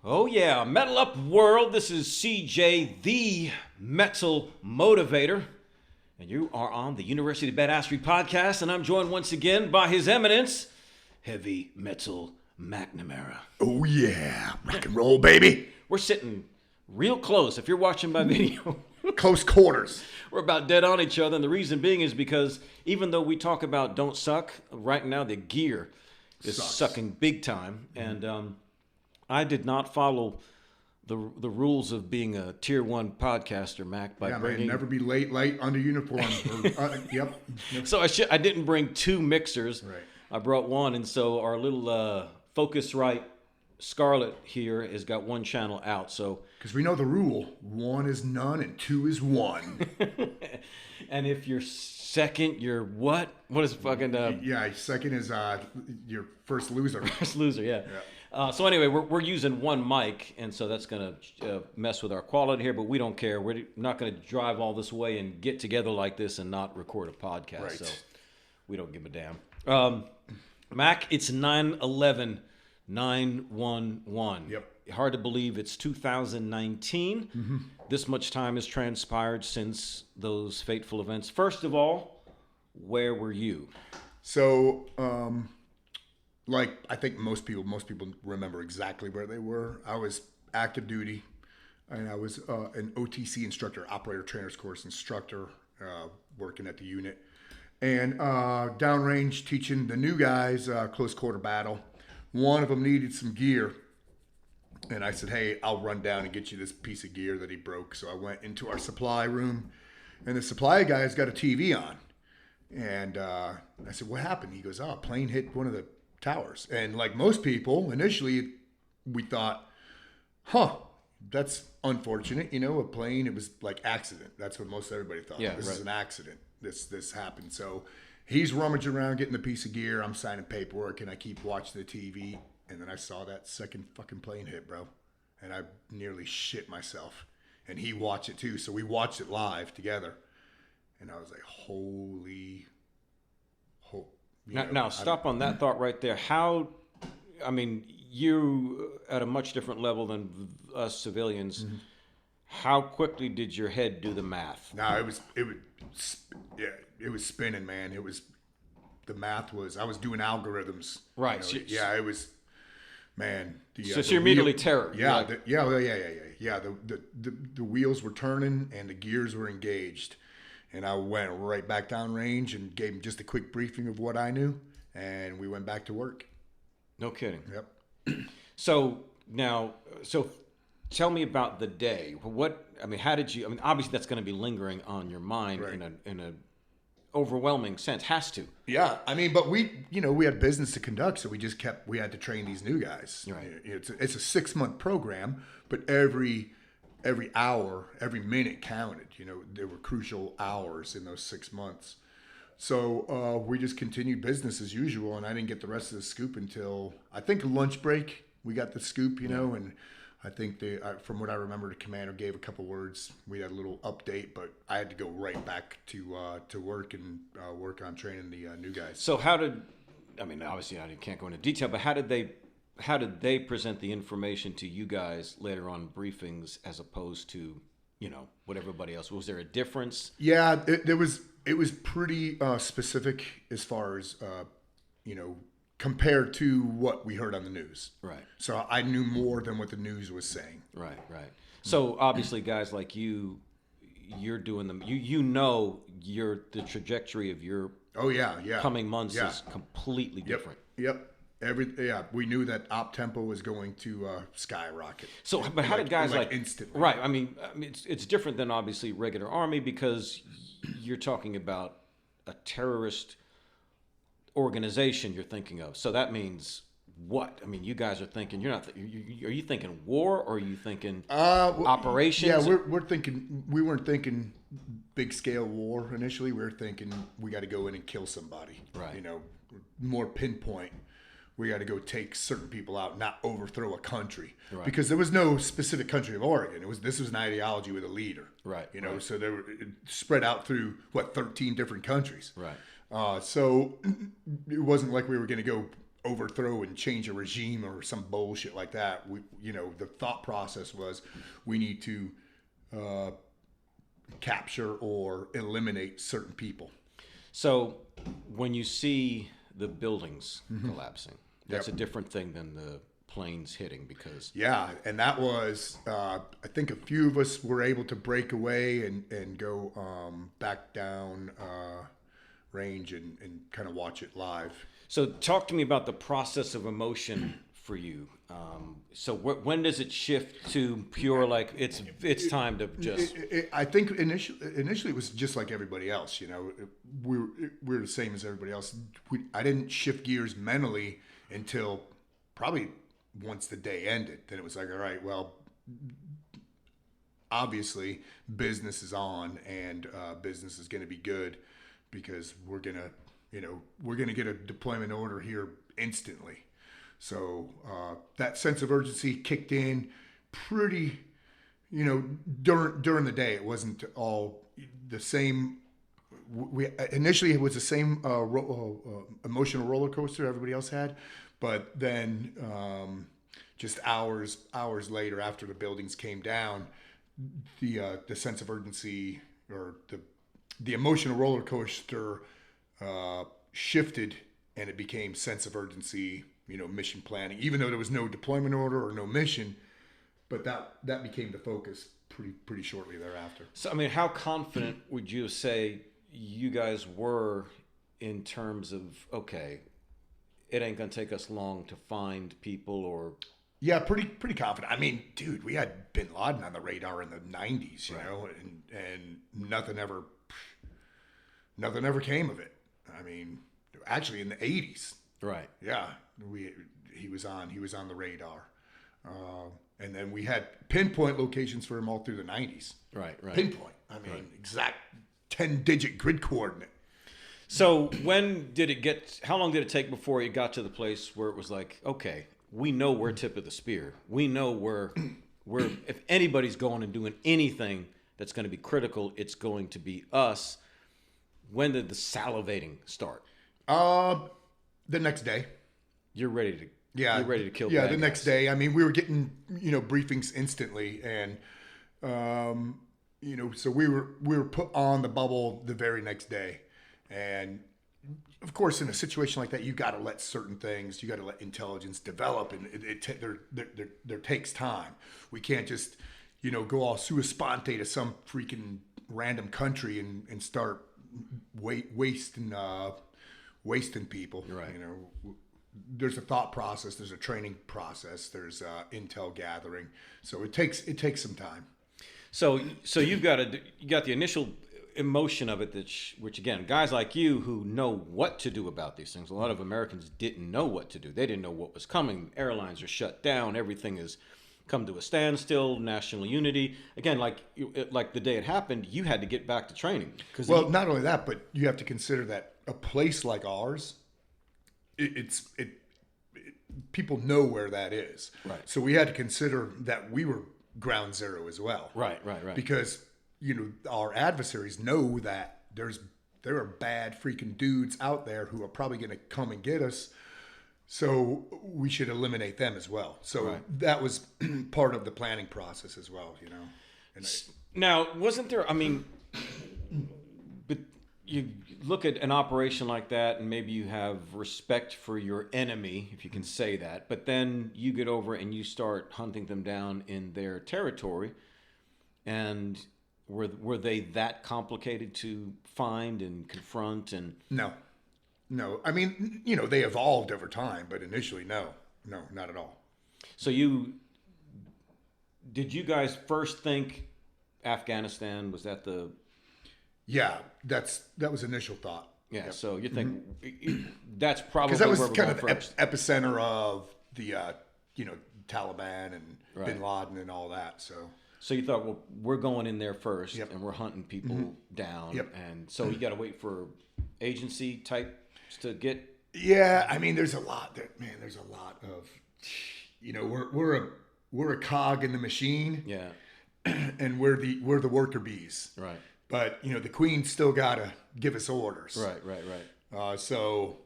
Oh yeah, Metal Up World. This is CJ, the Metal Motivator. And you are on the University of Badassery podcast, and I'm joined once again by His Eminence, Heavy Metal McNamara. Oh yeah, rock and roll, baby. We're sitting real close. If you're watching my video, Close quarters. we're about dead on each other. And the reason being is because even though we talk about don't suck, right now the gear is Sucks. sucking big time. And I did not follow the rules of being a tier 1 podcaster, Mac, by Yeah, bringing. man, never be late under uniform. Yep. So I didn't bring 2 mixers. Right. I brought one, and so our little Focusrite Scarlet here has got one channel out. So Because we know the rule: 1 is none and 2 is 1. and if you're second, you're what? What is fucking Yeah, second is your first loser. first loser? Yeah. So anyway, we're using one mic, and so that's gonna mess with our quality here, but we don't care. We're not gonna drive all this way and get together like this and not record a podcast. Right. So we don't give a damn. Mac, it's 9/11/911. Yep. Hard to believe it's 2019. Mm-hmm. This much time has transpired since those fateful events. First of all, where were you? So, like I think most people remember exactly where they were. I was active duty, and I was an OTC instructor, operator trainers course instructor, working at the unit, and downrange teaching the new guys close quarter battle. One of them needed some gear, and I said, "Hey, I'll run down and get you this piece of gear that he broke." So I went into our supply room, and the supply guy's got a TV on. And I said, "What happened?" He goes, "Oh, a plane hit one of the towers." And like most people, initially we thought, that's unfortunate. You know, a plane, it was like accident. That's what most everybody thought. Yeah, This right. is an accident. This happened. So he's rummaging around getting the piece of gear. I'm signing paperwork, and I keep watching the TV. And then I saw that second fucking plane hit, bro. And I nearly shit myself. And he watched it too. So we watched it live together. And I was like, holy hope. Now stop on that thought right there. How, I mean, you at a much different level than us civilians. Mm-hmm. How quickly did your head do the math? No, it was spinning, man. It was, the math was, I was doing algorithms. Right. You know, yeah, it was, man. So you're immediately terror. Yeah, Like, yeah. The wheels were turning and the gears were engaged. And I went right back down range and gave him just a quick briefing of what I knew. And we went back to work. no kidding. Yep. So tell me about the day. How did you, obviously that's going to be lingering on your mind Right. in a overwhelming sense. Has to. Yeah, but we had business to conduct, so we had to train these new guys. Right. It's a 6-month program, but every hour, every minute counted. There were crucial hours in those 6 months. So we just continued business as usual, and I didn't get the rest of the scoop until I think lunch break. We got the scoop, and I think from what I remember, the commander gave a couple words. We had a little update, but I had to go right back to work and work on training the new guys. So obviously I can't go into detail, but how did they present the information to you guys later on briefings as opposed to, what everybody else? Was there a difference? Yeah, it was pretty specific as far as, compared to what we heard on the news. Right. So I knew more than what the news was saying. Right. So obviously guys like you're doing them, the trajectory of your Oh, yeah. coming months Yeah. is completely different. Yep. We knew that op tempo was going to skyrocket. So, but how did guys like instantly? Right. It's different than obviously regular Army because you're talking about a terrorist organization you're thinking of. So that means what? You guys are thinking. Are you thinking war or are you thinking operations? Yeah, we're thinking. We weren't thinking big scale war initially. We were thinking we got to go in and kill somebody. Right. More pinpoint. We got to go take certain people out, not overthrow a country. Right. Because there was no specific country of origin. This was an ideology with a leader. Right. Right. So they were spread out through 13 different countries. Right. So it wasn't like we were going to go overthrow and change a regime or some bullshit like that. The thought process was we need to capture or eliminate certain people. So when you see the buildings collapsing, that's a different thing than the planes hitting, because and that was I think a few of us were able to break away and go back down range and kind of watch it live. So talk to me about the process of emotion for you. So when does it shift to pure, like it's time to just... I think initially it was just like everybody else. We're the same as everybody else. I didn't shift gears mentally until probably once the day ended. Then it was like, all right, well, obviously business is on, and business is going to be good, because we're gonna get a deployment order here instantly. So that sense of urgency kicked in pretty, during the day. It wasn't all the same. Initially it was the same emotional roller coaster everybody else had, but then just hours later, after the buildings came down, the sense of urgency, or the emotional roller coaster shifted, and it became sense of urgency, mission planning, even though there was no deployment order or no mission, but that became the focus pretty shortly thereafter. So, I mean, how confident would you say you guys were in terms of, okay, it ain't gonna take us long to find people? Or... Yeah, pretty confident. I mean, dude, we had Bin Laden on the radar in the 90s, and nothing ever came of it. I mean, actually in the 80s. Right. Yeah, he was on the radar, and then we had pinpoint locations for him all through the 90s. Right. Pinpoint. I mean, exact 10-digit grid coordinate. So how long did it take before it got to the place where it was like, okay, we know we're tip of the spear. We know we're if anybody's going and doing anything that's going to be critical, it's going to be us. When did the salivating start? The next day. You're ready to kill. Yeah, the next day. I mean, we were getting briefings instantly, and so we were put on the bubble the very next day, and of course, in a situation like that, you got to let certain things, you got to let intelligence develop, and there takes time. We can't just go all sua sponte to some freaking random country and start wasting people. Right. There's a thought process, there's a training process, there's intel gathering, so it takes some time. So you got the initial emotion of it, which again, guys like you who know what to do about these things. A lot of Americans didn't know what to do. They didn't know what was coming. Airlines are shut down. Everything has come to a standstill. National unity. Again, like the day it happened, you had to get back to training. Not only that, but you have to consider that a place like ours, people know where that is. Right. So we had to consider that we were ground zero as well. Right. Because our adversaries know that there are bad freaking dudes out there who are probably going to come and get us. So we should eliminate them as well. So that was part of the planning process as well, And now, wasn't there? I mean, but you look at an operation like that, and maybe you have respect for your enemy, if you can say that. But then you get over and you start hunting them down in their territory, and were they that complicated to find and confront? And No. I mean, they evolved over time, but initially, no, not at all. So did you guys first think Afghanistan? Was that the... Yeah, that was initial thought. Yeah, yep. So you think that's probably because that was where we're kind of going first. Epicenter of the Taliban and Bin Laden and all that. So you thought, well, we're going in there first, and we're hunting people down, and so you got to wait for agency types to get. Yeah, I mean, there's a lot of, we're a cog in the machine. Yeah, and we're the worker bees. Right. But the queen still gotta give us orders. Right. So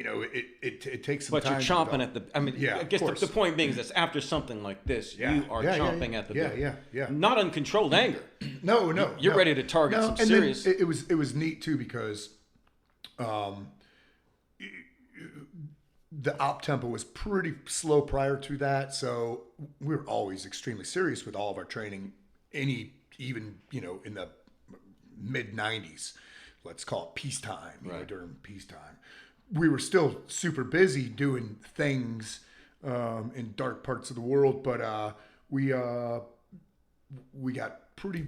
it takes some But time. you're chomping at the. I mean, Yeah, I guess of course. the point being is that after something like this, you are chomping at the bit. Yeah. Not uncontrolled anger. No. You're ready to target some and serious. Then it was neat too because, the op tempo was pretty slow prior to that, so we were always extremely serious with all of our training. Even in the mid '90s, let's call it peacetime, during peacetime, we were still super busy doing things in dark parts of the world, but we got pretty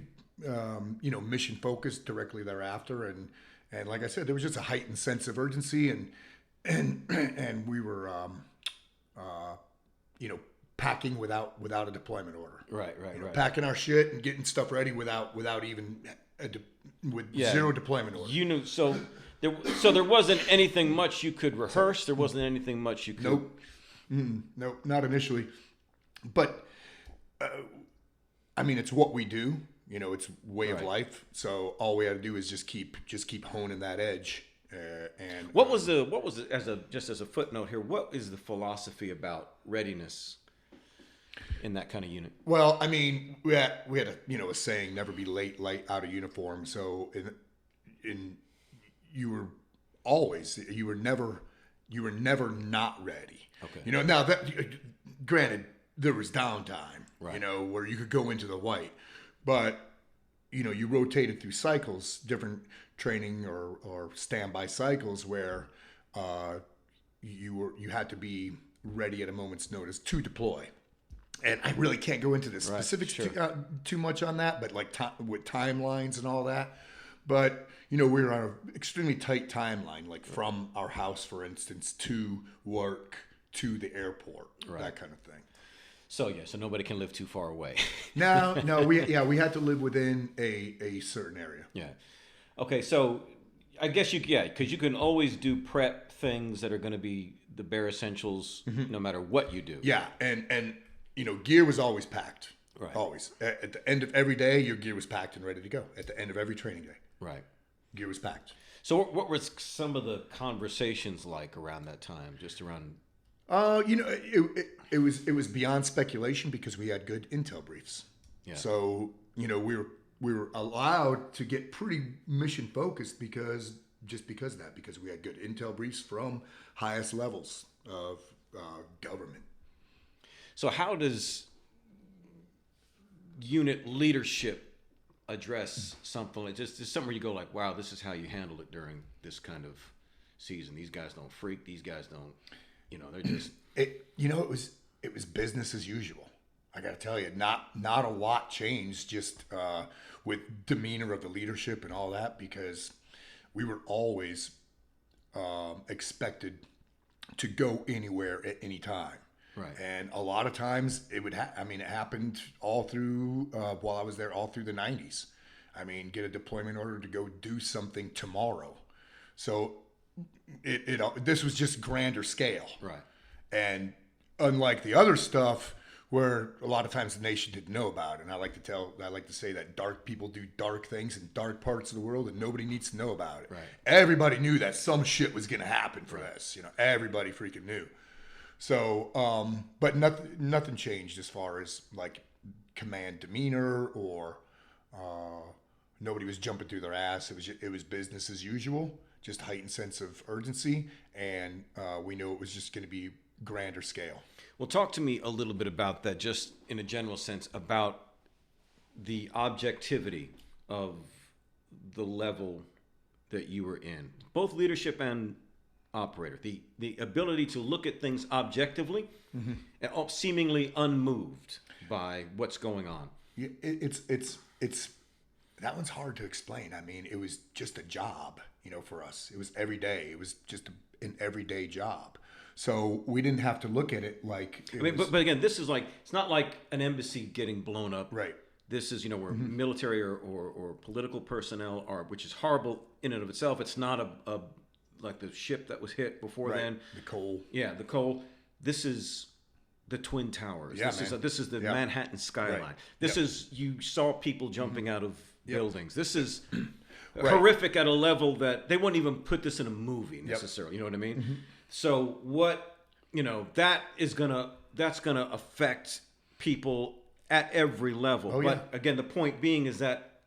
mission focused directly thereafter, and like I said, there was just a heightened sense of urgency, and we were packing without a deployment order. Right. Packing our shit and getting stuff ready without even zero deployment order. So there wasn't anything much you could rehearse. There wasn't anything much you could. Nope, not initially. But it's what we do. It's way of life. So all we had to do is just keep honing that edge. And what was as a footnote here? What is the philosophy about readiness in that kind of unit? Well, we had a saying, never be late out of uniform. So you were never not ready. Okay. Now that granted, there was downtime, where you could go into the white, but you rotated through cycles, different training or standby cycles where you had to be ready at a moment's notice to deploy. And I really can't go into the specifics too much on that, but like with timelines and all that. But we were on an extremely tight timeline, like from our house, for instance, to work, to the airport, that kind of thing. So nobody can live too far away. No, we had to live within a certain area. Yeah. Okay, so I guess because you can always do prep things that are going to be the bare essentials, no matter what you do. Yeah, and gear was always packed. Right. Always. At the end of every day, your gear was packed and ready to go. At the end of every training day. Right. Gear was packed. So what were some of the conversations like around that time? Just around. It was beyond speculation because we had good intel briefs. Yeah. So we were allowed to get pretty mission focused because we had good intel briefs from highest levels of government. So how does unit leadership address something like just something where you go like, wow, this is how you handle it during this kind of season? These guys don't freak. These guys don't, they're just. It was business as usual. I got to tell you, not a lot changed just with demeanor of the leadership and all that, because we were always expected to go anywhere at any time. Right. And a lot of times it would it happened all through while I was there, all through the 90s. Get a deployment order to go do something tomorrow. So this was just grander scale. Right. And unlike the other stuff where a lot of times the nation didn't know about it. And I like to say that dark people do dark things in dark parts of the world and nobody needs to know about it. Right. Everybody knew that some shit was going to happen for this. Everybody freaking knew. So, but nothing changed as far as like command demeanor or nobody was jumping through their ass. It was business as usual, just heightened sense of urgency, and we knew it was just going to be grander scale. Well, talk to me a little bit about that, just in a general sense, about the objectivity of the level that you were in, both leadership and operator, the ability to look at things objectively and seemingly unmoved by what's going on. It's that one's hard to explain. It was just a job, for us. It was every day. It was just an everyday job. So we didn't have to look at it like. But again, this is like, it's not like an embassy getting blown up. Right. This is, where military or political personnel are, which is horrible in and of itself. It's not a like the ship that was hit before then. The Cole. Yeah, the Cole. This is the Twin Towers. Yeah, this is the Manhattan skyline. Right. This is, you saw people jumping out of buildings. This is horrific at a level that they wouldn't even put this in a movie necessarily. You know what I mean? So what, that's gonna affect people at every level. Oh, but yeah. again, the point being is that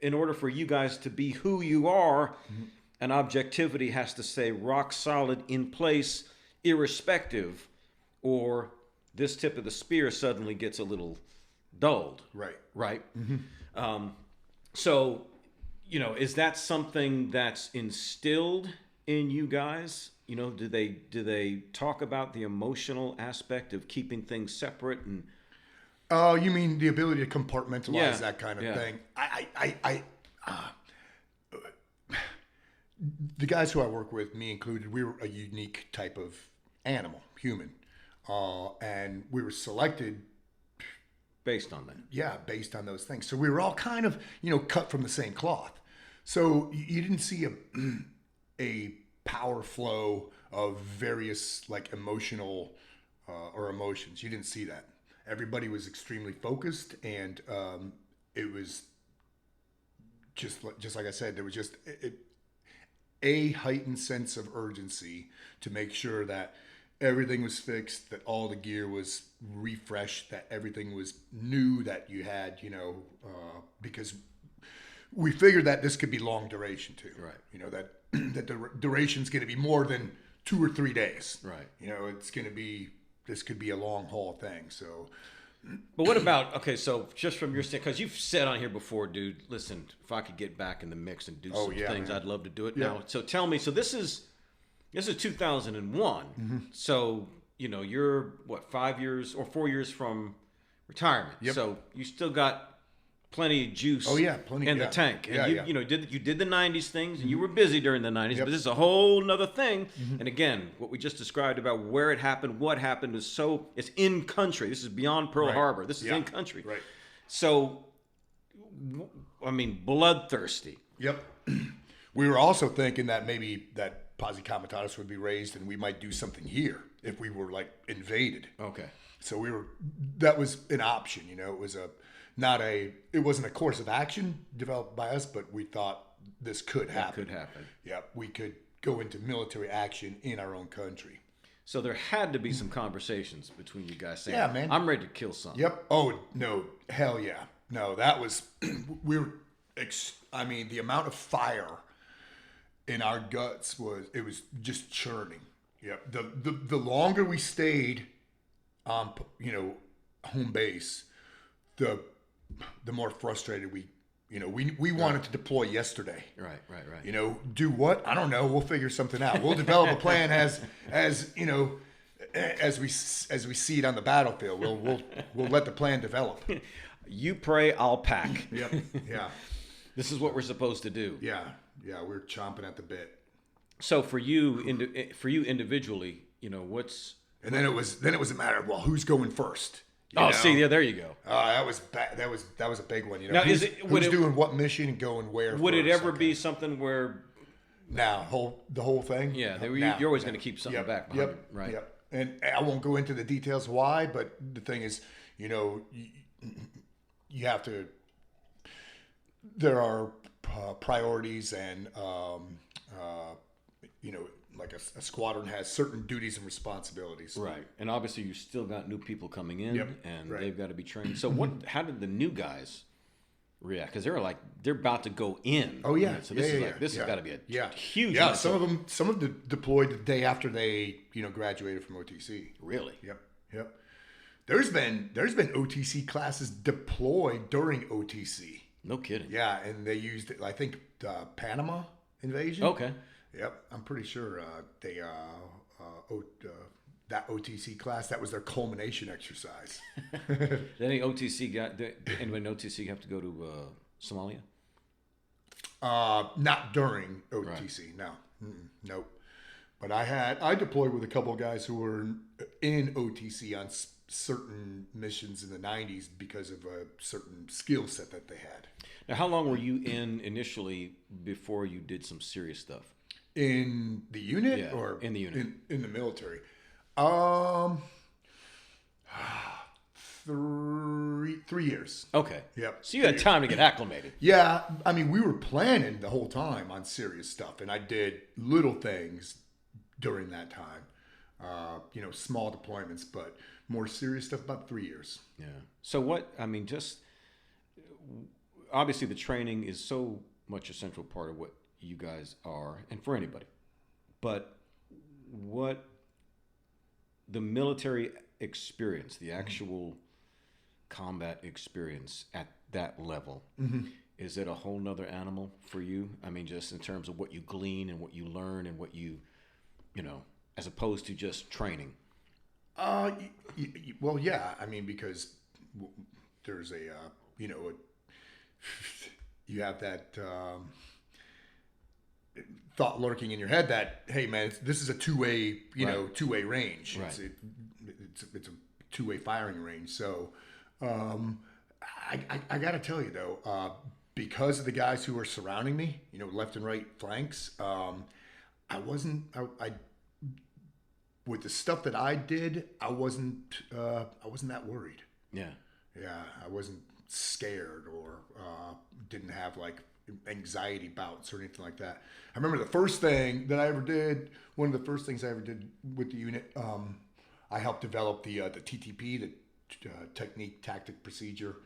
in order for you guys to be who you are, an objectivity has to stay rock solid in place, irrespective, or this tip of the spear suddenly gets a little dulled. Right. Right. So, is that something that's instilled in you guys? Do they talk about the emotional aspect of keeping things separate and? Oh, you mean the ability to compartmentalize Yeah, that kind of yeah. thing? The guys who I work with, me included, we were a unique type of animal, human, and we were selected. Based on that. Yeah, based on those things. So we were all kind of, cut from the same cloth. So you didn't see a power flow of various like emotional or emotions. You didn't see that. Everybody was extremely focused, and it was just like I said, there was just a heightened sense of urgency to make sure that everything was fixed, that all the gear was refreshed, that everything was new, that you had, because we figured that this could be long duration too. Right. That that the duration's going to be more than 2 or 3 days. Right. This could be a long haul thing. So, but what about, okay, so just from your stand, because you've said on here before, dude, listen, if I could get back in the mix and do some things, man. I'd love to do it Yeah. now. So tell me, so this is 2001. So, you're what, 5 years or 4 years from retirement. Yep. So you still got plenty of juice plenty in the tank. And you did the 90s things, and you were busy during the 90s, Yep. but this is a whole nother thing. And again, what we just described about where it happened, what happened it's in country. This is beyond Pearl Right. Harbor. This is Yeah. in country. Right. So, bloodthirsty. Yep. We were also thinking that maybe that Posse Comitatus would be raised and we might do something here if we were like invaded. Okay. So that was an option, it was it wasn't a course of action developed by us, but we thought this could happen. Could happen. Yeah. We could go into military action in our own country. So there had to be some conversations between you guys saying, Yeah, man. I'm ready to kill something. Yep. Oh, no. Hell yeah. No, that was, the amount of fire in our guts was just churning. Yep. The longer we stayed on, home base, the more frustrated we wanted to deploy yesterday. Right. Do what? I don't know. We'll figure something out. We'll develop a plan as we see it on the battlefield. We'll let the plan develop. You pray, I'll pack. Yep. Yeah. This is what we're supposed to do. Yeah. Yeah. We're chomping at the bit. So for you individually, what's... And then it was a matter of, well, who's going first? See, yeah, there you go. That was a big one. Now, who's doing what mission and going where? Would it first? ever be something where? Now, the whole thing. Yeah, you're always going to keep something back behind it, right? Yep. And I won't go into the details why, but the thing is, you have to. There are priorities, and like a squadron has certain duties and responsibilities. Right. And obviously you still got new people coming in, Yep. and Right. they've got to be trained. So how did the new guys react? Because they're about to go in. Oh yeah. Right? So this has got to be a huge. Yeah. lesson. Some of them deployed the day after they graduated from OTC. Really? Yep. There's been OTC classes deployed during OTC. No kidding. Yeah, and they used it. I think Panama invasion. Okay. Yep, I'm pretty sure that OTC class, that was their culmination exercise. Did any OTC anybody in OTC have to go to Somalia? Not during OTC, Right. no. Nope. But I deployed with a couple of guys who were in OTC on certain missions in the 90s because of a certain skill set that they had. Now, how long were you in initially before you did some serious stuff? In the unit, Yeah, or in the unit. In the military? 3 years. Okay. Yep. So you had time to get acclimated. Yeah, we were planning the whole time on serious stuff, and I did little things during that time. Small deployments, but more serious stuff about 3 years. Yeah. So what, I mean, just obviously the training is so much a central part of what you guys are, and for anybody. But what the military experience, the actual combat experience at that level, is it a whole nother animal for you? I mean, just in terms of what you glean and what you learn and what you as opposed to just training. Well, yeah. I mean, because there's you have that thought lurking in your head that, hey, man, this is a two-way, two-way range. Right. It's a two-way firing range. So, I got to tell you though, because of the guys who were surrounding me, left and right flanks, I with the stuff that I did, I wasn't that worried. Yeah. Yeah, I wasn't scared or didn't have like anxiety bouts or anything like that. I remember the first thing that I ever did, one of the first things I ever did with the unit, I helped develop the TTP, the technique, tactic, procedure.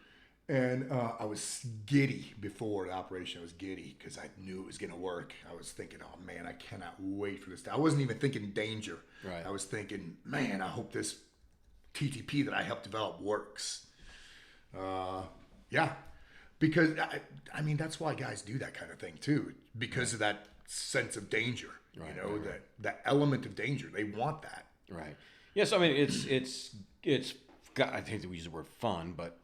And I was giddy before the operation. I was giddy because I knew it was going to work. I was thinking, oh, man, I cannot wait for this. I wasn't even thinking danger. Right. I was thinking, man, I hope this TTP that I helped develop works. Yeah. Because, I mean, that's why guys do that kind of thing, too. Because of that sense of danger. Right, that element of danger. They want that. Right. Yes, I mean, it's I think we use the word fun, but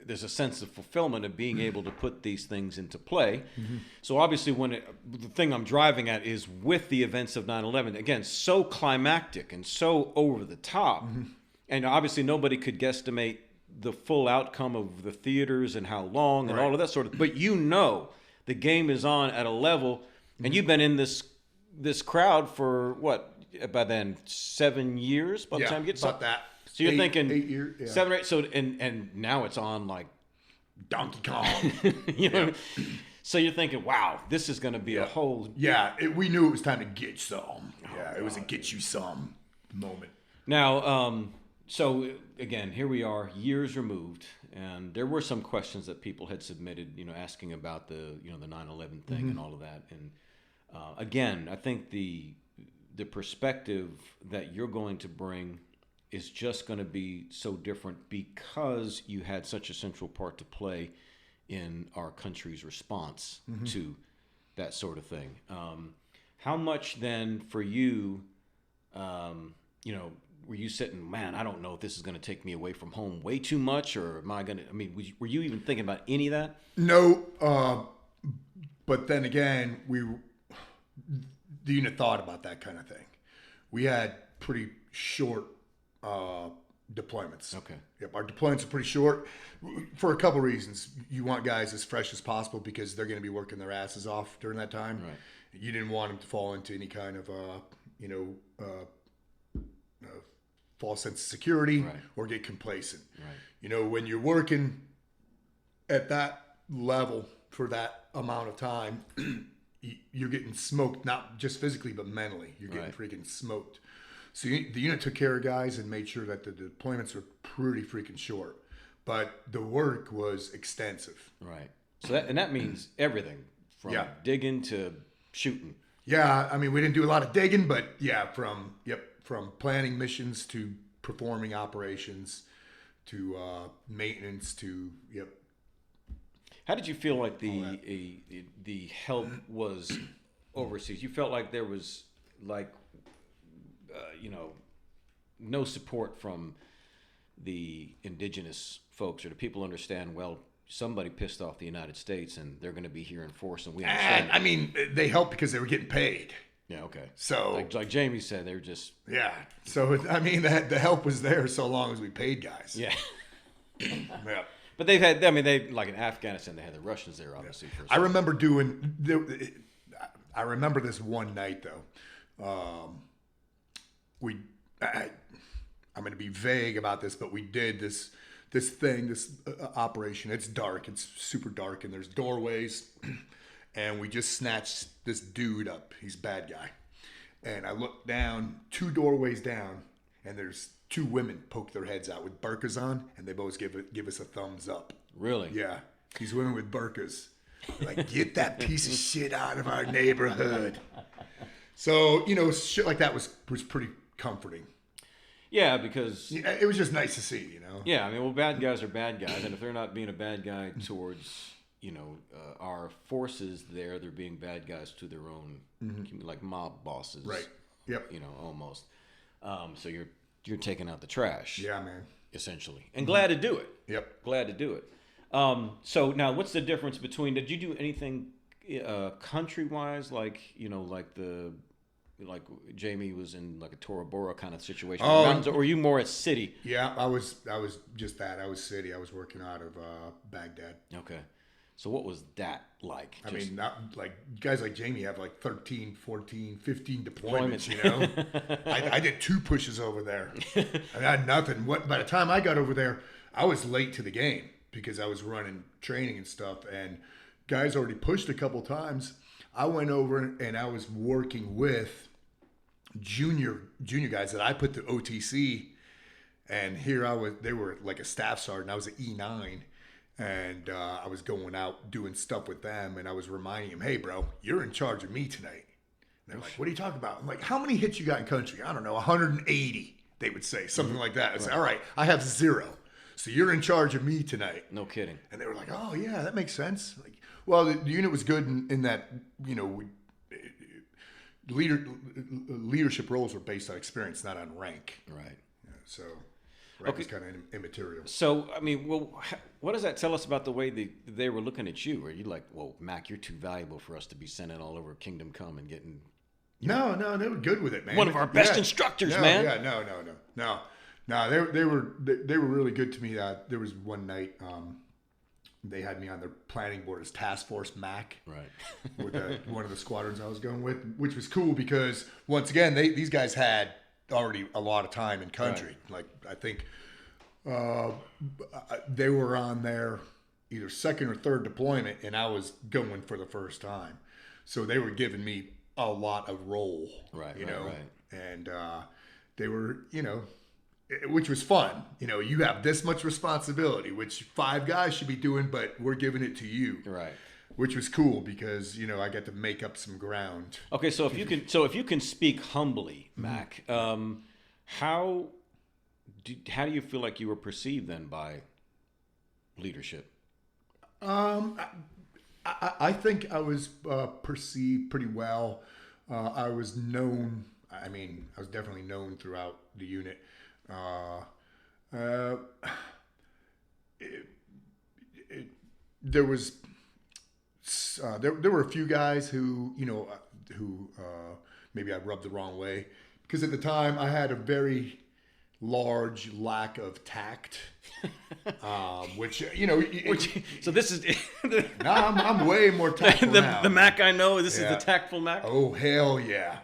there's a sense of fulfillment of being able to put these things into play. Mm-hmm. So obviously the thing I'm driving at is with the events of 9/11, again, so climactic and so over the top. Mm-hmm. And obviously nobody could guesstimate the full outcome of the theaters and how long and all of that sort of, but the game is on at a level, and you've been in this crowd for what, by then 7 years by the time you get about that. So you're thinking 8 years, yeah. 7 or 8. So and now it's on like Donkey Kong. So you're thinking, wow, this is going to be a whole. Yeah, we knew it was time to get some. It was a get you some moment. Now, so again, here we are, years removed, and there were some questions that people had submitted, asking about the the 9/11 thing and all of that. And again, I think the perspective that you're going to bring is just going to be so different because you had such a central part to play in our country's response to that sort of thing. How much then for you, were you sitting, man, I don't know if this is going to take me away from home way too much, or am I going to, were you even thinking about any of that? No, but then again, the unit thought about that kind of thing. We had pretty short deployments. Okay. Yep, our deployments are pretty short for a couple reasons. You want guys as fresh as possible because they're going to be working their asses off during that time. Right. You didn't want them to fall into any kind of false sense of security or get complacent. Right. When you're working at that level for that amount of time, you're getting smoked, not just physically but mentally. You're getting freaking smoked. So the unit took care of guys and made sure that the deployments were pretty freaking short, but the work was extensive. Right. So that means everything from digging to shooting. Yeah, we didn't do a lot of digging, but from planning missions to performing operations to maintenance to How did you feel like the help was overseas? You felt like there was no support from the indigenous folks, or do people understand, well, somebody pissed off the United States and they're going to be here in force, and we understand. They helped because they were getting paid. Yeah, okay. So like Jamie said, they were just So the help was there so long as we paid guys. Yeah. Yeah. But they've had. They like in Afghanistan, they had the Russians there, obviously. I remember I remember this one night though. I'm going to be vague about this, but we did this operation. It's dark. It's super dark, and there's doorways, and we just snatched this dude up. He's a bad guy, and I look down 2 doorways down, and there's 2 women poke their heads out with burqas on, and they both give us a thumbs up. Really? Yeah, these women with burqas. Like, get that piece of shit out of our neighborhood. So, shit like that was pretty comforting. Yeah, because... Yeah, it was just nice to see, Yeah, I mean, well, bad guys are bad guys, and if they're not being a bad guy towards, our forces there, they're being bad guys to their own, like mob bosses. Right. Yep. Almost. So you're taking out the trash. Yeah, man. Essentially. And glad to do it. Yep. Glad to do it. So now, what's the difference between? Did you do anything country-wise, like like Jamie was in like a Tora Bora kind of situation, mountains, or were you more at city? Yeah, I was just that. I was city. I was working out of Baghdad. Okay. So what was that like? I mean, not like guys like Jamie have like 13, 14, 15 deployments, I did 2 pushes over there. I had nothing. By the time I got over there, I was late to the game because I was running training and stuff, and guys already pushed a couple times. I went over and I was working with junior guys that I put to OTC, and they were like a staff sergeant. I was an E9, and I was going out doing stuff with them, and I was reminding them, hey bro, you're in charge of me tonight. And they're like, what are you talking about? I'm like, how many hits you got in country? I don't know, 180, they would say, something like that. I said, all right, I have 0. So you're in charge of me tonight. No kidding. And they were like, oh yeah, that makes sense. Like, well, the unit was good in that, leadership roles are based on experience, not on rank. Right. Yeah, so rank is kind of immaterial. So, I mean, well, what does that tell us about the way they were looking at you? Are you like, well, Mac, you're too valuable for us to be sending all over Kingdom Come and getting... No, they were good with it, man. One of our best instructors, man. Yeah, no. They were really good to me. There was one night they had me on their planning board as Task Force Mac, right? With one of the squadrons I was going with, which was cool because once again these guys had already a lot of time in country. Right. Like I think they were on their either second or third deployment, and I was going for the first time, so they were giving me a lot of role, right? And they were, which was fun. You have this much responsibility, which 5 guys should be doing, but we're giving it to you. Right. Which was cool because, I got to make up some ground. Okay. So if you can speak humbly, Mac, how do you feel like you were perceived then by leadership? I think I was perceived pretty well. I was known. I mean, I was definitely known throughout the unit. There was there were a few guys who maybe I rubbed the wrong way because at the time I had a very large lack of tact, which so this is I'm way more tactful now. The Mac I know. This is the tactful Mac. Oh hell yeah.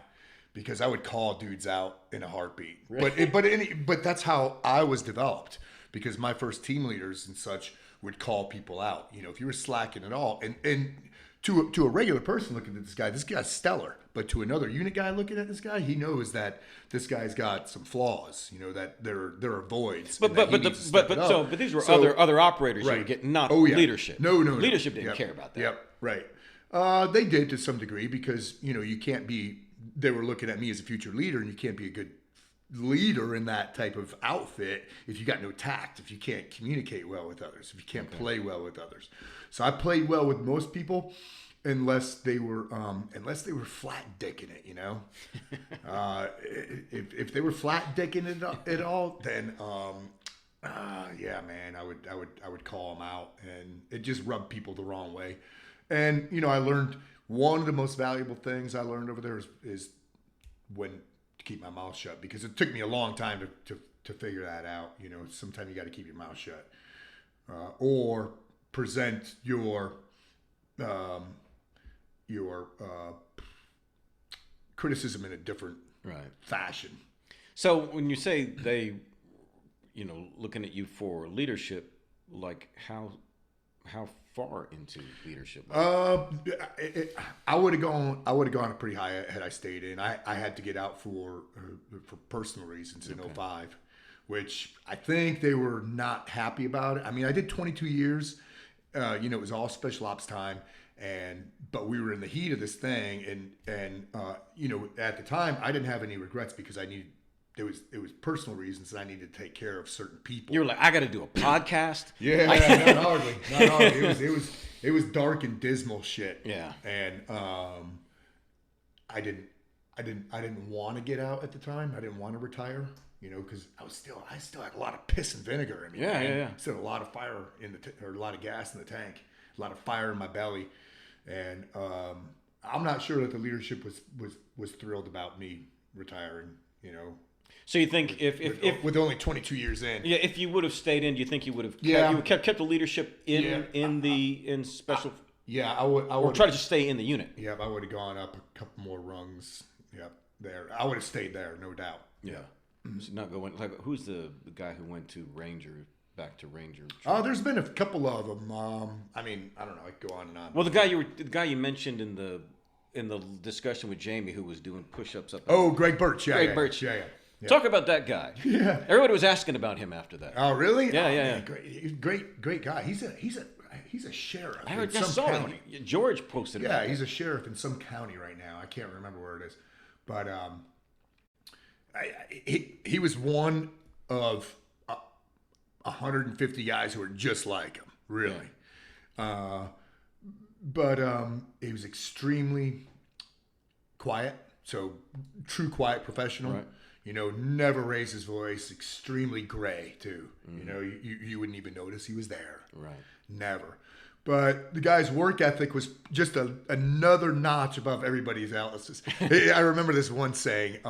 Because I would call dudes out in a heartbeat, really? but that's how I was developed. Because my first team leaders and such would call people out. If you were slacking at all, and to a regular person looking at this guy's stellar. But to another unit guy looking at this guy, he knows that this guy's got some flaws. That there are voids. But these were other operators you were getting, not leadership. No. Leadership didn't care about that. Yep. Right. They did to some degree because you can't be. They were looking at me as a future leader, and you can't be a good leader in that type of outfit if you got no tact, if you can't communicate well with others, if you can't play well with others. So I played well with most people, unless they were flat dicking it. If they were flat dicking it at all, then yeah, man, I would call them out, and it just rubbed people the wrong way. And I learned. One of the most valuable things I learned over there is when to keep my mouth shut, because it took me a long time to figure that out. Sometimes you got to keep your mouth shut, or present your criticism in a different fashion. So when you say they, looking at you for leadership, like how how far into leadership? I would have gone pretty high had I stayed in. I had to get out for personal reasons in '05, which I think they were not happy about it. I mean, I did 22 years. It was all special ops time, but we were in the heat of this thing, and at the time I didn't have any regrets because it was personal reasons that I needed to take care of certain people. You were like, I got to do a podcast. Yeah, not hardly. It was dark and dismal shit. Yeah, and I didn't want to get out at the time. I didn't want to retire. Because I still had a lot of piss and vinegar in me. Yeah. Still had a lot of fire or a lot of gas in the tank, a lot of fire in my belly, and I'm not sure that the leadership was thrilled about me retiring. So you think if with only 22 years in, yeah, if you would have stayed in, do you think you would have kept the leadership in special? I would. Or try to just stay in the unit. Yeah, I would have gone up a couple more rungs. Yep, there. I would have stayed there, no doubt. Yeah. So not going like who's the guy who went to back to Ranger? There's been a couple of them. I mean, I don't know. I could go on and on. Well, the guy you mentioned in the discussion with Jamie, who was doing push-ups up. Greg Birch. Yeah, Greg Birch. Yeah. Talk about that guy. Yeah. Everybody was asking about him after that. Oh, really? Yeah. Great guy. He's a sheriff. I heard in some county. George posted about he's a sheriff in some county right now. I can't remember where it is, but he was one of 150 guys who were just like him, really. Yeah. But he was extremely quiet, so true quiet professional. Right. Never raised his voice. Extremely gray too. Mm-hmm. You wouldn't even notice he was there. Right. Never. But the guy's work ethic was just another notch above everybody else's. I remember this one saying.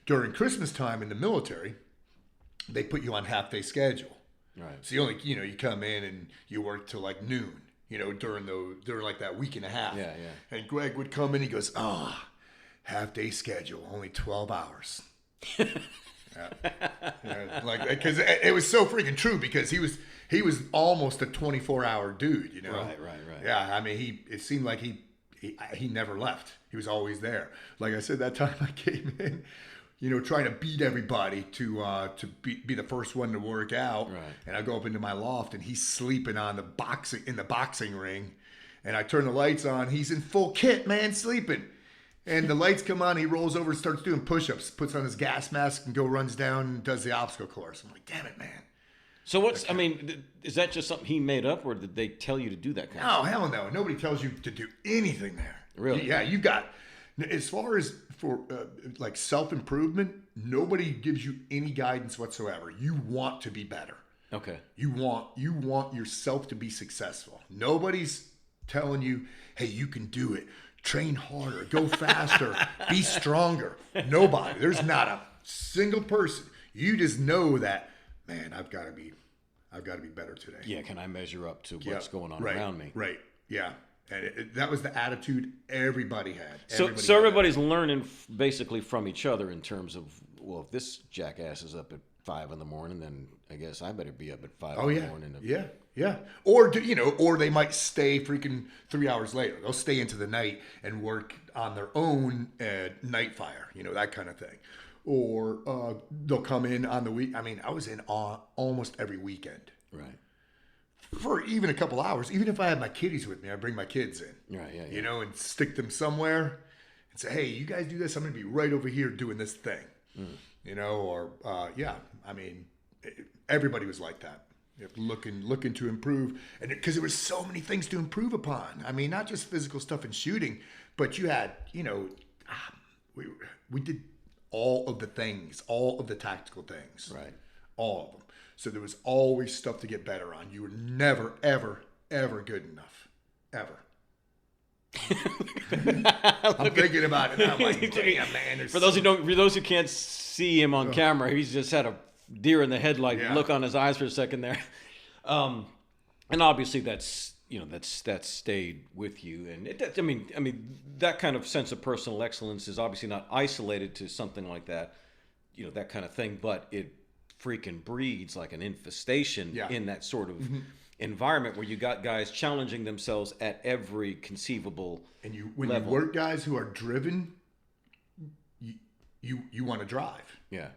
During Christmas time in the military, they put you on half-day schedule. Right. So you come in and you work till like noon, during like that week and a half. Yeah. And Greg would come in, he goes, half-day schedule, only 12 hours. Because it was so freaking true because he was almost a 24-hour dude, Right. Yeah, I mean, it seemed like he never left. He was always there. Like I said, that time I came in, trying to beat everybody to be the first one to work out. Right. And I go up into my loft and he's sleeping in the boxing ring. And I turn the lights on. He's in full kit, man, sleeping. And the lights come on. He rolls over and starts doing push-ups, puts on his gas mask and runs down and does the obstacle course. I'm like, damn it, man. So is that just something he made up or did they tell you to do that kind of stuff? No, hell no. Nobody tells you to do anything there. Really? Yeah, you got... As far as for like self-improvement, nobody gives you any guidance whatsoever. You want to be better. Okay. You want yourself to be successful. Nobody's telling you, hey, you can do it. Train harder. Go faster. Be stronger. Nobody. There's not a single person. You just know that, man, I've got to be better today. Yeah, can I measure up to what's going on around me? Right. Yeah. And that was the attitude everybody had. So everybody's learning basically from each other in terms of, well, if this jackass is up at 5 a.m, then I guess I better be up at 5 in the morning. Yeah. Or they might stay freaking 3 hours later. They'll stay into the night and work on their own night fire, that kind of thing. Or they'll come in on the week. I mean, I was in almost every weekend. Right. For even a couple hours, even if I had my kiddies with me, I bring my kids in, right? Yeah. And stick them somewhere, and say, "Hey, you guys do this. I'm going to be right over here doing this thing," I mean, everybody was like that, looking to improve, and because there was so many things to improve upon. I mean, not just physical stuff and shooting, but you had, we did all of the things, all of the tactical things, right? All of them. So there was always stuff to get better on. You were never, ever, ever good enough. Ever. I'm thinking about it now. I'm like, damn, man. For those who can't see him on camera, he's just had a deer in the headlight look on his eyes for a second there. And obviously that's stayed with you. And I mean, that kind of sense of personal excellence is obviously not isolated to something like that, that kind of thing, but it freaking breeds like an infestation in that sort of environment where you got guys challenging themselves at every conceivable And when level. you work guys who are driven, you want to drive. Yeah.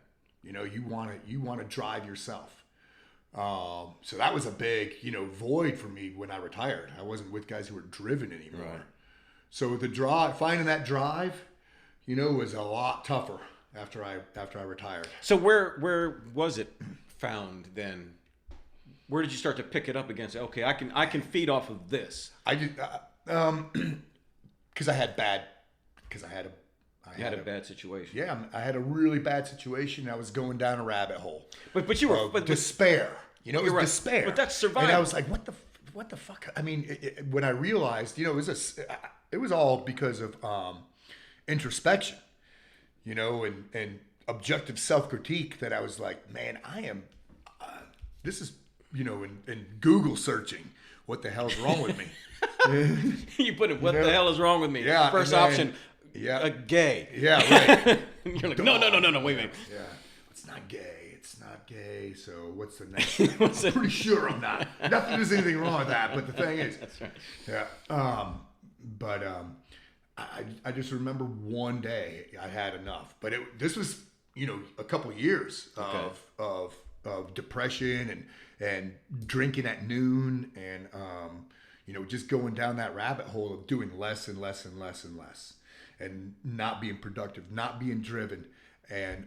You know, you want to drive yourself. So that was a big, void for me when I retired. I wasn't with guys who were driven anymore. Right. So finding that drive, was a lot tougher after I retired. So where was it found then? Where did you start to pick it up again? Say, okay, I can feed off of this. I did, because I had a bad situation. Yeah, I had a really bad situation. I was going down a rabbit hole. But you were despair. It was right. despair. But that's survival. And I was like, what the fuck? I mean, when I realized, it was all because of introspection, and objective self-critique, that I was like, man, I am. This is, in Google searching, what the hell's wrong with me? You put it. What the hell is wrong with me? Yeah. First then, option. Yeah. Gay. Yeah. Right. You're like, no, wait. Yeah. It's not gay. So what's the next thing? I'm pretty sure I'm not. Not that there's anything wrong with that, but the thing is, that's right. Yeah. I just remember one day I had enough. But this was, a couple of years of depression and drinking at noon and just going down that rabbit hole of doing less and less and less and less, and not being productive, not being driven. And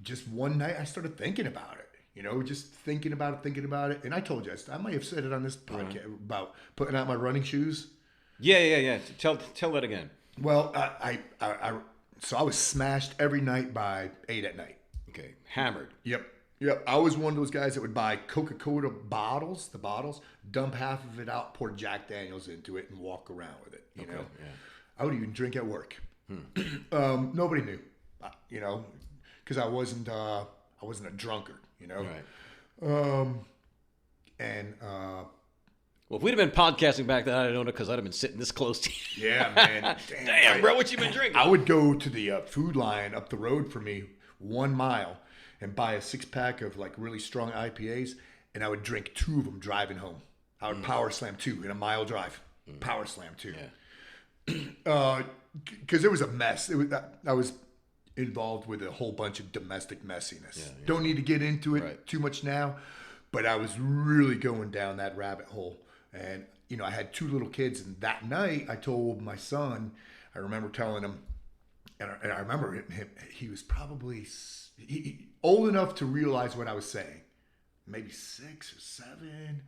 just one night I started thinking about it, just thinking about it. And I told you, I might have said it on this podcast about putting out my running shoes. Yeah. Tell that again. Well, so I was smashed every night by 8 at night. Okay. Hammered. Yep. I was one of those guys that would buy Coca-Cola bottles, dump half of it out, pour Jack Daniels into it, and walk around with it. You know, Yeah. I would even drink at work. Nobody knew, because I wasn't a drunkard. Right. Well, if we'd have been podcasting back then, I don't know, because I'd have been sitting this close to you. Yeah, man. Damn, bro, what you been drinking? I would go to the food line up the road for me 1 mile and buy a 6-pack of like really strong IPAs, and I would drink 2 of them driving home. I would power slam 2 in a mile drive. Power slam 2. Yeah. Because it was a mess. I was involved with a whole bunch of domestic messiness. Yeah. Don't need to get into it too much now, but I was really going down that rabbit hole. And, I had 2 little kids, and that night I told my son, I remember telling him, and I remember him, he was probably old enough to realize what I was saying. Maybe 6 or 7.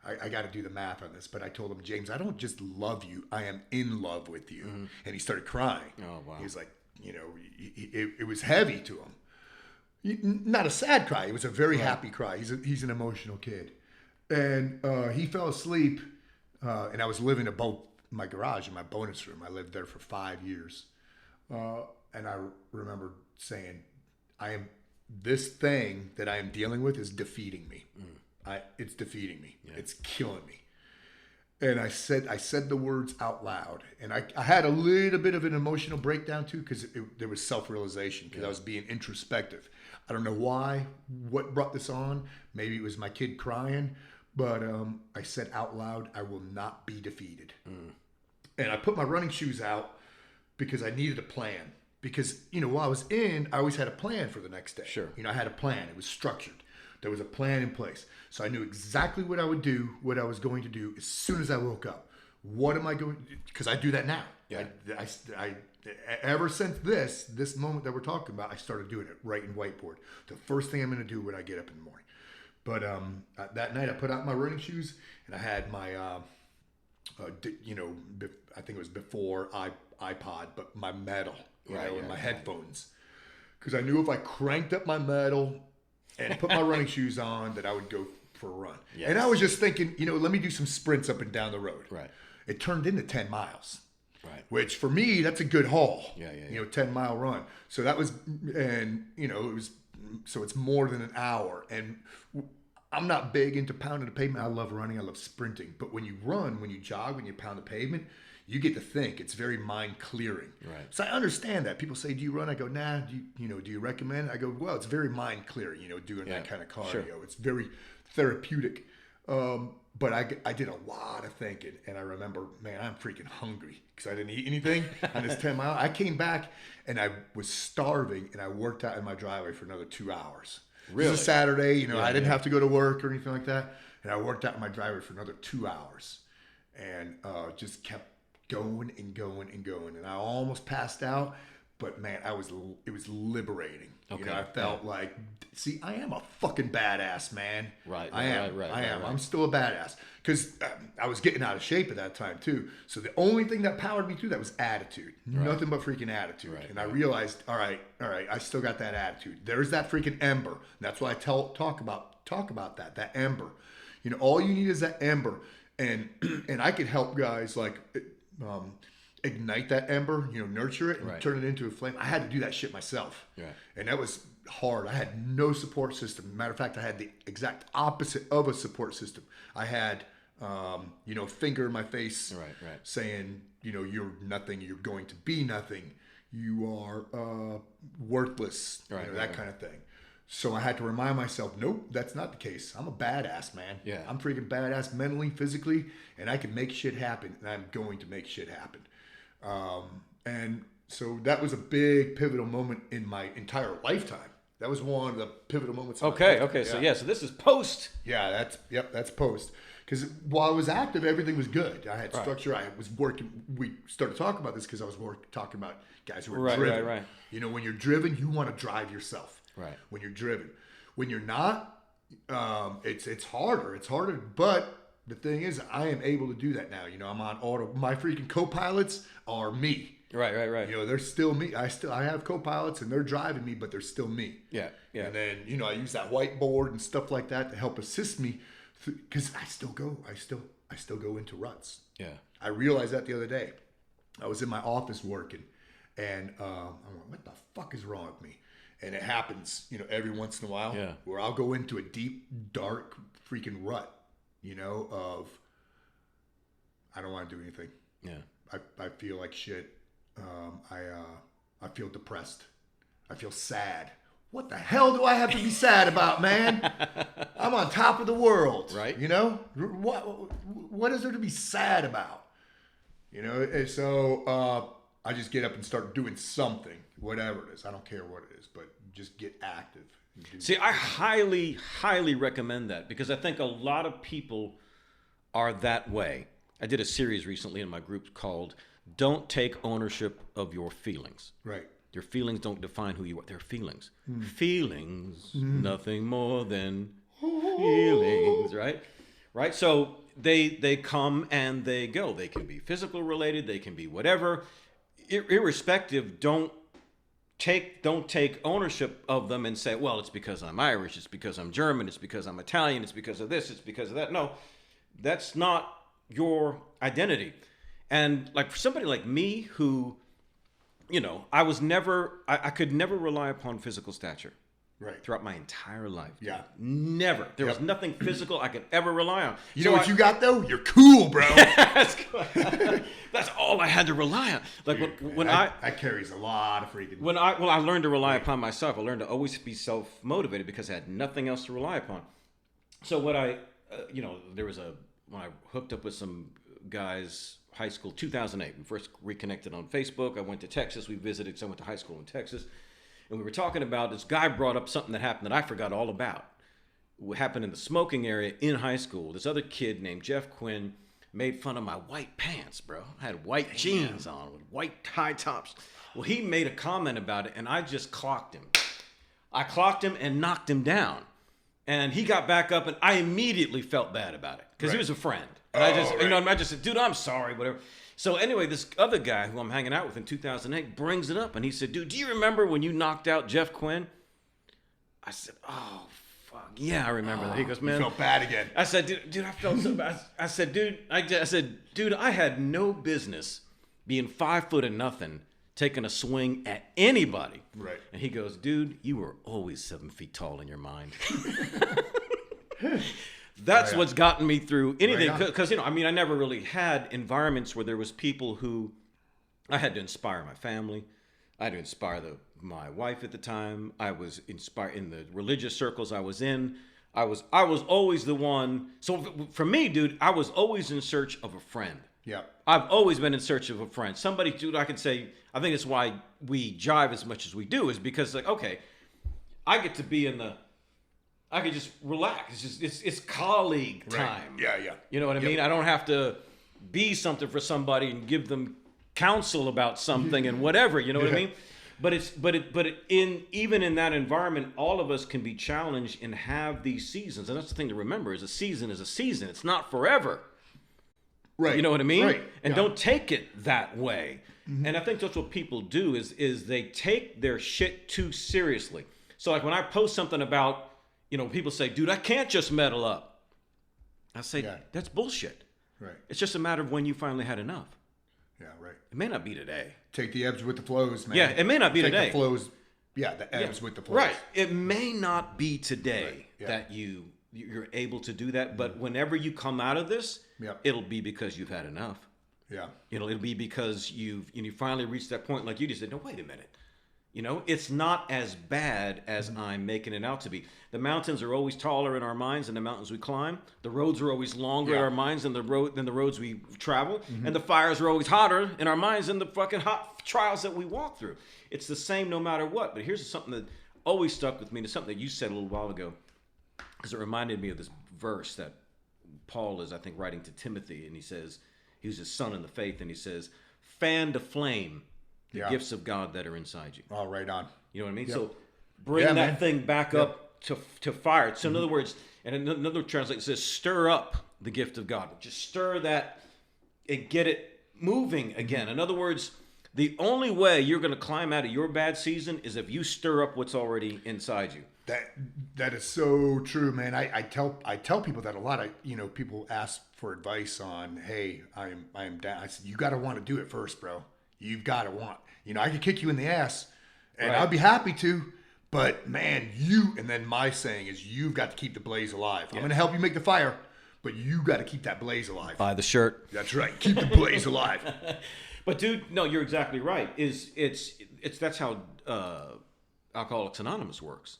I got to do the math on this, but I told him, James, I don't just love you. I am in love with you. Mm-hmm. And he started crying. Oh, wow. He was like, it was heavy to him. Not a sad cry. It was a very happy cry. He's an emotional kid. And he fell asleep, and I was living above my garage in my bonus room. I lived there for 5 years. And I remember saying, this thing that I am dealing with is defeating me. It's defeating me. Yeah. It's killing me. And I said the words out loud. And I had a little bit of an emotional breakdown too, because there was self-realization, because I was being introspective. I don't know why, what brought this on. Maybe it was my kid crying, but I said out loud, I will not be defeated. And I put my running shoes out because I needed a plan. Because, while I was in, I always had a plan for the next day. Sure. I had a plan. It was structured. There was a plan in place. So I knew exactly what I would do, what I was going to do as soon as I woke up. What am I going to do? Because I do that now. Yeah. I ever since this moment that we're talking about, I started doing it right in whiteboard. The first thing I'm going to do when I get up in the morning. But that night I put out my running shoes, and I had my, I think it was before iPod, but my metal, and my headphones. Because I knew if I cranked up my metal and put my running shoes on, that I would go for a run. Yes. And I was just thinking, let me do some sprints up and down the road. Right. It turned into 10 miles. Right. Which for me, that's a good haul. Yeah. 10-mile run. So that was, and it was, so it's more than an hour. And I'm not big into pounding the pavement. I love running. I love sprinting. But when you run, when you jog, when you pound the pavement, you get to think. It's very mind clearing. Right. So I understand that. People say, do you run? I go, nah. Do you recommend? I go, well, it's very mind clearing, doing that kind of cardio. Sure. It's very therapeutic. But I did a lot of thinking, and I remember, man, I'm freaking hungry because I didn't eat anything on this 10 mile. I came back and I was starving, and I worked out in my driveway for another 2 hours. Really? This is a Saturday, you know, Yeah, I didn't have to go to work or anything like that, and I worked out in my driveway for another 2 hours, and just kept going and going and going, and I almost passed out. But man, it was liberating. Okay. You know, I felt like, see, I am a fucking badass, man. Right. I am. Right. I am. Right. I'm still a badass because I was getting out of shape at that time too. So the only thing that powered me through that was attitude. Right. Nothing but freaking attitude. Right. And I realized, all right, I still got that attitude. There's that freaking ember. And that's why I talk about that ember. You know, all you need is that ember, and I could help guys like. Ignite that ember, you know, nurture it and Right. turn it into a flame. I had to do that shit myself. Right. And that was hard. I had no support system. Matter of fact, I had the exact opposite of a support system. I had, you know, finger in my face Right. saying, you know, you're nothing. You're going to be nothing. You are worthless. Right, You know, right, that kind of thing. So I had to remind myself, nope, that's not the case. I'm a badass, man. Yeah. I'm freaking badass mentally, physically, and I can make shit happen, and I'm going to make shit happen. And so that was a big pivotal moment in my entire lifetime. That was one of the pivotal moments. Okay. Yeah. So this is post. Yeah, that's post. Because while I was active, everything was good. I had structure. I was working. We started talking about this because I was talking about guys who were driven. Right. You know, when you're driven, you want to drive yourself. Right. When you're driven. When you're not, it's harder. It's harder. But the thing is, I am able to do that now. You know, I'm on auto. My freaking co-pilots are me. Right. You know, they're still me. I have co-pilots and they're driving me, but they're still me. Yeah. And then, you know, I use that whiteboard and stuff like that to help assist me because I still go into ruts. Yeah. I realized that the other day. I was in my office working and I'm like, what the fuck is wrong with me? And it happens, you know, every once in a while where I'll go into a deep, dark freaking rut, you know, of I don't want to do anything. Yeah. I feel like shit. I feel depressed. I feel sad. What the hell do I have to be sad about, man? I'm on top of the world, right? You know, what is there to be sad about? You know, and so I just get up and start doing something, whatever it is. I don't care what it is, but just get active. See, I highly, highly recommend that because I think a lot of people are that way. I did a series recently in my group called Don't Take Ownership of Your Feelings. Right. Your feelings don't define who you are. They're feelings. Feelings, nothing more than feelings, right? Right? So they come and they go. They can be physical related. They can be whatever. Irrespective, don't take ownership of them and say, well, it's because I'm Irish. It's because I'm German. It's because I'm Italian. It's because of this. It's because of that. No, that's not your identity. And like for somebody like me who, you know, I could never rely upon physical stature. Right. Throughout my entire life. Yeah. Never. There was nothing physical I could ever rely on. You know what you got though? You're cool, bro. That's all I had to rely on. Like when that carries a lot of freaking. I learned to rely upon myself. I learned to always be self-motivated because I had nothing else to rely upon. So when I hooked up with some guys, high school, 2008. We first reconnected on Facebook. I went to Texas. We visited. So I went to high school in Texas. And we were talking about, this guy brought up something that happened that I forgot all about. What happened in the smoking area in high school. This other kid named Jeff Quinn made fun of my white pants, bro. I had white jeans on with white high tops. Well, he made a comment about it, and I just clocked him. I clocked him and knocked him down. And he got back up, and I immediately felt bad about it because he was a friend. And I just said, dude, I'm sorry, whatever. So anyway, this other guy who I'm hanging out with in 2008 brings it up, and he said, dude, do you remember when you knocked out Jeff Quinn? I said, oh, fuck. Yeah, I remember that. He goes, man. You felt bad again. I said, dude, I felt so bad. I said, dude, I had no business being 5 foot and nothing, taking a swing at anybody. Right. And he goes, dude, you were always 7 feet tall in your mind. That's what's gotten me through anything. Because, I never really had environments where there was people who I had to inspire my family. I had to inspire my wife at the time. I was inspired in the religious circles I was in. I was always the one. So for me, dude, I was always in search of a friend. Yeah. I've always been in search of a friend. Somebody, dude, I could say, I think it's why we jive as much as we do, is because, like, okay, I get to be I could just relax. It's colleague time. Right. Yeah. You know what I mean? I don't have to be something for somebody and give them counsel about something and whatever. You know what I mean? Even in that environment, all of us can be challenged and have these seasons. And that's the thing to remember: is a season is a season. It's not forever. Right. You know what I mean? Right. And don't take it that way. And I think that's what people do is they take their shit too seriously. So like when I post something about, people say, dude, I can't just metal up. I say, that's bullshit. Right. It's just a matter of when you finally had enough. Yeah, right. It may not be today. Take the ebbs with the flows, man. Yeah, it may not be Take today. the flows. Yeah, the ebbs with the flows. Right. It may not be today Yeah. that you're able to do that, but whenever you come out of this, it'll be because you've had enough. Yeah. It'll be because you finally reached that point, like you just said, no, wait a minute. It's not as bad as I'm making it out to be. The mountains are always taller in our minds than the mountains we climb. The roads are always longer in our minds than the roads we travel. And the fires are always hotter in our minds than the fucking hot trials that we walk through. It's the same no matter what. But here's something that always stuck with me, and it's something that you said a little while ago, because it reminded me of this verse that Paul is, I think, writing to Timothy, and he says, he was his son in the faith, and he says, fan to flame the gifts of God that are inside you. Oh, right on. You know what I mean? So bring that thing back up to fire. So in other words, and another translation says, stir up the gift of God. Just stir that and get it moving again. In other words, the only way you're going to climb out of your bad season is if you stir up what's already inside you. That is so true, man. I tell people that a lot. People ask for advice on, hey, I am down. I said, you got to want to do it first, bro. You've got to want. I could kick you in the ass, and I'd be happy to. But man, and then my saying is, you've got to keep the blaze alive. I'm going to help you make the fire, but you got to keep that blaze alive. Buy the shirt. That's right. Keep the blaze alive. But dude, no, you're exactly right. That's how Alcoholics Anonymous works.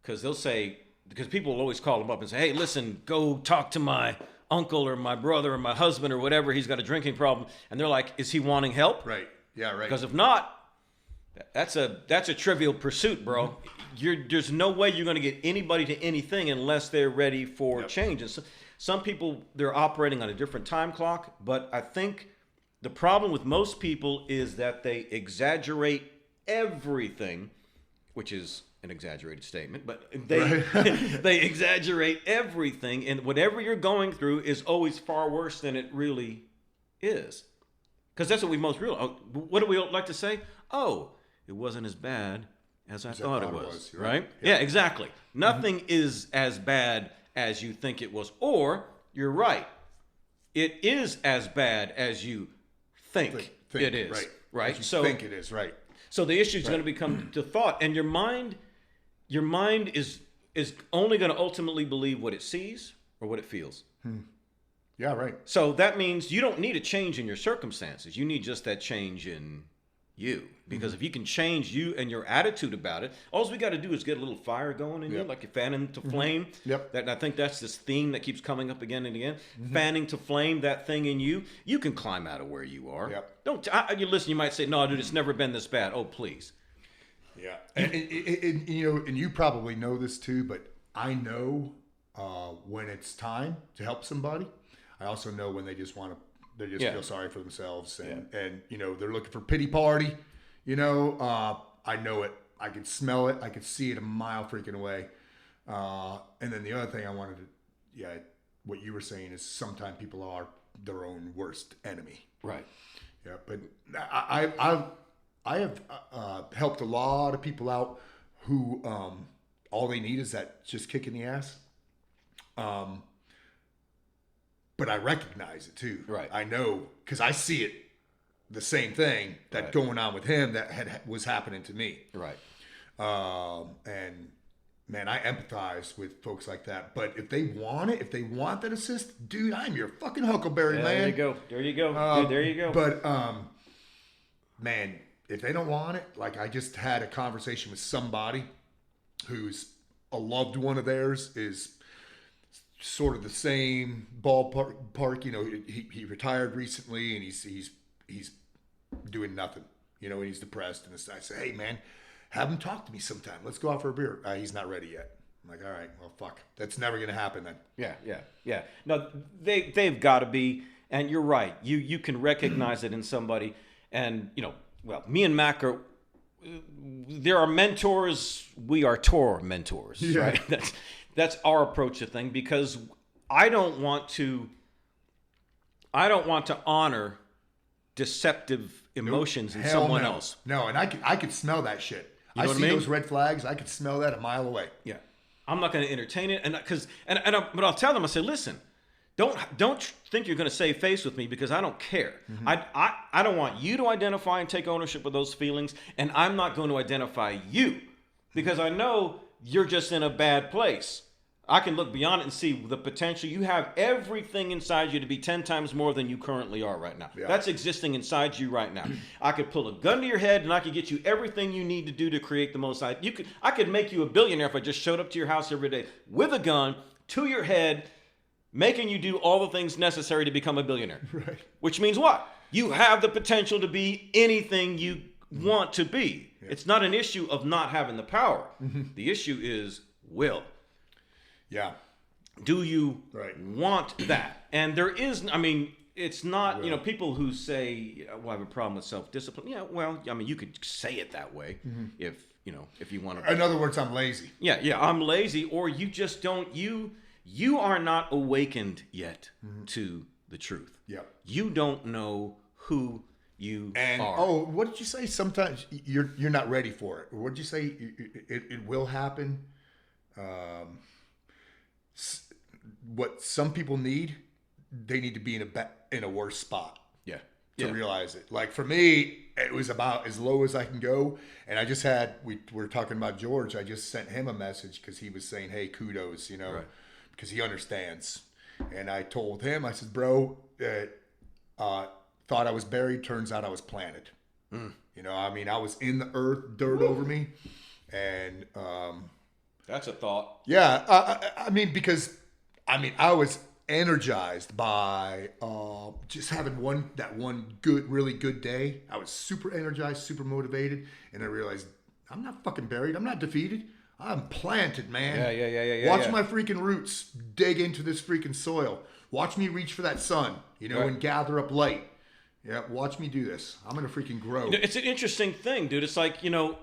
Because they'll say, because people will always call them up and say, hey, listen, go talk to my uncle or my brother or my husband or whatever. He's got a drinking problem, and they're like, is he wanting help? Right. Yeah. Right. Because if not, that's a trivial pursuit, bro. There's no way you're going to get anybody to anything unless they're ready for change. And so, some people, they're operating on a different time clock, but I think the problem with most people is that they exaggerate everything, which is an exaggerated statement, but they exaggerate everything, and whatever you're going through is always far worse than it really is. Because that's what we most realize. What do we like to say? Oh, it wasn't as bad as I thought it was. Right? Yeah, exactly. Nothing is as bad as you think it was. Or, you're right. It is as bad as you think it is. Right? So think it is, right. So the issue is going to become the thought. And your mind is only going to ultimately believe what it sees or what it feels. Yeah, right. So that means you don't need a change in your circumstances. You need just that change in you. Because if you can change you and your attitude about it, all we got to do is get a little fire going in you, like you're fanning to flame. That, I think that's this theme that keeps coming up again and again. Fanning to flame that thing in you. You can climb out of where you are. You listen, you might say, no, dude, it's never been this bad. Oh, please. Yeah. And you probably know this too, but I know when it's time to help somebody. I also know when they just feel sorry for themselves and they're looking for pity party. I know it. I can smell it. I can see it a mile freaking away. And then the other thing I wanted to, what you were saying is sometimes people are their own worst enemy. Right. Yeah. But I have helped a lot of people out who all they need is that just kick in the ass. But I recognize it too. Right. I know because I see it, the same thing that going on with him that was happening to me. Right. And man, I empathize with folks like that. But if they want it, if they want that assist, dude, I'm your fucking huckleberry, man. There you go. There you go. Dude, there you go. But man, if they don't want it, like I just had a conversation with somebody who's a loved one of theirs is sort of the same ballpark. You know, he retired recently, and he's doing nothing. You know, and he's depressed. And I say, hey man, have him talk to me sometime. Let's go out for a beer. He's not ready yet. I'm like, all right, well, fuck, that's never gonna happen then. Yeah. No, they've got to be, and you're right. You can recognize it in somebody, and you know, well, me and Mac are. There are mentors. We are tour mentors, right? That's our approach to things, because I don't want to honor deceptive emotions in someone else. No, and I could smell that shit. You know I see those red flags. I could smell that a mile away. Yeah, I'm not going to entertain it, but I'll tell them. I say, listen, don't think you're going to save face with me, because I don't care. Mm-hmm. I don't want you to identify and take ownership of those feelings, and I'm not going to identify you, because I know you're just in a bad place. I can look beyond it and see the potential. You have everything inside you to be 10 times more than you currently are right now. Yeah. That's existing inside you right now. I could pull a gun to your head, and I could get you everything you need to do to create the most. I could make you a billionaire if I just showed up to your house every day with a gun to your head, making you do all the things necessary to become a billionaire. Right. Which means what? You have the potential to be anything you want to be. Yeah. It's not an issue of not having the power. Mm-hmm. The issue is will. Yeah. Do you want that? And there is, I mean, it's not, will. You know, people who say, well, I have a problem with self-discipline. Yeah, well, I mean, you could say it that way if you want to. In other words, I'm lazy. Yeah, I'm lazy, or you just don't, you are not awakened yet to the truth. Yeah. You don't know who you are. Oh, what did you say? Sometimes you're not ready for it. What did you say? It will happen. What some people need, they need to be in a worse spot. Yeah. To realize it. Like for me, it was about as low as I can go. And I just had, we were talking about George. I just sent him a message because he was saying, hey, kudos, you know, because he understands. And I told him, I said, bro, thought I was buried. Turns out I was planted. You know, I mean, I was in the earth, dirt over me. And that's a thought. Yeah. I mean, because I was energized by just having one really good day. I was super energized, super motivated, and I realized I'm not fucking buried. I'm not defeated. I'm planted, man. Yeah. Watch my freaking roots dig into this freaking soil. Watch me reach for that sun, you know, and gather up light. Yeah, watch me do this. I'm gonna freaking grow. It's an interesting thing, dude. It's like, you know,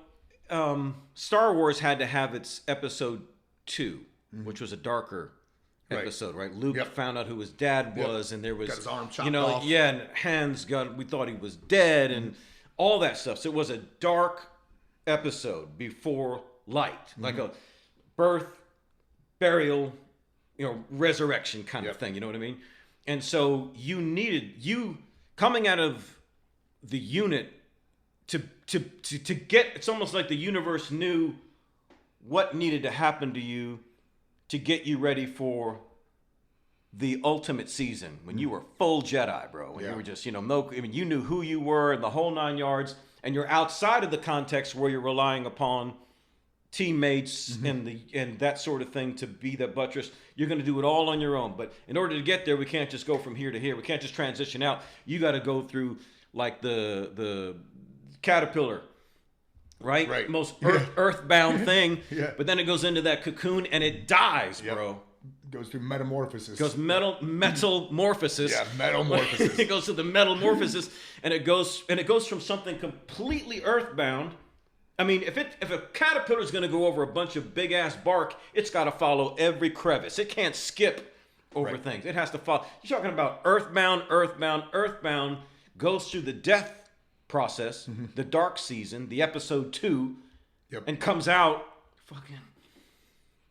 Star Wars had to have its episode 2, which was a darker episode, right? Luke found out who his dad was, and there was, got his arm chopped you know, off. and Han's got, we thought he was dead, and all that stuff. So it was a dark episode before light, like a birth, burial, you know, resurrection kind of thing. You know what I mean? And so you coming out of the unit to get. It's almost like the universe knew what needed to happen to you to get you ready for the ultimate season, when you were full Jedi, bro. When you were just, you know, you knew who you were and the whole 9 yards, and you're outside of the context where you're relying upon teammates and that sort of thing to be the buttress. You're going to do it all on your own. But in order to get there, we can't just go from here to here. We can't just transition out. You got to go through like the caterpillar, right? Most earthbound thing. But then it goes into that cocoon and it dies, bro. Goes through metamorphosis. Goes metamorphosis. Yeah, metamorphosis. It goes to the metamorphosis, and it goes from something completely earthbound. I mean, if a caterpillar is going to go over a bunch of big ass bark, it's got to follow every crevice. It can't skip over things. It has to follow. You're talking about earthbound, goes through the death process, the dark season, the episode 2, and comes out fucking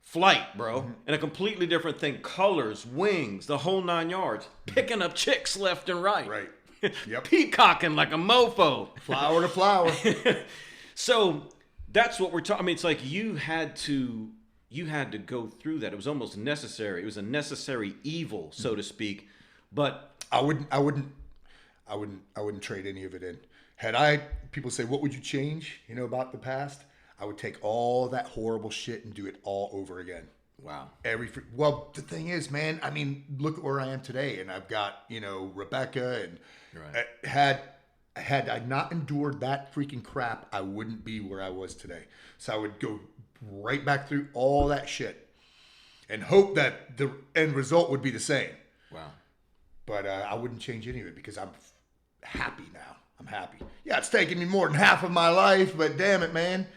flight, bro. And a completely different thing. Colors, wings, the whole 9 yards. Picking up chicks left and right. Peacocking like a mofo. Flower to flower. So that's what we're talking. I mean, it's like you had to go through that. It was almost necessary. It was a necessary evil, so to speak. But I wouldn't trade any of it in. People say, what would you change, you know, about the past? I would take all that horrible shit and do it all over again. Wow. Well, the thing is, man, I mean, look at where I am today, and I've got, Rebecca, and Right. had I not endured that freaking crap, I wouldn't be where I was today. So I would go right back through all that shit and hope that the end result would be the same. Wow. But I wouldn't change any of it because I'm happy now. I'm happy. Yeah, it's taken me more than half of my life, but damn it, man.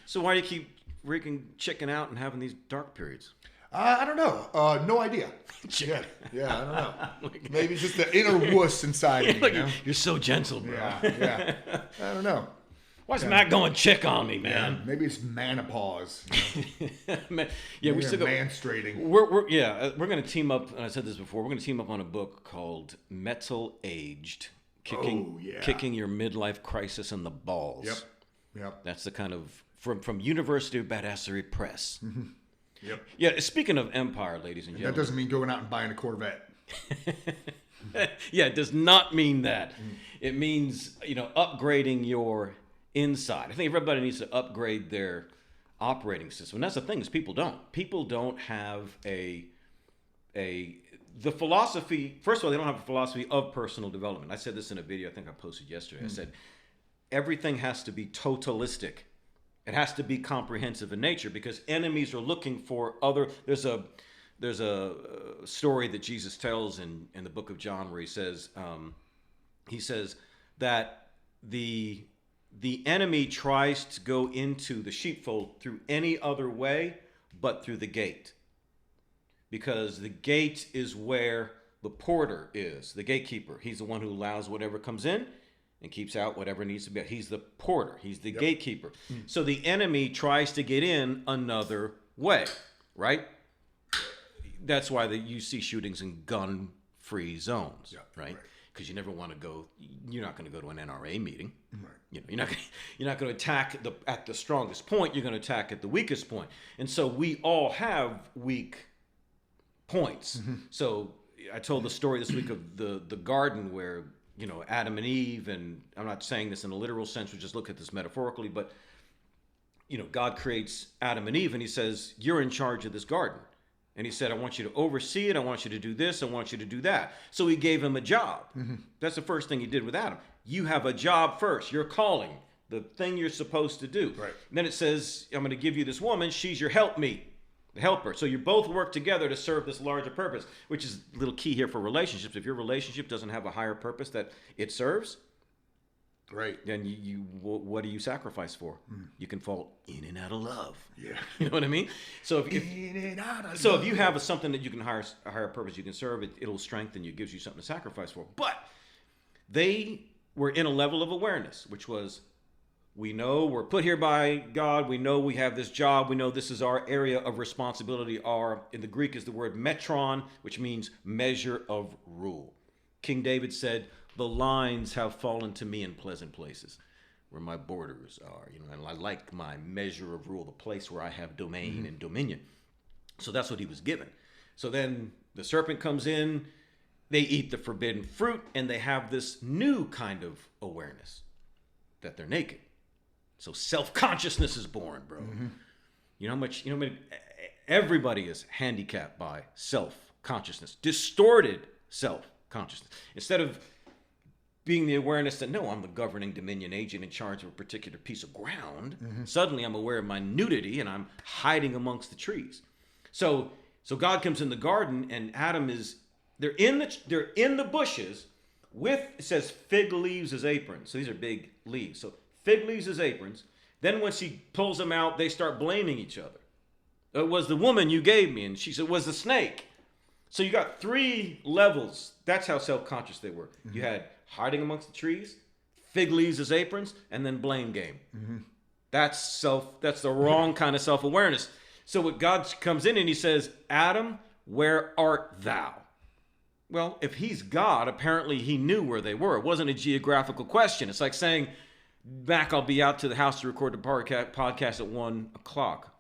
So why do you keep freaking chicking out and having these dark periods? I don't know. No idea. Yeah, I don't know. Maybe it's just the inner wuss inside me. Like, you're so gentle, bro. Yeah. I don't know. Why's Matt going chick on me, man? Yeah, maybe it's menopause. Yeah, we still got menstruating. We're going to team up. And I said this before. We're going to team up on a book called Metal Aged, kicking your midlife crisis in the balls. Yep. That's the kind of from University of Badassery Press. Mm-hmm. Yep. Yeah. Speaking of empire, ladies and gentlemen, that doesn't mean going out and buying a Corvette. Yeah, it does not mean that. It means upgrading your inside. I think everybody needs to upgrade their operating system. And that's the thing is people don't. People don't have the philosophy. First of all, they don't have a philosophy of personal development. I said this in a video I think I posted yesterday. I said everything has to be totalistic. It has to be comprehensive in nature because enemies are looking for other. There's a story that Jesus tells in the book of John where he says that the enemy tries to go into the sheepfold through any other way but through the gate. Because the gate is where the porter is, the gatekeeper. He's the one who allows whatever comes in and keeps out whatever needs to be out. He's the porter. He's the gatekeeper. So the enemy tries to get in another way, right? That's why you see shootings in gun-free zones, right? Because you never want to go. You're not going to go to an NRA meeting. Right. You're not going to attack at the strongest point. You're going to attack at the weakest point. And so we all have weak points. Mm-hmm. So I told the story this week of the garden where Adam and Eve, and I'm not saying this in a literal sense. We just look at this metaphorically, but God creates Adam and Eve, and He says, "You're in charge of this garden." And He said, "I want you to oversee it. I want you to do this. I want you to do that." So He gave him a job. Mm-hmm. That's the first thing He did with Adam. You have a job first. Your calling, the thing you're supposed to do. Right. And then it says, "I'm going to give you this woman. She's your helpmeet, the helper." So you both work together to serve this larger purpose, which is a little key here for relationships. If your relationship doesn't have a higher purpose that it serves, right, then what do you sacrifice for? You can fall in and out of love. Yeah, you know what I mean. So if you have something that you can a higher purpose you can serve, it'll strengthen you, gives you something to sacrifice for. But they were in a level of awareness, which was, we know we're put here by God. We know we have this job. We know this is our area of responsibility. In the Greek is the word metron, which means measure of rule. King David said, "The lines have fallen to me in pleasant places where my borders are." And I like my measure of rule, the place where I have domain and dominion. So that's what he was given. So then the serpent comes in, they eat the forbidden fruit, and they have this new kind of awareness that they're naked. So self-consciousness is born, bro. Mm-hmm. Everybody is handicapped by self-consciousness, distorted self-consciousness. Instead of being the awareness that, no, I'm the governing dominion agent in charge of a particular piece of ground, suddenly I'm aware of my nudity and I'm hiding amongst the trees. So God comes in the garden and Adam they're in the bushes with, it says, fig leaves as aprons. So these are big leaves. So fig leaves as aprons. Then once he pulls them out, they start blaming each other. It was the woman you gave me, and she said it was the snake. So you got 3 levels. That's how self-conscious they were. Mm-hmm. You had hiding amongst the trees, fig leaves as aprons, and then blame game. Mm-hmm. That's the wrong kind of self-awareness. So when God comes in and He says, "Adam, where art thou?" Well, if He's God, apparently He knew where they were. It wasn't a geographical question. It's like saying, "Mac, I'll be out to the house to record the podcast at 1 o'clock.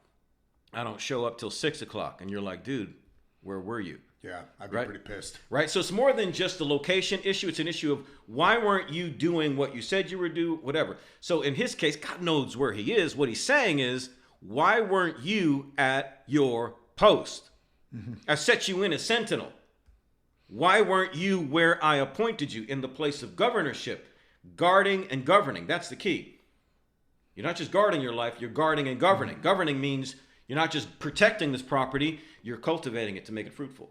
I don't show up till 6 o'clock." And you're like, "Dude, where were you?" Yeah, I'd be Right. pretty pissed. Right? So it's more than just the location issue. It's an issue of why weren't you doing what you said you were doing, whatever. So in his case, God knows where he is. What he's saying is, why weren't you at your post? I set you in as sentinel. Why weren't you where I appointed you in the place of governorship? Guarding and governing. That's the key. You're not just guarding your life, you're guarding and governing. Governing means you're not just protecting this property, you're cultivating it to make it fruitful.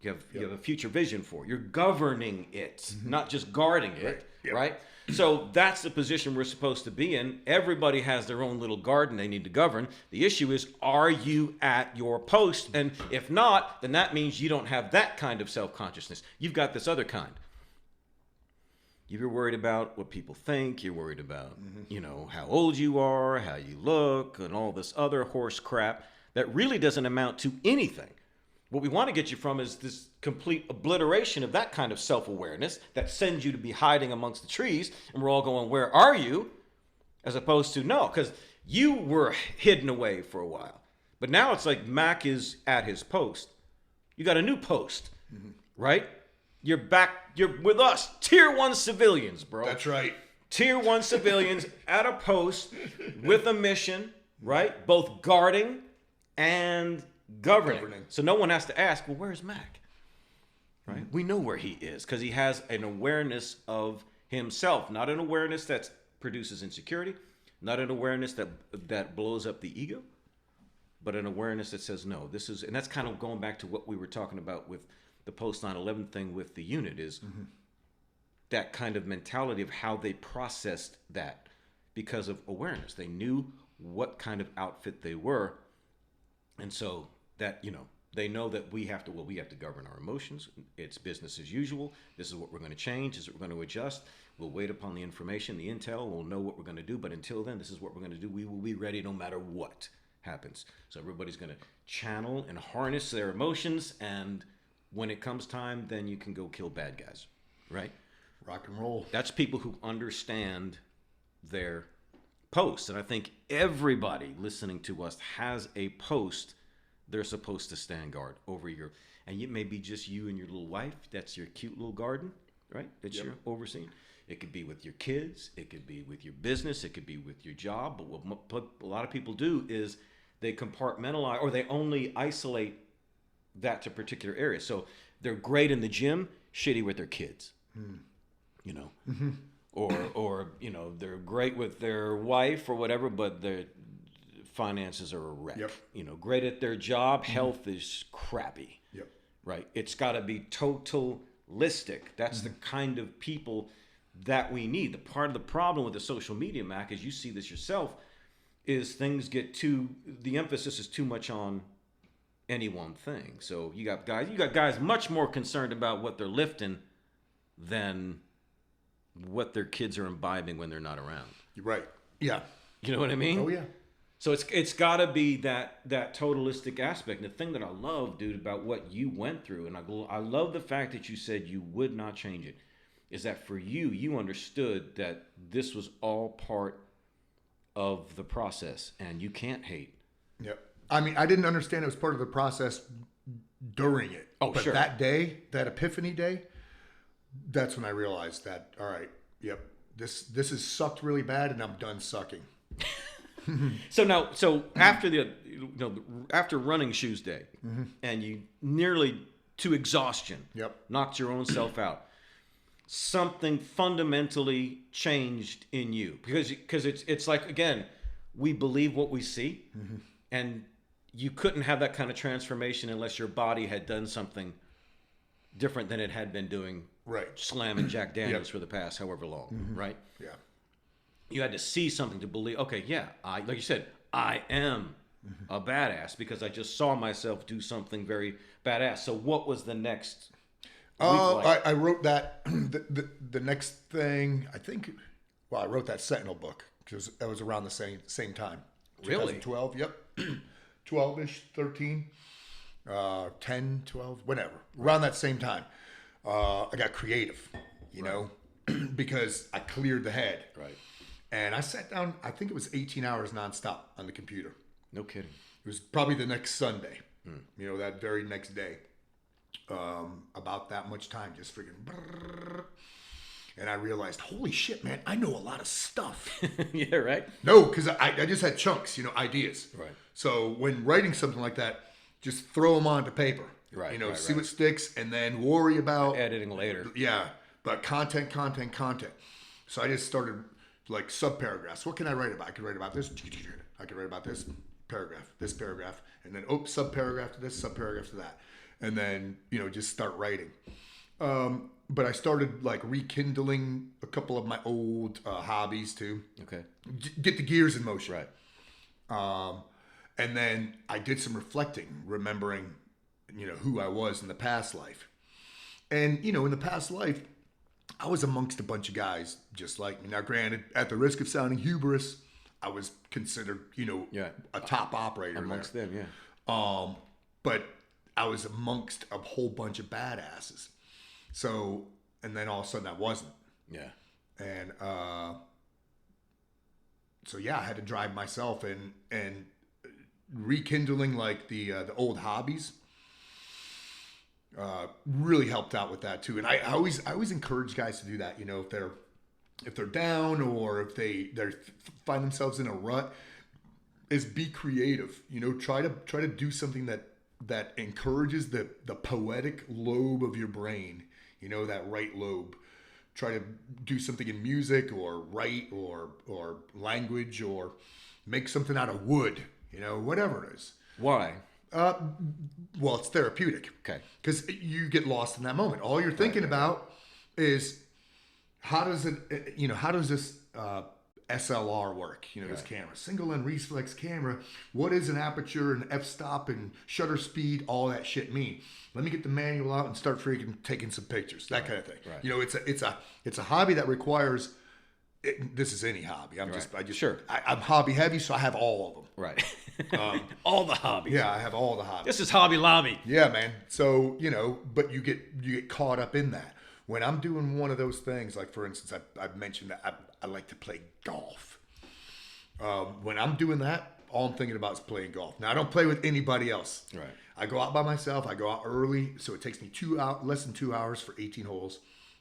You have a future vision for it. You're governing it, not just guarding it, right? So that's the position we're supposed to be in. Everybody has their own little garden they need to govern. The issue is, are you at your post? And if not, then that means you don't have that kind of self-consciousness. You've got this other kind. You're worried about what people think. You're worried about, how old you are, how you look, and all this other horse crap that really doesn't amount to anything. What we want to get you from is this complete obliteration of that kind of self-awareness that sends you to be hiding amongst the trees, and we're all going, where are you? As opposed to, no, because you were hidden away for a while. But now it's like Mac is at his post. You got a new post, right? You're back, you're with us, tier 1 civilians, bro. That's right. Tier 1 civilians at a post with a mission, right? Both guarding and governing. So no one has to ask, well, where's Mac? Right? We know where he is because he has an awareness of himself, not an awareness that produces insecurity, not an awareness that blows up the ego, but an awareness that says, no, this is, and that's kind of going back to what we were talking about with the post 9/11 thing with the unit is that kind of mentality of how they processed that because of awareness. They knew what kind of outfit they were. And so that, they know that we have to govern our emotions. It's business as usual. This is what we're going to change. This is what we're going to adjust. We'll wait upon the information, the intel. We'll know what we're going to do. But until then, this is what we're going to do. We will be ready no matter what happens. So everybody's going to channel and harness their emotions. And when it comes time, then you can go kill bad guys, right? Rock and roll. That's people who understand their posts. And I think everybody listening to us has a post they're supposed to stand guard over your, and it may be just you and your little wife. That's your cute little garden, right? That you're overseeing. It could be with your kids. It could be with your business. It could be with your job. But what a lot of people do is they compartmentalize or they only isolate that to particular areas. So they're great in the gym, shitty with their kids, or they're great with their wife or whatever, but their finances are a wreck. Great at their job, health is crappy. Right? It's got to be totalistic. That's the kind of people that we need. The part of the problem with the social media, Mac, as you see this yourself, is things get the emphasis is too much on any one thing. So you got guys much more concerned about what they're lifting than what their kids are imbibing when they're not around. You're right. Yeah. You know what I mean? Oh yeah. So it's got to be that totalistic aspect. And the thing that I love, dude, about what you went through, and I love the fact that you said you would not change it, is that for you understood that this was all part of the process, and you can't hate. Yep. I mean, I didn't understand it was part of the process during it. Oh, but sure. That day, that epiphany day, that's when I realized that, all right, this has sucked really bad, and I'm done sucking. So after after running shoes day, and you nearly to exhaustion, knocked your own self out, something fundamentally changed in you because it's like, again, we believe what we see, and you couldn't have that kind of transformation unless your body had done something different than it had been doing, right? Slamming Jack Daniels for the past however long, right? Yeah. You had to see something to believe. Okay, yeah, like you said, I am a badass because I just saw myself do something very badass. So what was the next? I wrote that the next thing. I think. Well, I wrote that Sentinel book because that was around the same time. Really? 2012. Yep. 12-ish, 13, 10, 12, whatever. Around that same time, I got creative. You know, because I cleared the head. Right. And I sat down, I think it was 18 hours nonstop on the computer. No kidding. It was probably the next Sunday, that very next day. about that much time, just freaking. Brrr, and I realized, holy shit, man, I know a lot of stuff. Yeah, right. No, because I just had chunks, ideas. Right. So when writing something like that, just throw them onto paper. Right. See what sticks, and then worry about editing later. Yeah, but content. So I just started like subparagraphs. What can I write about? I could write about this. I could write about this paragraph, and then subparagraph to this, subparagraph to that, and then just start writing. But I started like rekindling a couple of my old hobbies too. Okay. Get the gears in motion. Right. And then I did some reflecting, remembering, who I was in the past life. And, in the past life, I was amongst a bunch of guys just like me. Now, granted, at the risk of sounding hubris, I was considered, a top operator amongst them, yeah. But I was amongst a whole bunch of badasses. So, and then all of a sudden I wasn't. Yeah. And so yeah, I had to drive myself and rekindling like the old hobbies really helped out with that too. And I always encourage guys to do that. If they're down or if they find themselves in a rut, is be creative. Try to do something that encourages the poetic lobe of your brain. That right lobe. Try to do something in music or write or language or make something out of wood. Whatever it is. Why? Well, it's therapeutic. Okay. Because you get lost in that moment. All you're thinking about is how does this SLR work? This camera, single lens reflex camera. What is an aperture and f-stop and shutter speed? All that shit mean. Let me get the manual out and start freaking taking some pictures. That kind of thing. Right. It's a hobby that requires. This is any hobby. I'm hobby heavy, so I have all of them. Right. All the hobbies. Yeah, I have all the hobbies. This is Hobby Lobby. Yeah, man. So, but you get caught up in that. When I'm doing one of those things, like for instance, I've mentioned that I like to play golf. When I'm doing that, all I'm thinking about is playing golf. Now, I don't play with anybody else. Right. I go out by myself. I go out early, so it takes me less than 2 hours for 18 holes.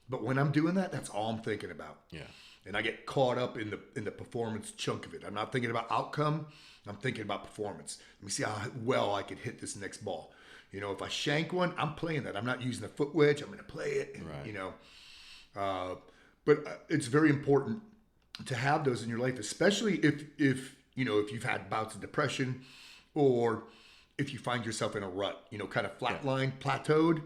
But when I'm doing that, that's all I'm thinking about. Yeah. And I get caught up in the performance chunk of it. I'm not thinking about outcome. I'm thinking about performance. Let me see how well I could hit this next ball. If I shank one, I'm playing that. I'm not using a foot wedge. I'm going to play it. Right. But it's very important to have those in your life, especially if you've had bouts of depression or if you find yourself in a rut, kind of flatline, plateaued.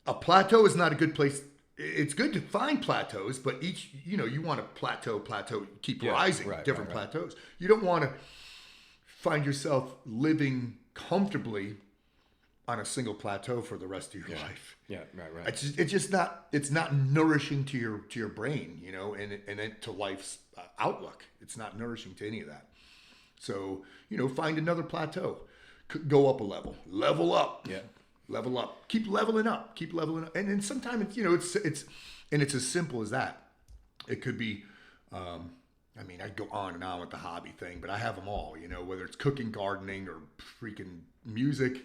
A plateau is not a good place. It's good to find plateaus, but you want to plateau, keep rising, different plateaus. You don't want to find yourself living comfortably on a single plateau for the rest of your life. Yeah, right. It's not nourishing to your brain, and to life's outlook. It's not nourishing to any of that. So, find another plateau, go up a level up. Yeah. Level up. Keep leveling up. And then sometimes it's as simple as that. It could be, I'd go on and on with the hobby thing, but I have them all, whether it's cooking, gardening, or freaking music.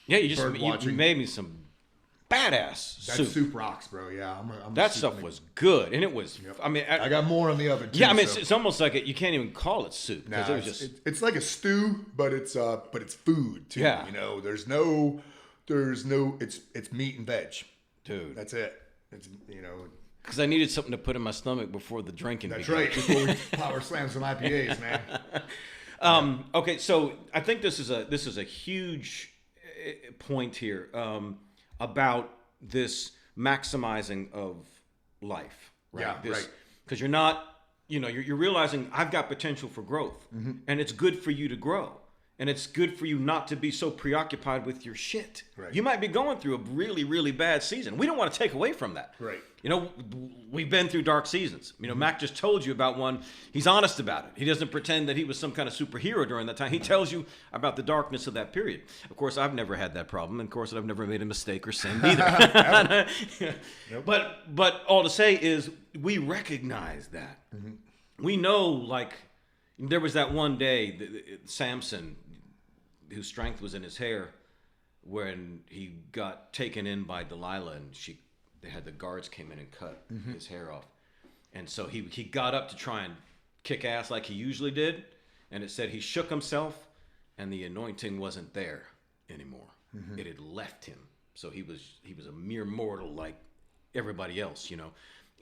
Yeah, you made me some badass that soup. Soup rocks, bro. Yeah, that stuff was good, and it was. Yep. I got more on the oven too. Yeah, it's almost like you can't even call it soup because it was just. It's like a stew, but it's food too. Yeah. There's no. It's meat and veg, dude. That's it. It's because I needed something to put in my stomach before the drinking. That's began. right. Before we power slam some IPAs, man. Okay, so I think this is a huge point here about this maximizing of life, right? Yeah, right. Because you're not, you're realizing I've got potential for growth, and it's good for you to grow. And it's good for you not to be so preoccupied with your shit. Right. You might be going through a really, really bad season. We don't want to take away from that. Right. We've been through dark seasons. Mac just told you about one. He's honest about it. He doesn't pretend that he was some kind of superhero during that time. He tells you about the darkness of that period. Of course, I've never had that problem. And of course, I've never made a mistake or sinned either. Nope. But all to say is we recognize that. Mm-hmm. We know, like, there was that one day, Samson, whose strength was in his hair, when he got taken in by Delilah, and they had the guards came in and cut his hair off. And so he got up to try and kick ass like he usually did. And it said he shook himself and the anointing wasn't there anymore. It had left him. So he was a mere mortal like everybody else, you know.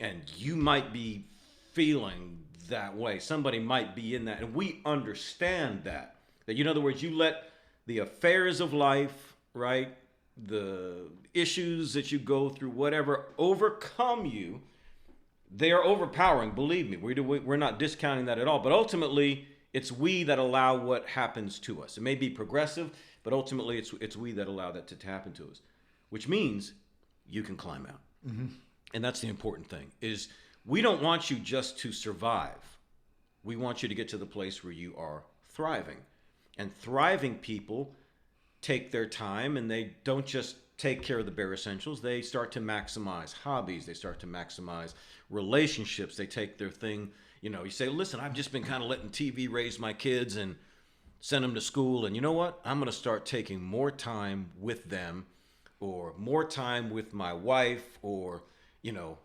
And you might be feeling that way. Somebody might be in that. And we understand that. That, in other words, you let the affairs of life, right, the issues that you go through, whatever, overcome you. They are overpowering, believe me. We're not discounting that at all. But ultimately, it's we that allow what happens to us. It may be progressive, but ultimately it's we that allow that to happen to us. Which means you can climb out. And that's the important thing, is we don't want you just to survive. We want you to get to the place where you are thriving. And thriving people take their time, and they don't just take care of the bare essentials. They start to maximize hobbies. They start to maximize relationships. They take their thing, you know, you say, listen, I've just been kind of letting TV raise my kids and send them to school. And you know what? I'm going to start taking more time with them, or more time with my wife, or, you know,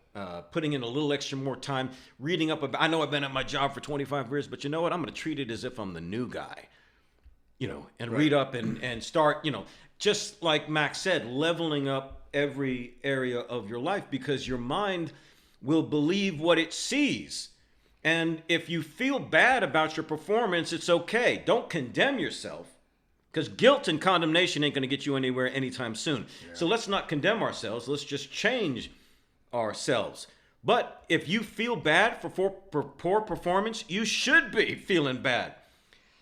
putting in a little extra more time reading up about, I know I've been at my job for 25 years, but you know what? I'm going to treat it as if I'm the new guy, you know, and read up and start, you know, just like Mac said, leveling up every area of your life, because your mind will believe what it sees. And if you feel bad about your performance, it's okay. Don't condemn yourself, because guilt and condemnation ain't going to get you anywhere anytime soon. Yeah. So let's not condemn ourselves. Let's just change ourselves. But if you feel bad for poor performance, you should be feeling bad.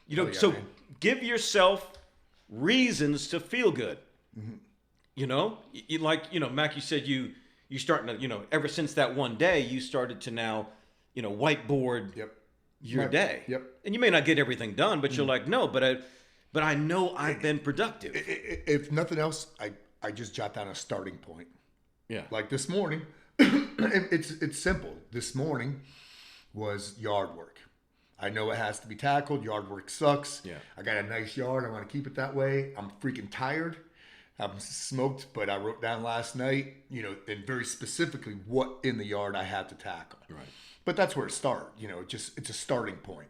You know, so give yourself reasons to feel good. You know, like, you know, Mac, you said you starting to, you know, ever since that one day, you started to now, you know, whiteboard your day. And you may not get everything done, but you're like, no, but I know I've been productive. If nothing else, I just jot down a starting point. Yeah. Like this morning, it's simple. This morning was yard work. I know it has to be tackled. Yard work sucks. Yeah. I got a nice yard. I want to keep it that way. I'm freaking tired. I'm smoked, but I wrote down last night, you know, and very specifically what in the yard I had to tackle. Right. But that's where it started. You know, it's a starting point.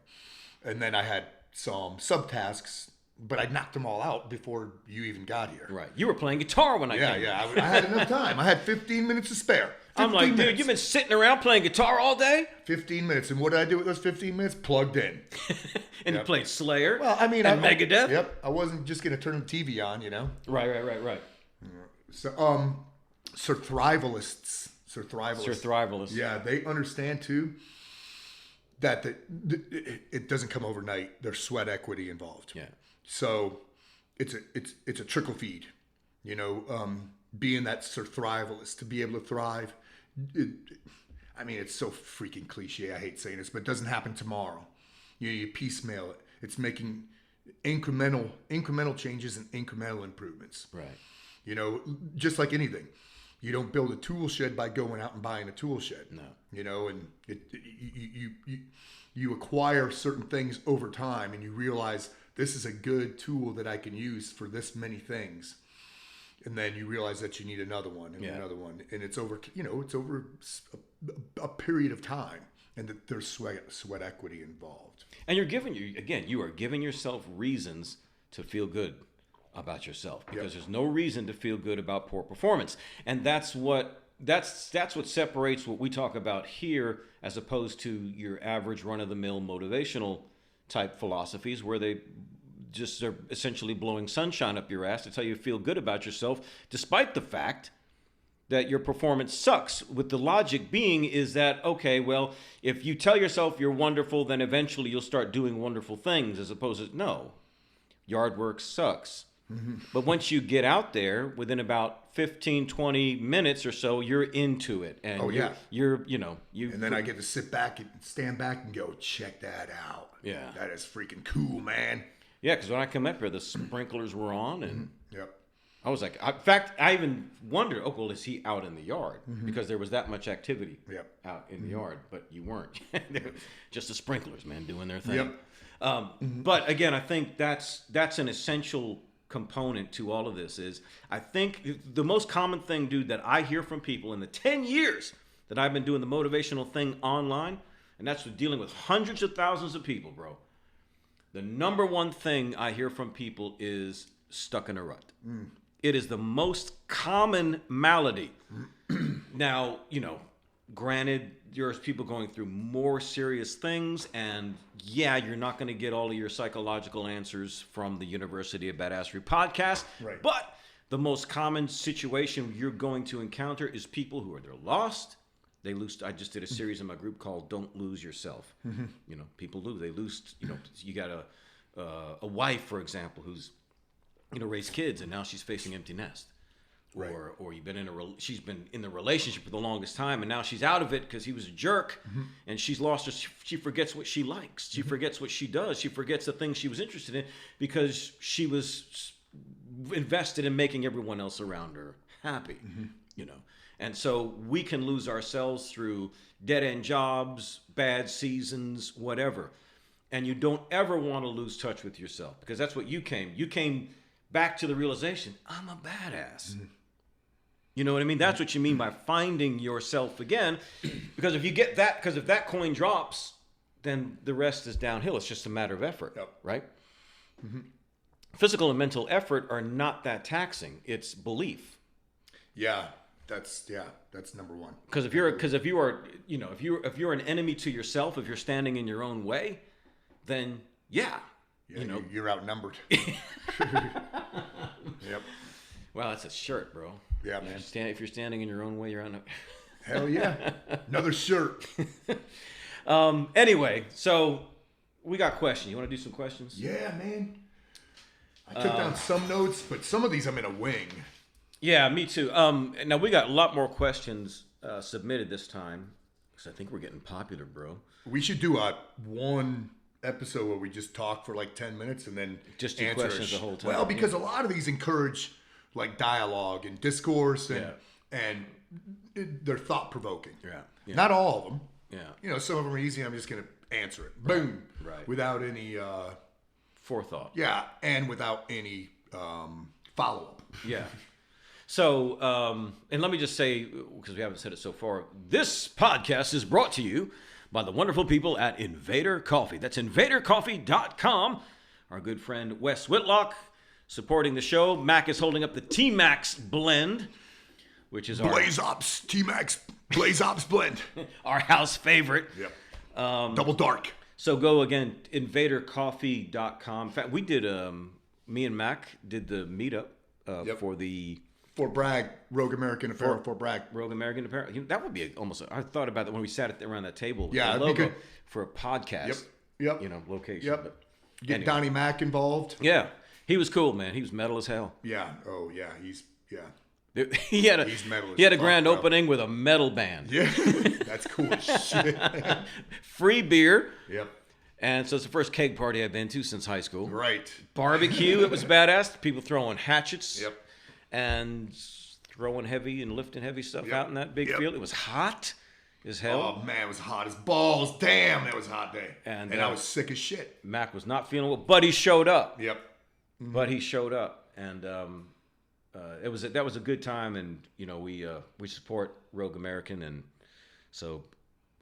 And then I had some subtasks, but I knocked them all out before you even got here. Right. You were playing guitar when I came. Yeah. I had enough time. I had 15 minutes to spare. I'm like, dude, minutes. You've been sitting around playing guitar all day? 15 minutes. And what did I do with those 15 minutes? Plugged in. And you played Slayer? Well, I mean, and Megadeth? Yep. I wasn't just going to turn the TV on, you know? Right. So, survivalists. Yeah, they understand too that it doesn't come overnight. There's sweat equity involved. Yeah. So it's a trickle feed, you know, being that survivalist, to be able to thrive. I mean, it's so freaking cliche. I hate saying this, but it doesn't happen tomorrow. You piecemeal it. It's making incremental changes and incremental improvements. Right. You know, just like anything. You don't build a tool shed by going out and buying a tool shed. No. You know, and you acquire certain things over time, and you realize this is a good tool that I can use for this many things. And then you realize that you need another one and another one. And it's over, you know, it's over a period of time, and that there's sweat equity involved. And you are giving yourself reasons to feel good about yourself, because there's no reason to feel good about poor performance. And that's what separates what we talk about here as opposed to your average run-of-the-mill motivational type philosophies, where they just are essentially blowing sunshine up your ass to tell you to feel good about yourself, despite the fact that your performance sucks. With the logic being is that, okay, well, if you tell yourself you're wonderful, then eventually you'll start doing wonderful things, as opposed to, no, yard work sucks. But once you get out there, within about 15, 20 minutes or so, you're into it. And you're and then I get to sit back and stand back and go, check that out. Yeah. That is freaking cool, man. Yeah, because when I come up here, the sprinklers were on, and I was like, in fact, I even wondered, oh, well, is he out in the yard? Because there was that much activity out in the yard, but you weren't. Just the sprinklers, man, doing their thing. But again, I think that's an essential component to all of this is, I think the most common thing, dude, that I hear from people in the 10 years that I've been doing the motivational thing online, and that's with dealing with hundreds of thousands of people, bro. The number one thing I hear from people is stuck in a rut. It is the most common malady. Now, granted, there's people going through more serious things, and yeah, you're not going to get all of your psychological answers from the University of Badassery podcast. Right. But the most common situation you're going to encounter is people who are they're lost. They lose. I just did a series in my group called "Don't Lose Yourself." People lose. They lose. You got a wife, for example, who's raised kids, and now she's facing empty nest. Right. Or you've been she's been in the relationship for the longest time, and now she's out of it because he was a jerk, and she's lost her. She forgets what she likes. She forgets what she does. She forgets the things she was interested in because she was invested in making everyone else around her happy. And so we can lose ourselves through dead-end jobs, bad seasons, whatever. And you don't ever want to lose touch with yourself, because that's what you came. You came back to the realization, I'm a badass. You know what I mean? That's what you mean by finding yourself again. Because if you get that, because if that coin drops, then the rest is downhill. It's just a matter of effort, right? Physical and mental effort are not that taxing. It's belief. Yeah, that's number one. Because if you're an enemy to yourself, if you're standing in your own way, then you're outnumbered. Yep. Wow, that's a shirt, bro. Yeah, man. If you're standing in your own way, you're on a... Hell yeah. Another shirt. Anyway, so we got questions. You want to do some questions? Yeah, man. I took down some notes, but some of these I'm in a wing. Yeah, me too. Now, we got a lot more questions submitted this time, because I think we're getting popular, bro. We should do one episode where we just talk for like 10 minutes and then just do questions the whole time. Well, because a lot of these encourage like dialogue and discourse and they're thought provoking. Yeah. Not all of them. Yeah. Some of them are easy. I'm just going to answer it. Boom. Right. Without any forethought. Yeah, and without any follow up. Yeah. So, and let me just say, because we haven't said it so far, this podcast is brought to you by the wonderful people at Invader Coffee. That's invadercoffee.com. Our good friend Wes Whitlock supporting the show. Mac is holding up the T-Max blend, which is Blaze Ops T-Max Blaze Ops blend. Our house favorite. Yep. Double dark. So go again, invadercoffee.com. In fact, we did, me and Mac did the meetup for the... Fort Bragg, Rogue American Apparel, Fort Bragg. Rogue American Apparel. That would be I thought about that when we sat around that table. Yeah, the it'd be good for a podcast. Yep. Location. Yep. But Get anyway. Donnie Mac involved. Yeah. He was cool, man. He was metal as hell. Yeah. Oh, yeah. He's He metal had a grand opening with a metal band. Yeah. That's cool as shit. Free beer. Yep. And so it's the first keg party I've been to since high school. Right. Barbecue. It was badass. People throwing hatchets. Yep. And throwing heavy and lifting heavy stuff out in that big field. It was hot as hell. Oh, man, it was hot as balls. Damn, that was a hot day. And I was sick as shit. Mac was not feeling well, but he showed up. Yep. But he showed up, and that was a good time. And we support Rogue American, and so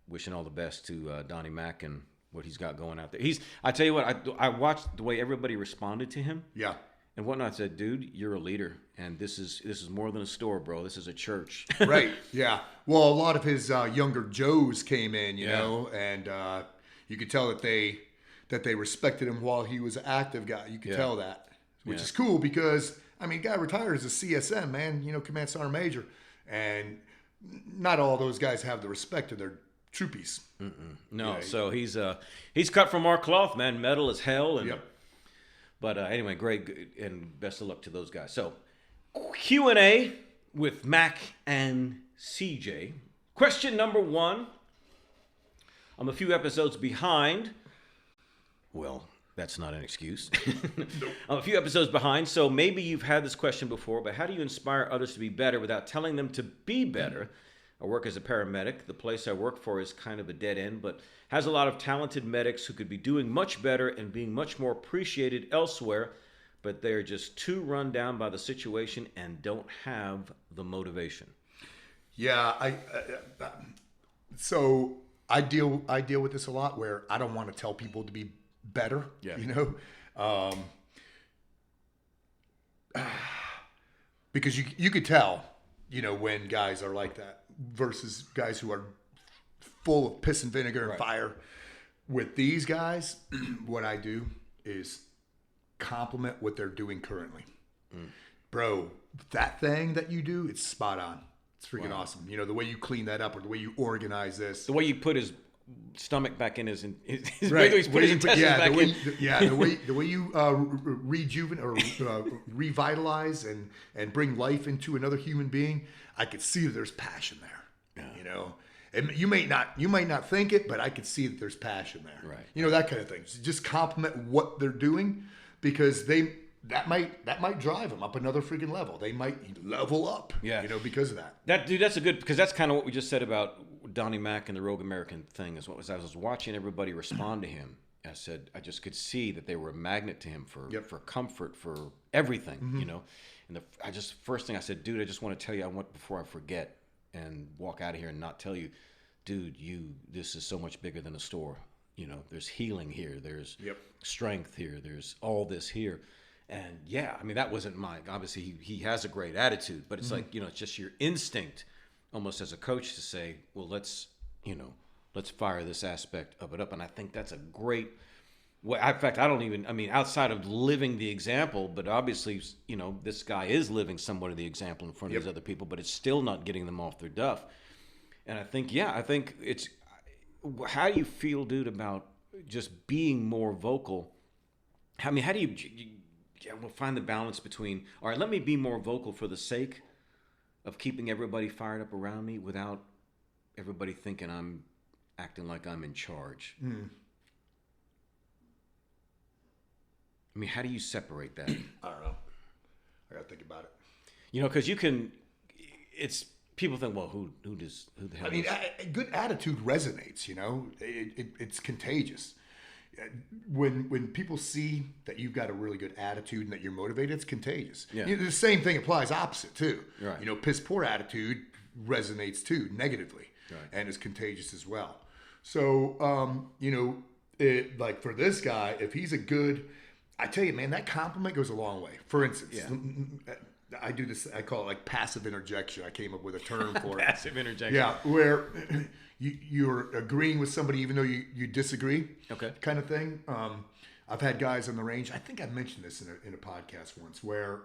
wishing all the best to Donnie Mac and what he's got going out there. I tell you what, I watched the way everybody responded to him. Yeah. And whatnot. Said, dude, you're a leader, and this is more than a store, bro. This is a church. Right. Yeah. Well, a lot of his younger Joes came in, you know, and you could tell that they respected him while he was an active guy. You could tell that, which is cool because guy retired as a CSM, man. Command Sergeant Major, and not all those guys have the respect of their troopies. No. Yeah, so he's cut from our cloth, man. Metal as hell, and. Yep. But anyway, great, and best of luck to those guys. So, Q&A with Mac and C.J. Question number 1. I'm a few episodes behind. Well, that's not an excuse. Nope. I'm a few episodes behind, so maybe you've had this question before, but how do you inspire others to be better without telling them to be better? I work as a paramedic. The place I work for is kind of a dead end, but has a lot of talented medics who could be doing much better and being much more appreciated elsewhere, but they're just too run down by the situation and don't have the motivation. Yeah, so I deal with this a lot where I don't want to tell people to be better. Yeah. Because you could tell, when guys are like that versus guys who are full of piss and vinegar and fire. With these guys, what I do is compliment what they're doing currently. Bro, that thing that you do, it's spot on. It's freaking awesome. The way you clean that up, or the way you organize this. The way you put his stomach back in his right. He's put his intestines back in. The way you rejuvenate or revitalize and bring life into another human being, I could see that there's passion there. Yeah. And you might not think it, but I could see that there's passion there. Right. That kind of thing. So just compliment what they're doing, because that might drive them up another freaking level. They might level up. Yeah. Because of that. That's a good, because that's kind of what we just said about Donnie Mac and the Rogue American thing. Is what was I was watching everybody respond to him. I said I just could see that they were a magnet to him for comfort, for everything. And first thing I said, dude, I just want to tell you, before I forget and walk out of here and not tell you, dude, this is so much bigger than a store. There's healing here, there's strength here, there's all this here. And that wasn't mine. Obviously he has a great attitude, but it's like, it's just your instinct almost as a coach to say, well, let's fire this aspect of it up. And I think that's a great way. In fact, outside of living the example, but obviously, this guy is living somewhat of the example in front of these other people, but it's still not getting them off their duff. And I think it's, how do you feel, dude, about just being more vocal? How do you we'll find the balance between, all right, let me be more vocal for the sake of keeping everybody fired up around me without everybody thinking I'm acting like I'm in charge. How do you separate that? I don't know. I gotta think about it. Because it's people think, well, who the hell? Good attitude resonates. It's contagious. When people see that you've got a really good attitude and that you're motivated, it's contagious. Yeah. The same thing applies opposite too. Right. Piss poor attitude resonates too negatively, and is contagious as well. So, like for this guy, if he's a good, I tell you, man, that compliment goes a long way. For instance, I do this, I call it like passive interjection. I came up with a term for it. Passive interjection. Yeah, where you're agreeing with somebody even though you disagree. Okay. Kind of thing. I've had guys on the range, I think I mentioned this in a podcast once, where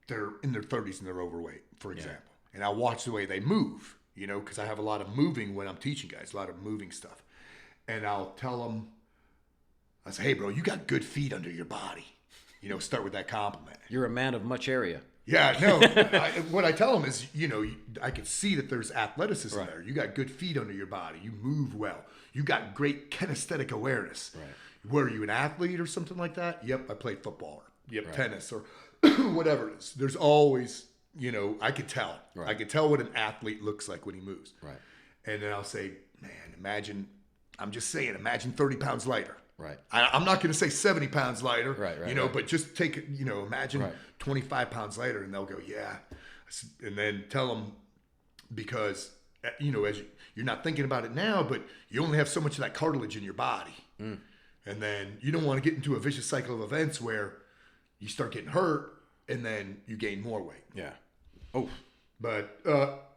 they're in their 30s and they're overweight, for example. And I watch the way they move, because I have a lot of moving when I'm teaching guys, a lot of moving stuff. And I'll tell them, I say, hey, bro, you got good feet under your body. Start with that compliment. You're a man of much area. Yeah, no. What I tell them is, I can see that there's athleticism there. You got good feet under your body. You move well. You got great kinesthetic awareness. Right. Were you an athlete or something like that? Yep, I played football. Tennis or whatever it is. There's always, I could tell. Right. I could tell what an athlete looks like when he moves. Right. And then I'll say, man, imagine 30 pounds lighter. Right. I'm not going to say 70 pounds lighter, right. But just take it, imagine 25 pounds lighter, and they'll go, yeah. And then tell them, because, as you're not thinking about it now, but you only have so much of that cartilage in your body. And then you don't want to get into a vicious cycle of events where you start getting hurt and then you gain more weight. Yeah. Oh.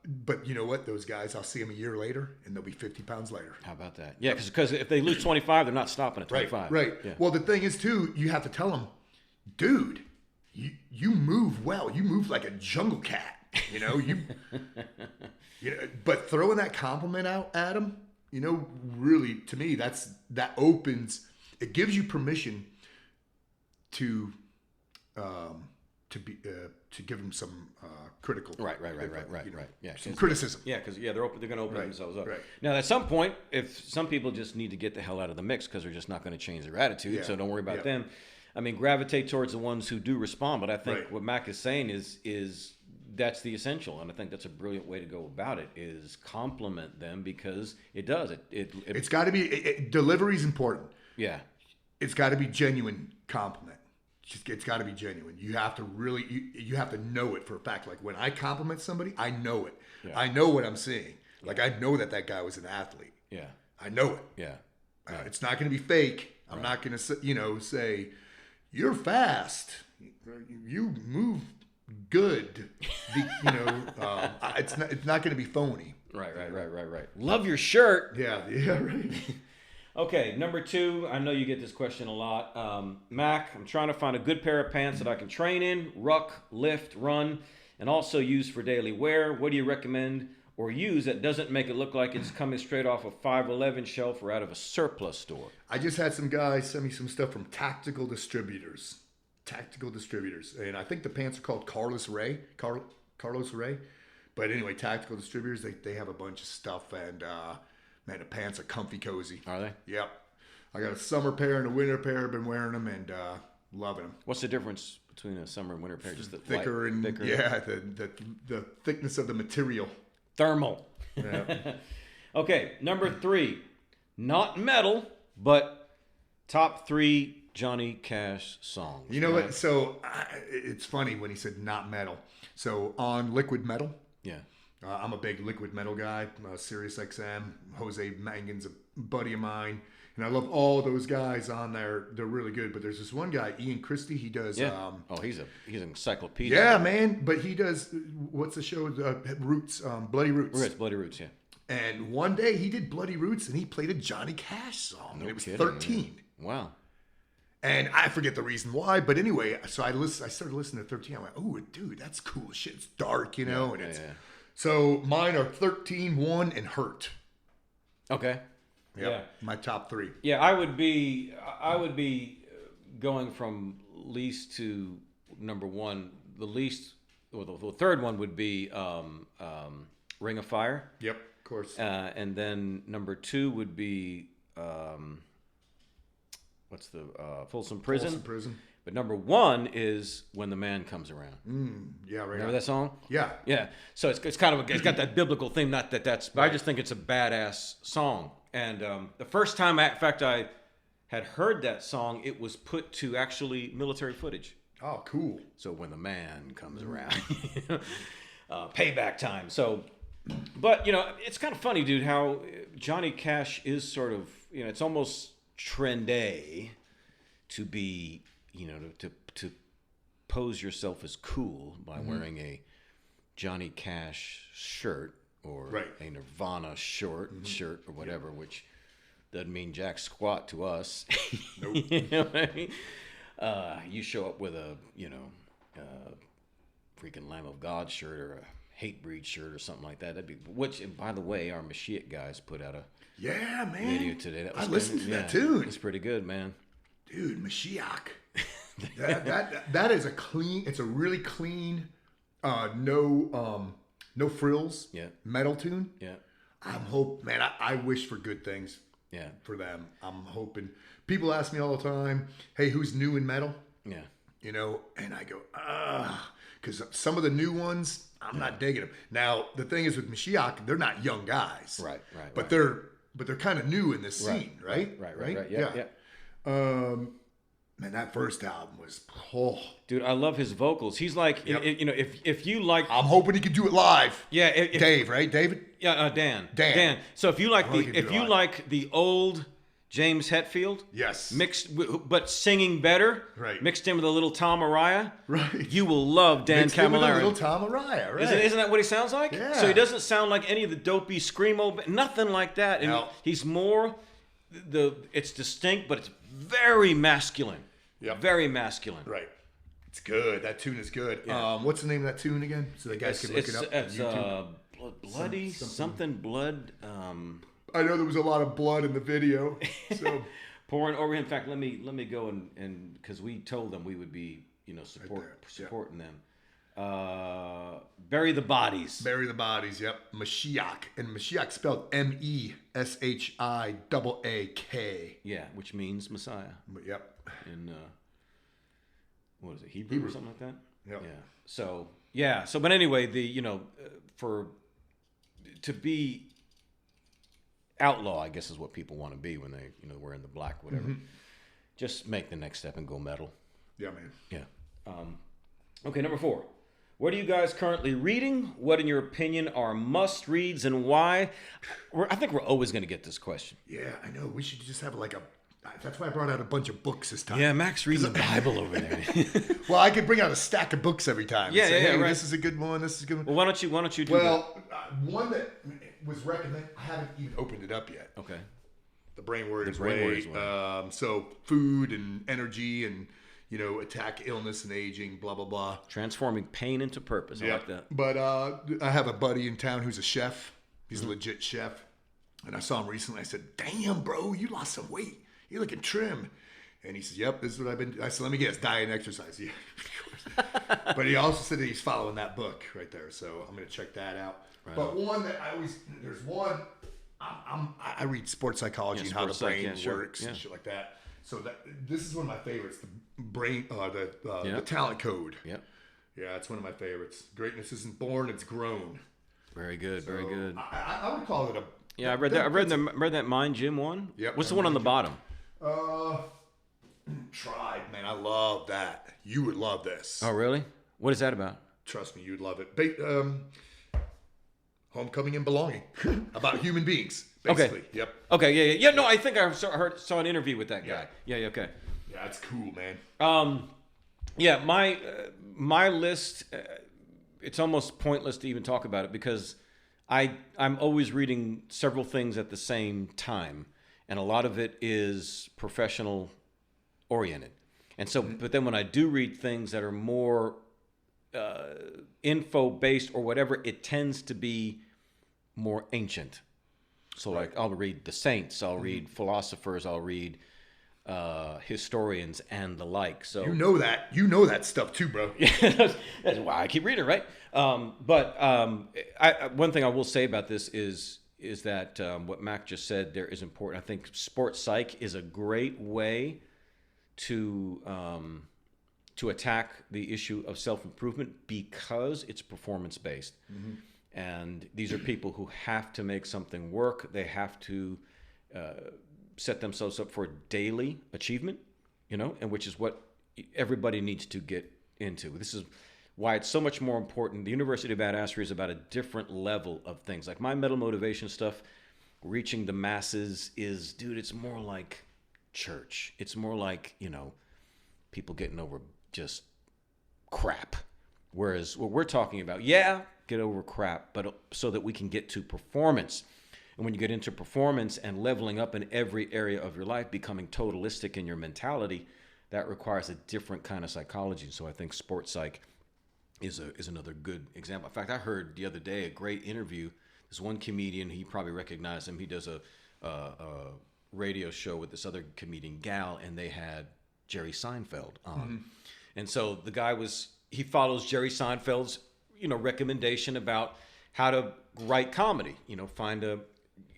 But you know what? Those guys, I'll see them a year later, and they'll be 50 pounds lighter. How about that? Yeah, because if they lose 25, they're not stopping at 25. Right. Yeah. Well, the thing is, too, you have to tell them, dude, you move well. You move like a jungle cat. But throwing that compliment out at them, really, to me, that opens. It gives you permission to give them some critical, right. Yeah, some criticism. Yeah, because they're going to open themselves up. Right. Now, at some point, if some people just need to get the hell out of the mix because they're just not going to change their attitude, so don't worry about them. Gravitate towards the ones who do respond. But I think what Mac is saying is that's the essential, and I think that's a brilliant way to go about it. Is compliment them, because it does. It's got to be delivery is important. Yeah. it's got to be genuine compliment. It's got to be genuine. You have to really, you have to know it for a fact. Like when I compliment somebody, I know it. Yeah. I know what I'm seeing. Like I know that guy was an athlete. Yeah. I know it. Yeah. It's not going to be fake. I'm not going to, say, you're fast. You move good. It's not going to be phony. Right. Love your shirt. Yeah, right. Okay, number 2. I know you get this question a lot. Mac, I'm trying to find a good pair of pants that I can train in, ruck, lift, run, and also use for daily wear. What do you recommend or use that doesn't make it look like it's coming straight off a 511 shelf or out of a surplus store? I just had some guys send me some stuff from Tactical Distributors. And I think the pants are called Carlos Ray. But anyway, Tactical Distributors, they have a bunch of stuff, and man, the pants are comfy cozy. Are they? Yep. I got a summer pair and a winter pair. I've been wearing them and loving them. What's the difference between a summer and winter pair? Just the thicker light, thicker. Yeah, the thickness of the material. Thermal. Yeah. Okay, number 3. Not metal, but top 3 Johnny Cash songs. You know what? So it's funny when he said not metal. So on Liquid Metal. Yeah. I'm a big Liquid Metal guy. Sirius XM. Jose Mangan's a buddy of mine. And I love all those guys on there. They're really good. But there's this one guy, Ian Christie. He does. Yeah. He's an encyclopedia. Yeah, man. But he does. What's the show? Roots. Bloody Roots. Bloody Roots. Yeah. And one day he did Bloody Roots and he played a Johnny Cash song. And it was 13. Man. Wow. And I forget the reason why, but anyway, so I started listening to 13. I went, oh, dude, that's cool shit. It's dark, and it's. Yeah. So mine are 13, 1, and Hurt. Okay. Yep. Yeah. My top 3. Yeah, I would be going from least to number 1. The least, or the third one would be Ring of Fire. Yep, of course. And then number 2 would be what's the Folsom Prison? Folsom Prison. But number 1 is When the Man Comes Around. Yeah, right. Remember that song? Yeah. Yeah. So it's kind of it's got that biblical theme. Not that that's, but I just think it's a badass song. And the first time, in fact, I had heard that song, it was put to actually military footage. Oh, cool. So When the Man Comes Around, payback time. So, but it's kind of funny, dude, how Johnny Cash is sort of it's almost trendy to be. To pose yourself as cool by wearing a Johnny Cash shirt or a Nirvana shirt or whatever, which doesn't mean jack squat to us. Nope. You know what I mean? You show up with a freaking Lamb of God shirt or a Hatebreed shirt or something like that. That'd be, which, and by the way, our Mashiach guys put out a video today. I listened to that too. It's pretty good, man. Dude, Mashiach. that is a clean. It's a really clean, no frills. Yeah. Metal tune. Yeah. I wish for good things. Yeah. For them, I'm hoping. People ask me all the time, "Hey, who's new in metal?" Yeah. And I go, because some of the new ones, I'm not digging them. Now the thing is with Mashiach, they're not young guys. Right. But they're kind of new in this scene, right? Right. Yeah. Man, that first album was Dude, I love his vocals. He's like, if you like, I'm hoping he could do it live. Yeah, Dave, right? David? Yeah, Dan. So if you like the old James Hetfield, yes, mixed but singing better, right? Mixed in with a little Tom Araya, right? You will love Dan Camilleri. With a little Tom Araya, right? Isn't that what he sounds like? Yeah. So he doesn't sound like any of the dopey screamo, nothing like that. And he's more it's distinct, but it's very masculine. Yeah. Very masculine. Right. It's good. That tune is good. Yeah. What's the name of that tune again? So the guys can look it up. It's bloody something blood. I know there was a lot of blood in the video. So pouring over. In fact, let me go and because we told them we would be supporting them. Bury the Bodies. Bury the Bodies. Yep. Mashiach, and Mashiach spelled MESHIAAK. Yeah, which means Messiah. Yep. In what is it, Hebrew or something like that? Yep. Yeah. So but anyway, to be outlaw, I guess, is what people want to be when they wearing the black, whatever. just make the next step and go metal. Yeah, man. Yeah. Okay, number 4. What are you guys currently reading? What, in your opinion, are must reads and why? I think we're always going to get this question. Yeah, I know. We should just have like a. That's why I brought out a bunch of books this time. Yeah, Mac's reading the Bible over there. Well, I could bring out a stack of books every time. Yeah, and say, hey, right. This is a good one. This is a good one. Well, why don't you do that? Well, one that was recommended. I haven't even opened it up yet. Okay. The Brain Warrior's Brain Way. Warrior's Way. So food and energy and attack illness and aging. Blah blah blah. Transforming pain into purpose. I like that. But I have a buddy in town who's a chef. He's a legit chef, and I saw him recently. I said, "Damn, bro, you lost some weight. You're looking trim." And he says, "Yep, this is what I've been." I said, "Let me guess, diet and exercise." Yeah. But he also said that he's following that book right there, so I'm gonna check that out. Right but on. one that there's one. I read sports psychology and how the brain works and shit like that. So this is one of my favorites. The brain, the talent code. Yep. Yeah, it's one of my favorites. Greatness isn't born; it's grown. Very good. So very good. I would call it a. Yeah, I read that. I read that Mind Gym one. Yep. What's the one on the bottom? Tribe, man. I love that. You would love this. Oh, really? What is that about? Trust me, you'd love it. Homecoming and belonging. About human beings, basically. Okay. Yep. Okay. Yeah. No, I think I saw an interview with that guy. Yeah. Okay. Yeah, it's cool, man. Yeah. My list. It's almost pointless to even talk about it because I'm always reading several things at the same time, and a lot of it is professional oriented. And so, but then when I do read things that are more info based or whatever, it tends to be more ancient. So like I'll read the saints, I'll read philosophers, I'll read historians and the like. So you know that stuff too, bro. That's why I keep reading, right? But one thing I will say about this is that what Mac just said there is important. I think sports psych is a great way to attack the issue of self-improvement because it's performance-based. And these are people who have to make something work. They have to set themselves up for daily achievement, and which is what everybody needs to get into. This is why it's so much more important. The University of Badassery is about a different level of things. Like my mental motivation stuff, reaching the masses it's more like church. It's more like, people getting over just crap. Whereas what we're talking about, get over crap, but so that we can get to performance. And when you get into performance and leveling up in every area of your life, becoming totalistic in your mentality, that requires a different kind of psychology. So I think sports psych is another good example. In fact, I heard the other day a great interview. This one comedian, he probably recognized him. He does a radio show with this other comedian gal, and they had Jerry Seinfeld on. And so the guy he follows Jerry Seinfeld's recommendation about how to write comedy.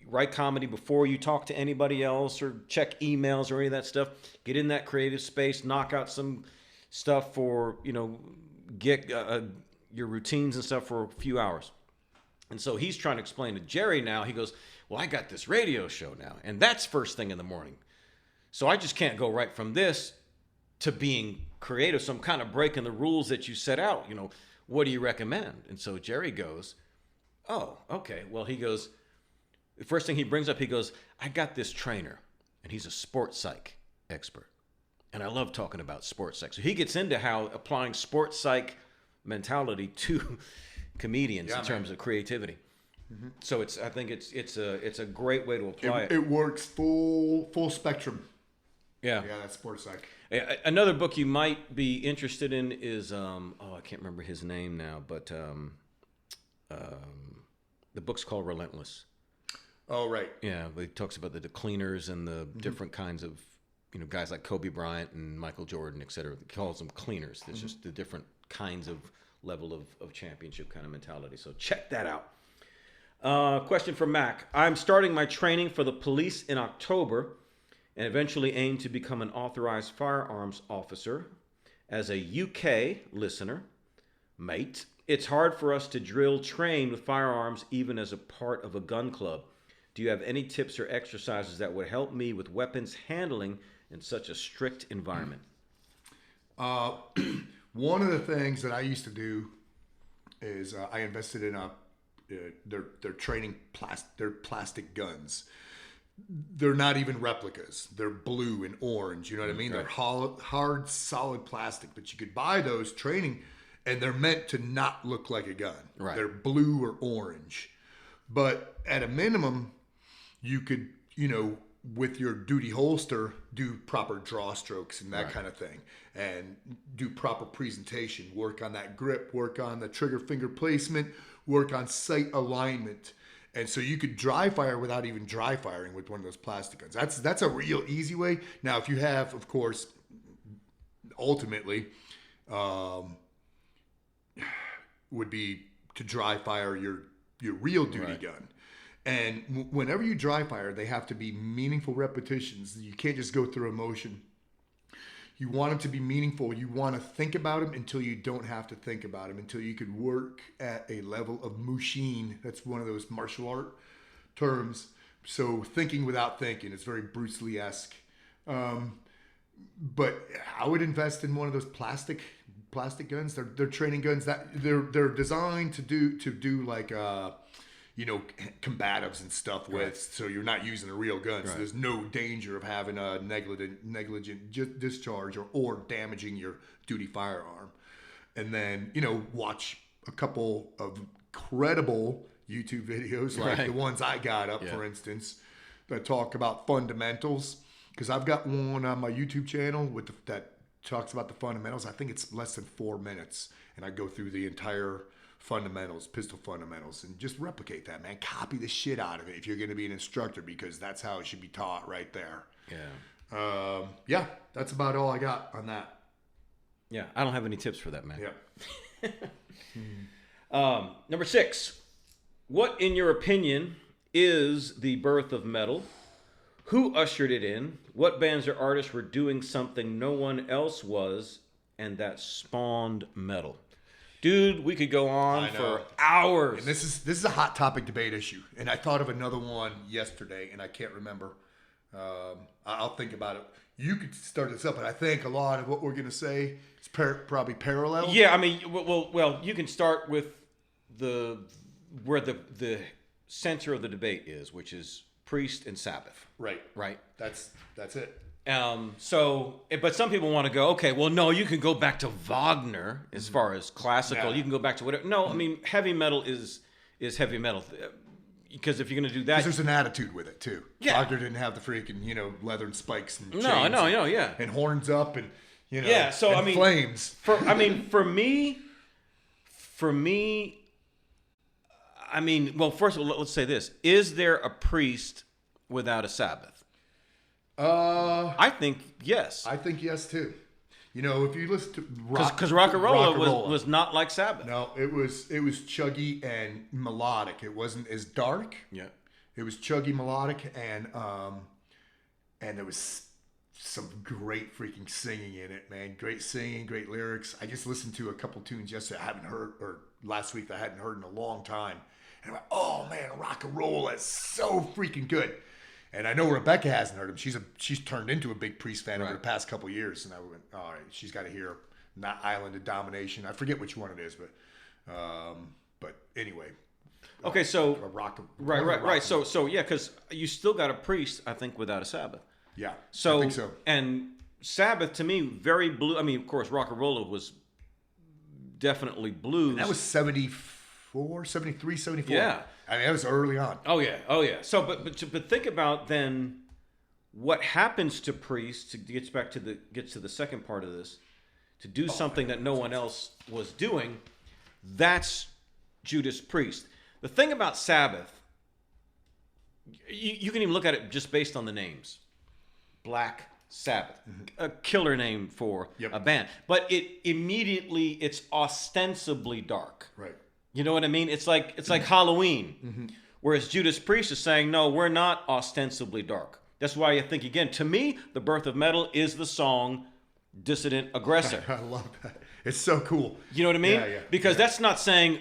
Write comedy before you talk to anybody else or check emails or any of that stuff. Get in that creative space, knock out some stuff for, get your routines and stuff for a few hours. And so he's trying to explain to Jerry now. He goes, well, I got this radio show now, and that's first thing in the morning. So I just can't go right from this to being creative. So I'm kind of breaking the rules that you set out. What do you recommend? And so Jerry goes, oh, okay. Well, he goes, the first thing he brings up, he goes, I got this trainer, and he's a sports psych expert. And I love talking about sports psych. So he gets into how applying sports psych mentality to comedians in terms of creativity. So I think it's a great way to apply it. It works full spectrum. Yeah, that's sports psych. Another book you might be interested in is I can't remember his name now, but the book's called Relentless. Oh, right. Yeah, but he talks about the cleaners and the different kinds of guys like Kobe Bryant and Michael Jordan, et cetera. He calls them cleaners. It's just the different kinds of level of championship kind of mentality. So check that out. Question from Mac. I'm starting my training for the police in October and eventually aim to become an authorized firearms officer. As a UK listener, mate, it's hard for us to drill train with firearms even as a part of a gun club. Do you have any tips or exercises that would help me with weapons handling in such a strict environment? One of the things that I used to do is I invested in their training their plastic guns. They're not even replicas. They're blue and orange. You know what I mean? Right. They're hard, solid plastic. But you could buy those training, and they're meant to not look like a gun. Right. They're blue or orange. But at a minimum, you could, with your duty holster, do proper draw strokes and that kind of thing, and do proper presentation, work on that grip, work on the trigger finger placement, work on sight alignment. And so you could dry fire without even dry firing with one of those plastic guns. That's a real easy way. Now, if you have, of course, ultimately, would be to dry fire your real duty gun. And whenever you dry fire, they have to be meaningful repetitions. You can't just go through a motion. You want them to be meaningful. You want to think about them until you don't have to think about them, until you could work at a level of mushin. That's one of those martial art terms. So thinking without thinking. It's very Bruce Lee-esque. But I would invest in one of those plastic guns. They're training guns that they're designed to do like combatives and stuff with, so you're not using a real gun. So there's no danger of having a negligent discharge or damaging your duty firearm. And then, watch a couple of credible YouTube videos like the ones I got up, for instance, that talk about fundamentals. Because I've got one on my YouTube channel that talks about the fundamentals. I think it's less than 4 minutes. And I go through the entire pistol fundamentals, and just replicate that, man. Copy the shit out of it if you're going to be an instructor, because that's how it should be taught right there. That's about all I got on that. I don't have any tips for that, man. Number 6, what in your opinion is the birth of metal? Who ushered it in? What bands or artists were doing something no one else was, and that spawned metal? Dude, we could go on for hours. And this is a hot topic debate issue. And I thought of another one yesterday, and I can't remember. I'll think about it. You could start this up, and I think a lot of what we're going to say is probably parallel. Yeah, I mean, well, you can start with where the center of the debate is, which is priest and Sabbath. Right. That's it. But some people want to go, okay, well, no, you can go back to Wagner as far as classical. You can go back to whatever. No, I mean, heavy metal is heavy metal. Because if you're going to do that, there's an attitude with it too. Yeah. Wagner didn't have the freaking, leather and spikes and chains and horns up and, so, and flames. For me, well, first of all, let's say this. Is there a priest without a Sabbath? I think yes. I think yes too. If you listen to because rock and roll was not like Sabbath. No, it was chuggy and melodic. It wasn't as dark. Yeah, it was chuggy, melodic, and there was some great freaking singing in it, man. Great singing, great lyrics. I just listened to a couple tunes yesterday I haven't heard, or last week that I hadn't heard in a long time, and I'm like, oh man, rock and roll is so freaking good. And I know Rebecca hasn't heard him. She's turned into a big Priest fan over the past couple of years. And I went, all right, she's got to hear not Island of Domination. I forget which one it is, but anyway. Okay, so right. So So yeah, because you still got a priest, I think, without a Sabbath. Yeah, I think so. And Sabbath to me, very blue. I mean, of course, rock and roll was definitely blues. And that was 74, 73, 74. Yeah. I mean, that was early on. Oh yeah. So, but think about then what happens to priests. To get to the second part of this, to do something that no one else was doing. That's Judas Priest. The thing about Sabbath, you can even look at it just based on the names. Black Sabbath, a killer name for a band, but it's ostensibly dark. Right. You know what I mean? It's like Halloween, whereas Judas Priest is saying, no, we're not ostensibly dark. That's why I think, again, to me, the birth of metal is the song "Dissident Aggressor." I love that. It's so cool. You know what I mean? Yeah. Because that's not saying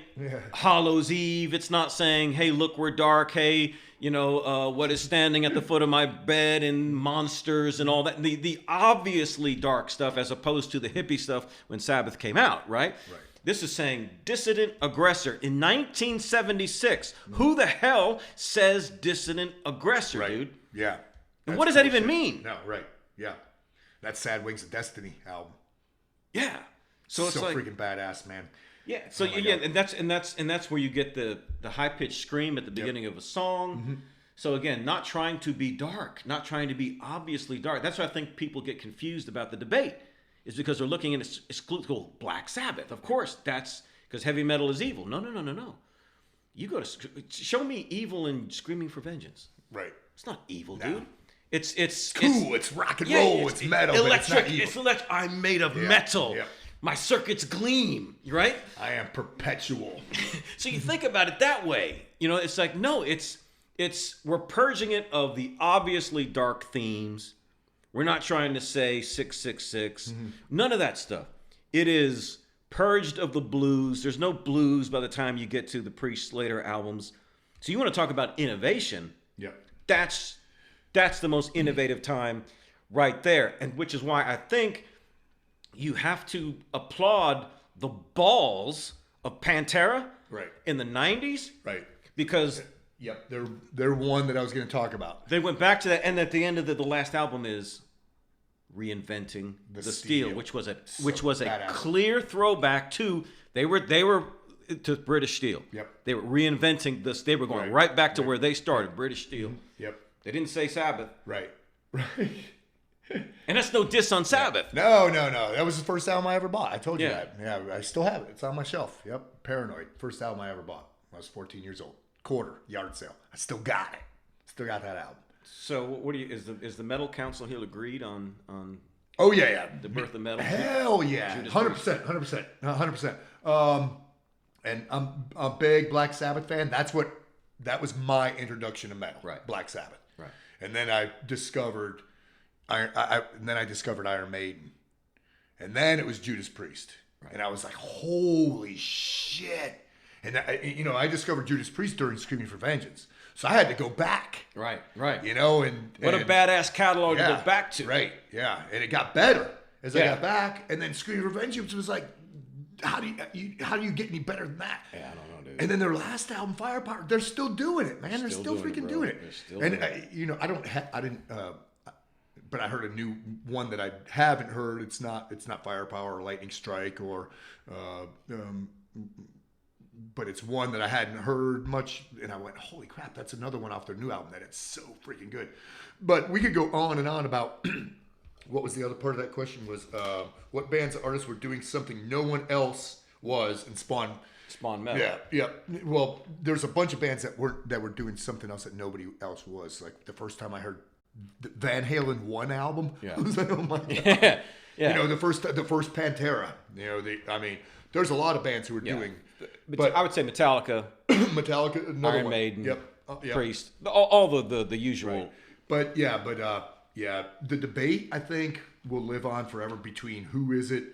Hollow's Eve. It's not saying, hey, look, we're dark. Hey, what is standing at the foot of my bed and monsters and all that. The obviously dark stuff as opposed to the hippie stuff when Sabbath came out, right? Right. This is saying dissident aggressor. In 1976, who the hell says dissident aggressor, Right. dude? Yeah. And what does that even mean? No, right. Yeah. That's Sad Wings of Destiny album. Yeah. So it's like freaking badass, man. Yeah. So God. and that's where you get the high pitched scream at the beginning of a song. Mm-hmm. So again, not trying to be dark, not trying to be obviously dark. That's why I think people get confused about the debate, is because they're looking at exclusive Black Sabbath. Of course, that's because heavy metal is evil. No. You go to show me evil in Screaming for Vengeance. Right. It's not evil, dude. It's cool. It's rock and roll. It's metal. Electric. But it's not evil. It's electric. I'm made of metal. Yeah. My circuits gleam. Right? I am perpetual. So you think about it that way. It's like, no, it's we're purging it of the obviously dark themes. We're not trying to say 666. None of that stuff. It is purged of the blues. There's no blues by the time you get to the Priest later albums. So you want to talk about innovation? Yeah. That's the most innovative time right there. And which is why I think you have to applaud the balls of Pantera in the 90s. Right. Because Yep, they're one that I was going to talk about. they went back to that, and at the end of the last album is Reinventing the Steel, which was a badass. clear throwback to they were to British Steel. Yep. They were reinventing this. They were going right back to where they started, British Steel. Yep. They didn't say Sabbath. Right. And that's no diss on Sabbath. No. That was the first album I ever bought. I told you Yeah. that. Yeah, I still have it. It's on my shelf. Yep. Paranoid. First album I ever bought. I was 14 years old. Quarter yard sale. I still got it. Still got that album. So what do you is the Metal Council here agreed on Oh yeah. the birth of metal? Hell yeah. 100%. 100%. And I'm a big Black Sabbath fan. That was my introduction to metal. Right. Black Sabbath. Right. And then I discovered Iron Maiden. And then it was Judas Priest. Right. And I was like, holy shit. And I discovered Judas Priest during Screaming for Vengeance. So I had to go back. Right. And What a badass catalog to go back to. Right, yeah. And it got better as I got back. And then Screaming for Vengeance was like, how do you get any better than that? Yeah, I don't know, dude. And then their last album, Firepower, they're still doing it, man. They're still freaking doing it. But I heard a new one that I haven't heard. It's not Firepower or Lightning Strike or, but it's one that I hadn't heard much, and I went, holy crap, that's another one off their new album that it's so freaking good. But we could go on and on about what was the other part of that question was what bands or artists were doing something no one else was and spawned metal. Yeah. Well, there's a bunch of bands that were doing something else that nobody else was. Like the first time I heard the Van Halen 1 album, I was like, oh my god. Yeah. The first Pantera. There's a lot of bands who were doing. But I would say Metallica, another Iron one. Maiden, Yep. Priest, all the usual. Right. But the debate I think will live on forever between who is it,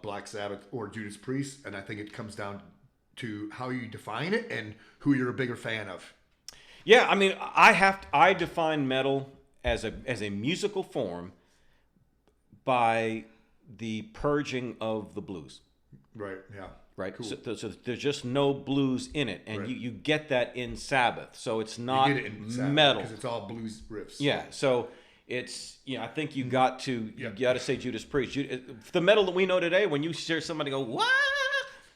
Black Sabbath or Judas Priest, and I think it comes down to how you define it and who you're a bigger fan of. Yeah, I define metal as a musical form by the purging of the blues. Right. Yeah. Right. Cool. So there's just no blues in it, and you get that in Sabbath. So it's not metal because it's all blues riffs. Yeah. So it's I think you got to say Judas Priest. The metal that we know today, when you hear somebody go what,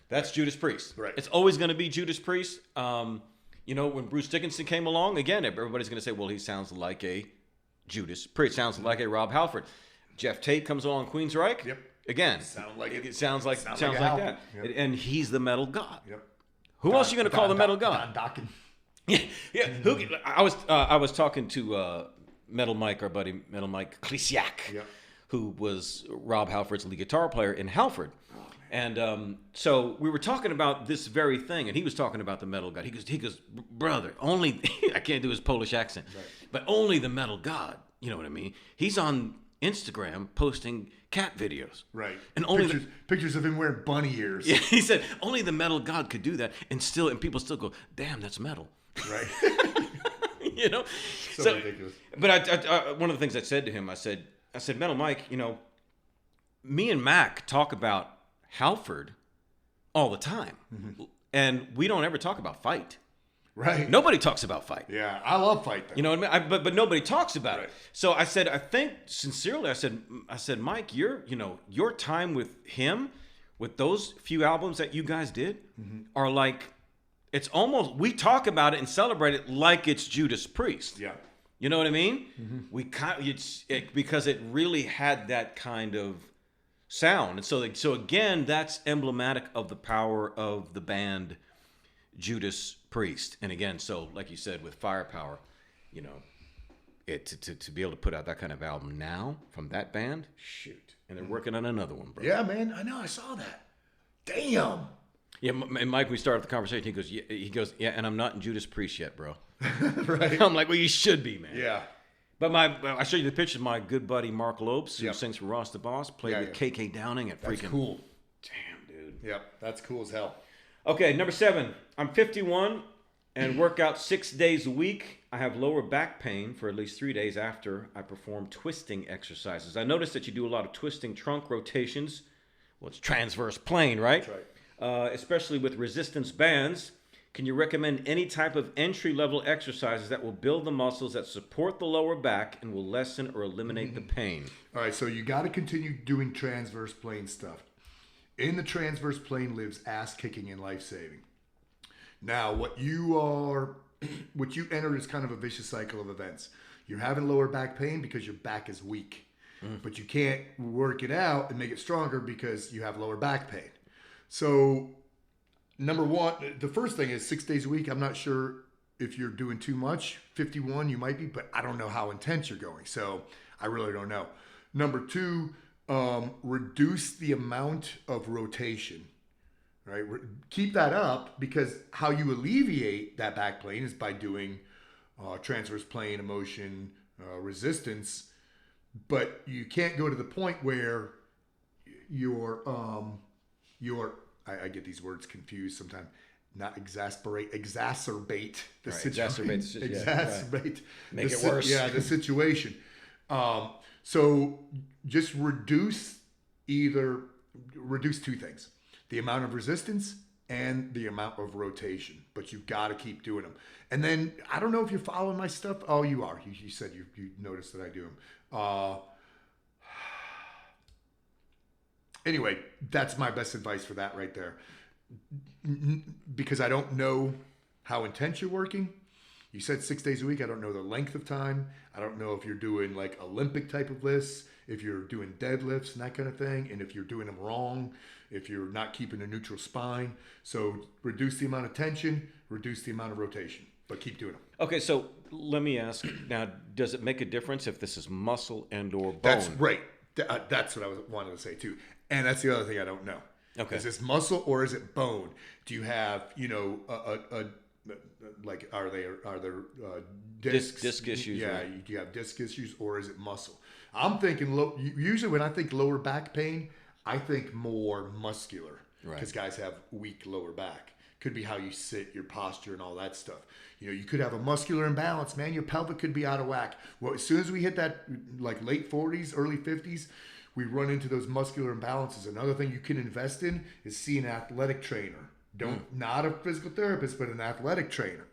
that's Judas Priest. Right. It's always going to be Judas Priest. When Bruce Dickinson came along, again, everybody's going to say, well, he sounds like a Judas Priest. Sounds like a Rob Halford. Jeff Tate comes along, Queensryche. Yep. Again, it sounds like that. Yep. And he's the metal god. Yep. Who else are you going to call the metal god? Don Dokken. Yeah. I was talking to Metal Mike, our buddy Metal Mike Klesiak, who was Rob Halford's lead guitar player in Halford. And so we were talking about this very thing, and he was talking about the metal god. He goes, brother, only I can't do his Polish accent, but only the metal god. You know what I mean? He's on Instagram posting cat videos. Right. And only pictures of him wearing bunny ears. Yeah, he said only the metal god could do that, and people still go, damn, that's metal. Right. You know, so ridiculous. But I one of the things I said to him, I said, Metal Mike, you know, me and Mac talk about Halford all the time, and we don't ever talk about fight. Right. Nobody talks about fight. Yeah, I love fight. Though. You know what I mean? But nobody talks about it. So I said, I think sincerely, I said, Mike, your time with him, with those few albums that you guys did, are like, it's almost, we talk about it and celebrate it like it's Judas Priest. Yeah. You know what I mean? We because it really had that kind of sound, and so again, that's emblematic of the power of the band Judas Priest. And again, so like you said, with firepower, you know, to be able to put out that kind of album now from that band, shoot, and they're working on another one, bro. Yeah, man, I know, I saw that. Damn. Yeah, and Mike, we started the conversation. He goes, yeah, and I'm not in Judas Priest yet, bro. Right. I'm like, well, you should be, man. Yeah. But I showed you the picture of my good buddy Mark Lopes, who sings for Ross the Boss, played with KK Downing at That's freaking. cool. Damn, dude. Yep, that's cool as hell. Okay, number 7. I'm 51 and work out 6 days a week. I have lower back pain for at least 3 days after I perform twisting exercises. I noticed that you do a lot of twisting trunk rotations. Well, it's transverse plane, right? That's right. Especially with resistance bands. Can you recommend any type of entry-level exercises that will build the muscles that support the lower back and will lessen or eliminate the pain? All right, so you got to continue doing transverse plane stuff. In the transverse plane lives ass-kicking and life-saving. Now, what you enter is kind of a vicious cycle of events. You're having lower back pain because your back is weak. But you can't work it out and make it stronger because you have lower back pain. So, number one, the first thing is 6 days a week. I'm not sure if you're doing too much. 51, you might be, but I don't know how intense you're going. So, I really don't know. Number 2, reduce the amount of rotation. Right? Keep that up, because how you alleviate that back plane is by doing transverse plane, emotion, resistance. But you can't go to the point where I get these words confused sometimes. Not exacerbate the situation. Exacerbate. Make it worse. Yeah, the situation. So just reduce 2 things: the amount of resistance and the amount of rotation. But you've got to keep doing them. And then I don't know if you're following my stuff. Oh, you are. You said you noticed that I do them. Anyway, that's my best advice for that right there. Because I don't know how intense you're working. You said 6 days a week. I don't know the length of time. I don't know if you're doing like Olympic type of lifts, if you're doing deadlifts and that kind of thing, and if you're doing them wrong, if you're not keeping a neutral spine. So reduce the amount of tension, reduce the amount of rotation, but keep doing them. Okay, so let me ask now, does it make a difference if this is muscle and or bone? That's right. That's what I wanted to say too. And that's the other thing I don't know. Okay. Is this muscle or is it bone? Do you have, like, are there discs? Disc issues. Yeah, right? do you have disc issues or is it muscle? I'm thinking, usually when I think lower back pain, I think more muscular. Right. Because guys have weak lower back. Could be how you sit, your posture, and all that stuff. You could have a muscular imbalance, man. Your pelvic could be out of whack. Well, as soon as we hit that, like, late 40s, early 50s, we run into those muscular imbalances. Another thing you can invest in is see an athletic trainer. Not a physical therapist, but an athletic trainer.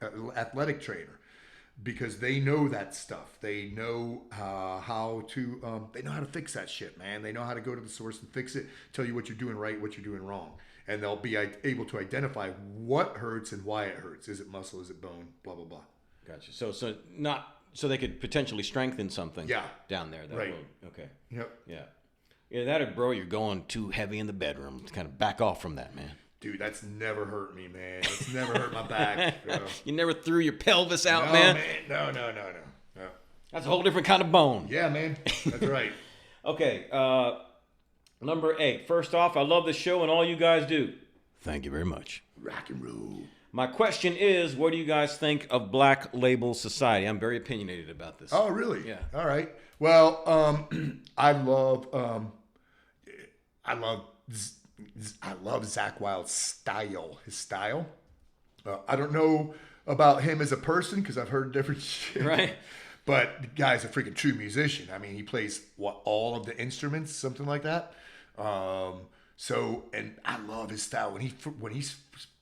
Because they know that stuff. They know how to fix that shit, man. They know how to go to the source and fix it, tell you what you're doing right, what you're doing wrong. And they'll be able to identify what hurts and why it hurts. Is it muscle? Is it bone? Blah, blah, blah. Gotcha. So they could potentially strengthen something down there. Right. Okay. Yep. Yeah. Yeah, that or, bro, you're going too heavy in the bedroom. Kind of back off from that, man. Dude, that's never hurt me, man. It's never hurt my back. You never threw your pelvis out, No, man? No. That's a whole different kind of bone. Yeah, man. That's right. Okay. Number 8. First off, I love the show and all you guys do. Thank you very much. Rock and roll. My question is, what do you guys think of Black Label Society? I'm very opinionated about this. Oh, really? Yeah. All right. Well, I love Zakk Wylde's style. His style. I don't know about him as a person because I've heard different shit. Right. But the guy's a freaking true musician. I mean, he plays all of the instruments, something like that. And I love his style. When he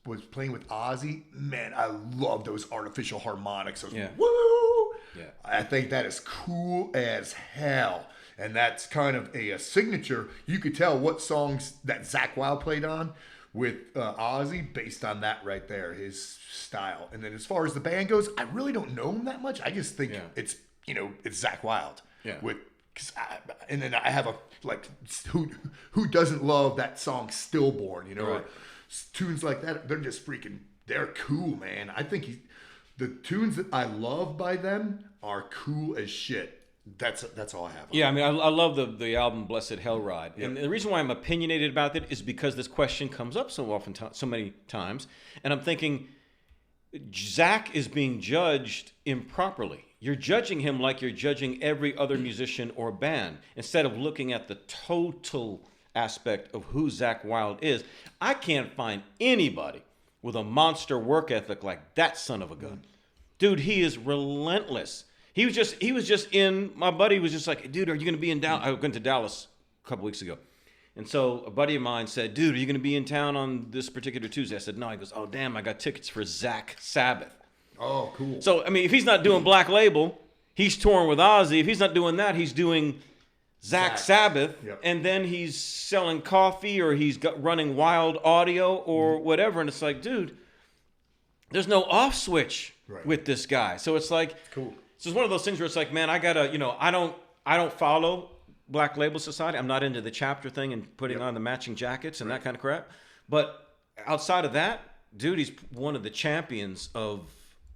was playing with Ozzy, man, I love those artificial harmonics. Those woo! Yeah. I think that is cool as hell. And that's kind of a signature. You could tell what songs that Zakk Wylde played on with Ozzy based on that right there, his style. And then as far as the band goes, I really don't know him that much. I just think it's Zakk Wylde. Yeah. And then I have who doesn't love that song Stillborn, right. Or tunes like that. They're just they're cool, man. I think the tunes that I love by them are cool as shit. That's all I have. Yeah, I mean, I love the album Blessed Hell Ride. Yep. And the reason why I'm opinionated about it is because this question comes up so many times. And I'm thinking, Zakk is being judged improperly. You're judging him like you're judging every other musician or band, instead of looking at the total aspect of who Zakk Wylde is. I can't find anybody with a monster work ethic like that son of a gun. Dude, he is relentless. He was just in, my buddy was just like, dude, are you going to be in Dallas? I went to Dallas a couple weeks ago. And so a buddy of mine said, dude, are you going to be in town on this particular Tuesday? I said, no. He goes, oh, damn, I got tickets for Zakk Sabbath. Oh, cool. So, I mean, if he's not doing Black Label, he's touring with Ozzy. If he's not doing that, he's doing Zakk Sabbath. Yep. And then he's selling coffee, or he's running Wild Audio or whatever. And it's like, dude, there's no off switch with this guy. So it's like, cool. So it's one of those things where it's like, man, I gotta, I don't follow Black Label Society. I'm not into the chapter thing and putting on the matching jackets and that kind of crap. But outside of that, dude, he's one of the champions of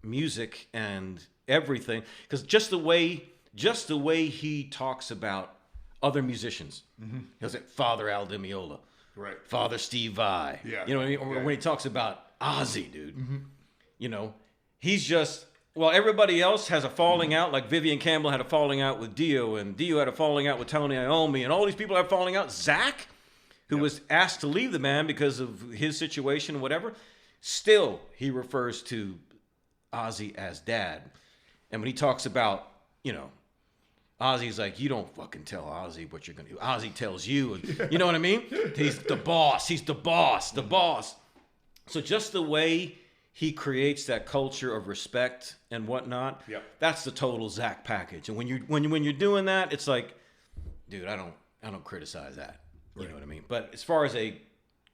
music and everything. Because just the way he talks about other musicians. Mm-hmm. He was like Father Al Di Meola, right? Father Steve Vai. Yeah. You know what I mean? Or when he talks about Ozzy, dude, he's just. Well, everybody else has a falling out, like Vivian Campbell had a falling out with Dio, and Dio had a falling out with Tony Iommi, and all these people have falling out. Zakk, who was asked to leave the band because of his situation, whatever, still he refers to Ozzy as dad. And when he talks about, Ozzy's like, you don't fucking tell Ozzy what you're going to do. Ozzy tells you. You know what I mean? He's the boss. He's the boss. So just the way he creates that culture of respect and whatnot. Yep. That's the total Zakk package. And when you're doing that, it's like, dude, I don't criticize that. You know what I mean? But as far as a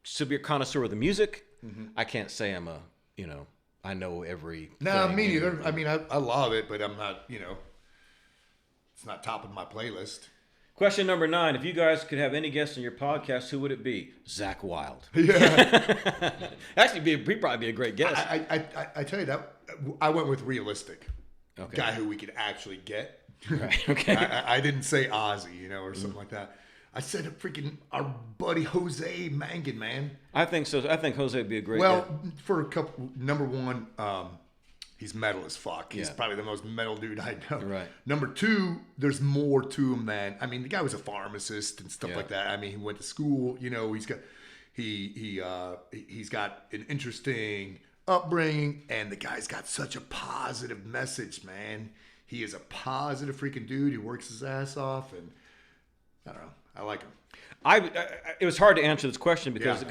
severe connoisseur of the music, I can't say I'm I know every. No, me neither. I mean, I love it, but I'm not. It's not top of my playlist. Question number 9. If you guys could have any guest on your podcast, who would it be? Zakk Wylde. Yeah. Actually, he'd probably be a great guest. I tell you that, I went with realistic. Okay. Guy who we could actually get. Right. Okay. I didn't say Ozzy, or something like that. I said our buddy Jose Mangan, man. I think so. I think Jose would be a great guest. For a couple, number one, he's metal as fuck. He's probably the most metal dude I know. Right. Number 2, there's more to him than, the guy was a pharmacist and stuff like that. He went to school. He's got an interesting upbringing, and the guy's got such a positive message, man. He is a positive freaking dude. He works his ass off, and I don't know. I like him. It was hard to answer this question because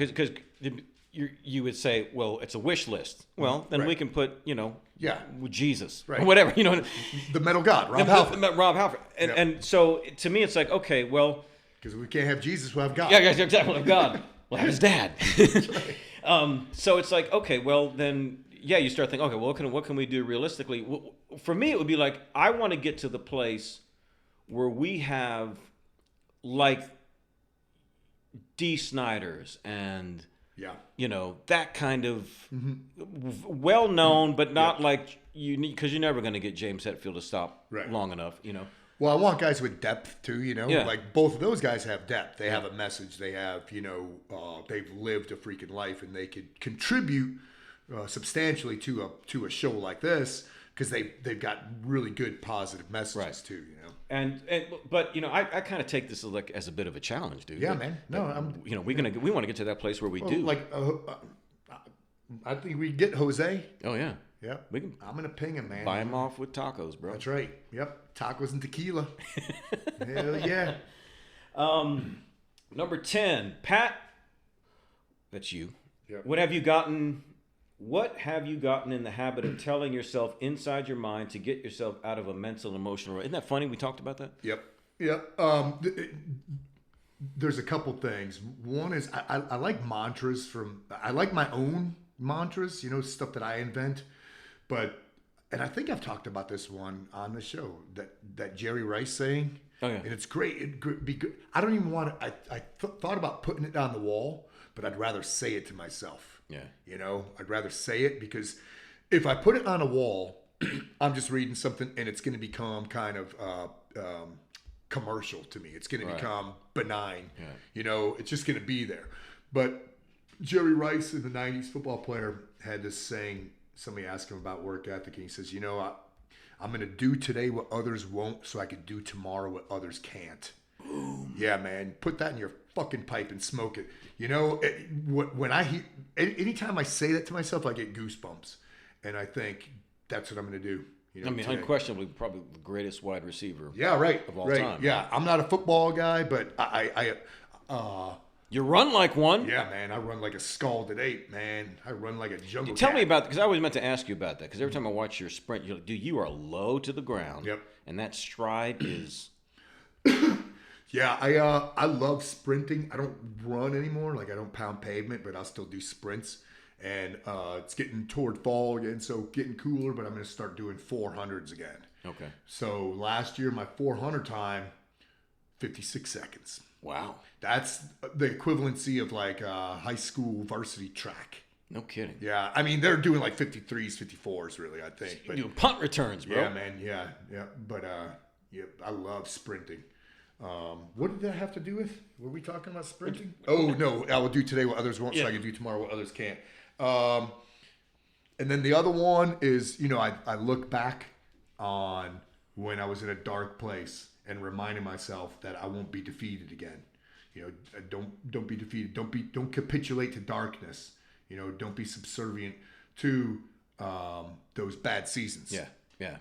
you would say, well, it's a wish list. Well, then we can put, with Jesus or whatever, The metal god, Rob Halford. Rob Halford. And so to me, it's like, okay, well. Because we can't have Jesus, we'll have God. Yeah, exactly. We'll have God. We'll have his dad. So it's like, okay, well, then, you start thinking, okay, well, what can we do realistically? Well, for me, it would be like, I want to get to the place where we have, like, Dee Snyders and... Yeah. That kind of well-known, but not like you need, because you're never going to get James Hetfield to stop long enough, Well, I want guys with depth too, Yeah. like both of those guys have depth. They have a message. They have, they've lived a freaking life, and they could contribute substantially to a show like this because they've got really good positive messages too, But I kind of take this as a bit of a challenge, dude. Yeah, man. No, we want to get to that place where we do. Like, I think we get Jose. Oh yeah. Yep. We can I'm gonna ping him, man. buy him off with tacos, bro. That's right. Yep. Tacos and tequila. Hell yeah. Number 10, Pat. That's you. Yep. What have you gotten in the habit of telling yourself inside your mind to get yourself out of a mental and emotional? Isn't that funny? We talked about that. Yep. There's a couple things. One is I like mantras I like my own mantras, stuff that I invent. And I think I've talked about this one on the show, that Jerry Rice saying. Oh, yeah. And it's great. It'd be good. I don't even want to, thought about putting it on the wall, but I'd rather say it to myself. Yeah. I'd rather say it because if I put it on a wall, I'm just reading something and it's going to become kind of commercial to me. It's going to become benign. Yeah. It's just going to be there. But Jerry Rice, the 90s football player, had this saying. Somebody asked him about work ethic, and he says, I'm going to do today what others won't so I can do tomorrow what others can't. Boom. Yeah, man. Put that in your fucking pipe and smoke it. When I hear, anytime I say that to myself, I get goosebumps. And I think that's what I'm going to do. Today. Unquestionably, probably the greatest wide receiver of all time. Yeah, I'm not a football guy, but you run like one. Yeah, man. I run like a scalded ape, man. I run like a jungle Tell cat. me about, because I always meant to ask you about that, because every time I watch your sprint, you are low to the ground. Yep. And that stride is... Yeah, I love sprinting. I don't run anymore. Like, I don't pound pavement, but I'll still do sprints. And it's getting toward fall again, so getting cooler, but I'm going to start doing 400s again. Okay. So last year, my 400 time, 56 seconds. Wow. That's the equivalency of like high school varsity track. No kidding. Yeah. I mean, they're doing like 53s, 54s, really, I think. But, doing punt returns, bro. Yeah, man. Yeah. But, I love sprinting. What did that have to do with? Were we talking about sprinting? Oh, no. I will do today what others won't, so I can do tomorrow what others can't. And then the other one is, I look back on when I was in a dark place and reminding myself that I won't be defeated again. Don't be defeated. Don't capitulate to darkness. Don't be subservient to those bad seasons. Yeah.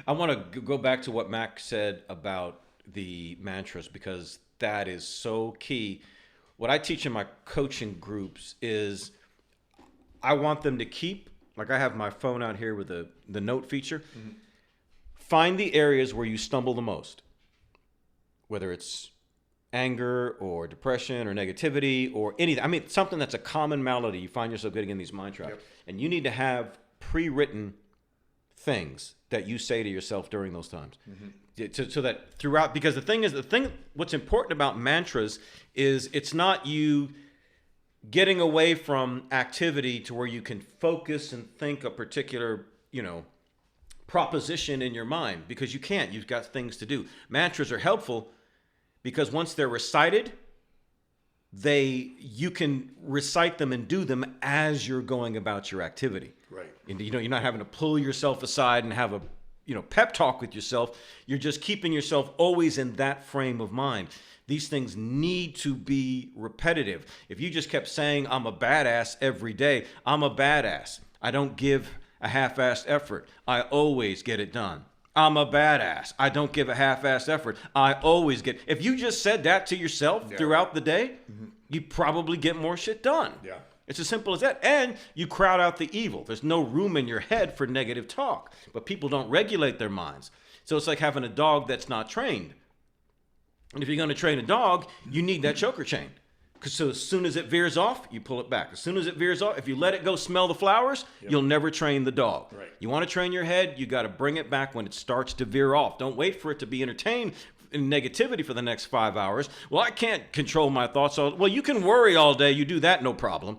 I want to go back to what Mac said about the mantras, because that is so key. What I teach in my coaching groups is I want them to keep, like I have my phone out here with the note feature. Mm-hmm. Find the areas where you stumble the most, whether it's anger or depression or negativity or anything. I mean, something that's a common malady. You find yourself getting in these mind traps. Yep. And you need to have pre-written things that you say to yourself during those times. Mm-hmm. So that throughout, because what's important about mantras is it's not you getting away from activity to where you can focus and think a particular, proposition in your mind, because you can't. You've got things to do. Mantras are helpful because once they're recited, you can recite them and do them as you're going about your activity. Right. And, you're not having to pull yourself aside and have a pep talk with yourself. You're just keeping yourself always in that frame of mind. These things need to be repetitive. If you just kept saying, I'm a badass every day, I'm a badass. I don't give a half-assed effort. I always get it done. I'm a badass. I don't give a half-assed effort. I always get... If you just said that to yourself throughout the day, you probably get more shit done. Yeah. It's as simple as that. And you crowd out the evil. There's no room in your head for negative talk. But people don't regulate their minds. So it's like having a dog that's not trained. And if you're going to train a dog, you need that choker chain. So as soon as it veers off, you pull it back. As soon as it veers off, if you let it go smell the flowers, you'll never train the dog. Right. You want to train your head, you got to bring it back when it starts to veer off. Don't wait for it to be entertained in negativity for the next 5 hours. Well, I can't control my thoughts. Well, you can worry all day. You do that, no problem.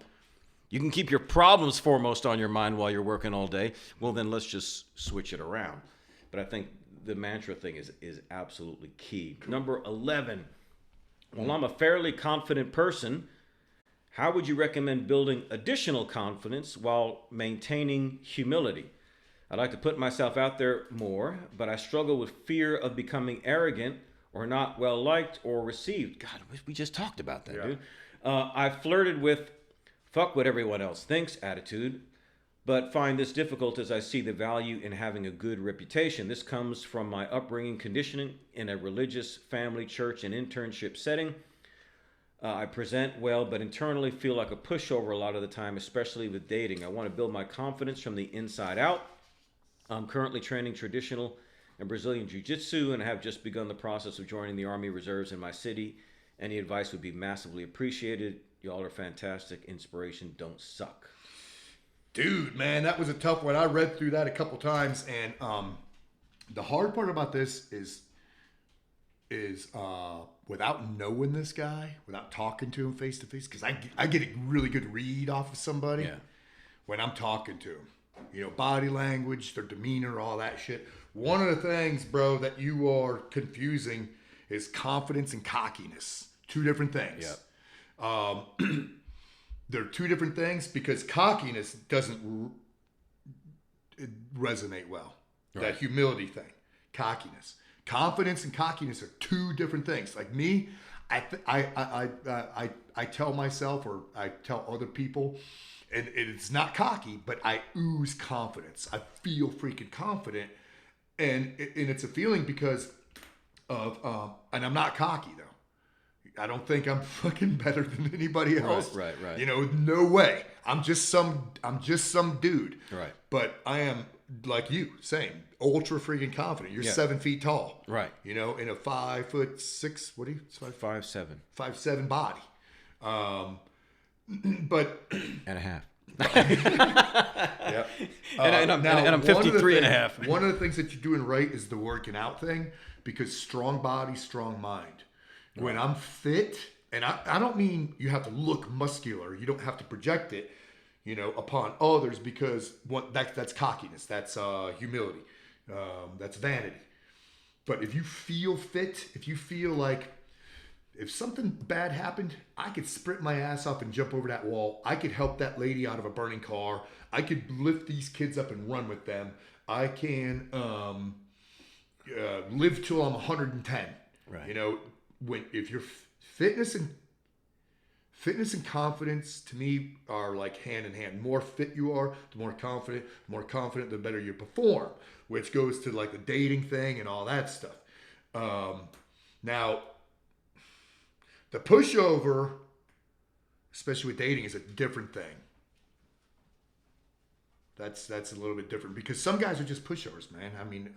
You can keep your problems foremost on your mind while you're working all day. Well, then let's just switch it around. But I think the mantra thing is absolutely key. Number 11. Well, I'm a fairly confident person. How would you recommend building additional confidence while maintaining humility? I like to put myself out there more, but I struggle with fear of becoming arrogant or not well liked or received. God, we just talked about that, dude. I flirted with fuck what everyone else thinks attitude, but find this difficult as I see the value in having a good reputation. This comes from my upbringing, conditioning in a religious family, church, and internship setting. I present well, but internally feel like a pushover a lot of the time, especially with dating. I want to build my confidence from the inside out. I'm currently training traditional and Brazilian Jiu-Jitsu and have just begun the process of joining the Army Reserves in my city. Any advice would be massively appreciated. Y'all are fantastic. Inspiration, don't suck. Dude, man, that was a tough one. I read through that a couple times, and the hard part about this is without knowing this guy, without talking to him face to face, because I get a really good read off of somebody when I'm talking to him. You know, body language, their demeanor, all that shit. One of the things, bro, that you are confusing is confidence and cockiness. Two different things. Yep. They're two different things because cockiness doesn't resonate well. Right. That humility thing, cockiness. Confidence and cockiness are two different things. Like me, I tell myself or I tell other people, and it's not cocky, but I ooze confidence. I feel freaking confident, and it's a feeling because of, and I'm not cocky though. I don't think I'm fucking better than anybody else. Right. You know, no way. I'm just some dude. Right. But I am like you, same, ultra freaking confident. You're 7 feet tall. Right. You know, in a 5'6", what are you? 5'7". 5'7" body. But and a half. Yep. And I'm 53 and a half. One of the things that you're doing right is the working out thing, because strong body, strong mind. When I'm fit, and I don't mean you have to look muscular. You don't have to project it, you know, upon others, because that's cockiness. That's humility. That's vanity. But if you feel fit, if you feel like if something bad happened, I could sprint my ass up and jump over that wall. I could help that lady out of a burning car. I could lift these kids up and run with them. I can live till I'm 110. Right. You know, if your fitness and confidence to me are like hand in hand. The more fit you are, the more confident, the better you perform, which goes to like the dating thing and all that stuff. Now, the pushover, especially with dating, is a different thing. That's a little bit different, because some guys are just pushovers, man. I mean,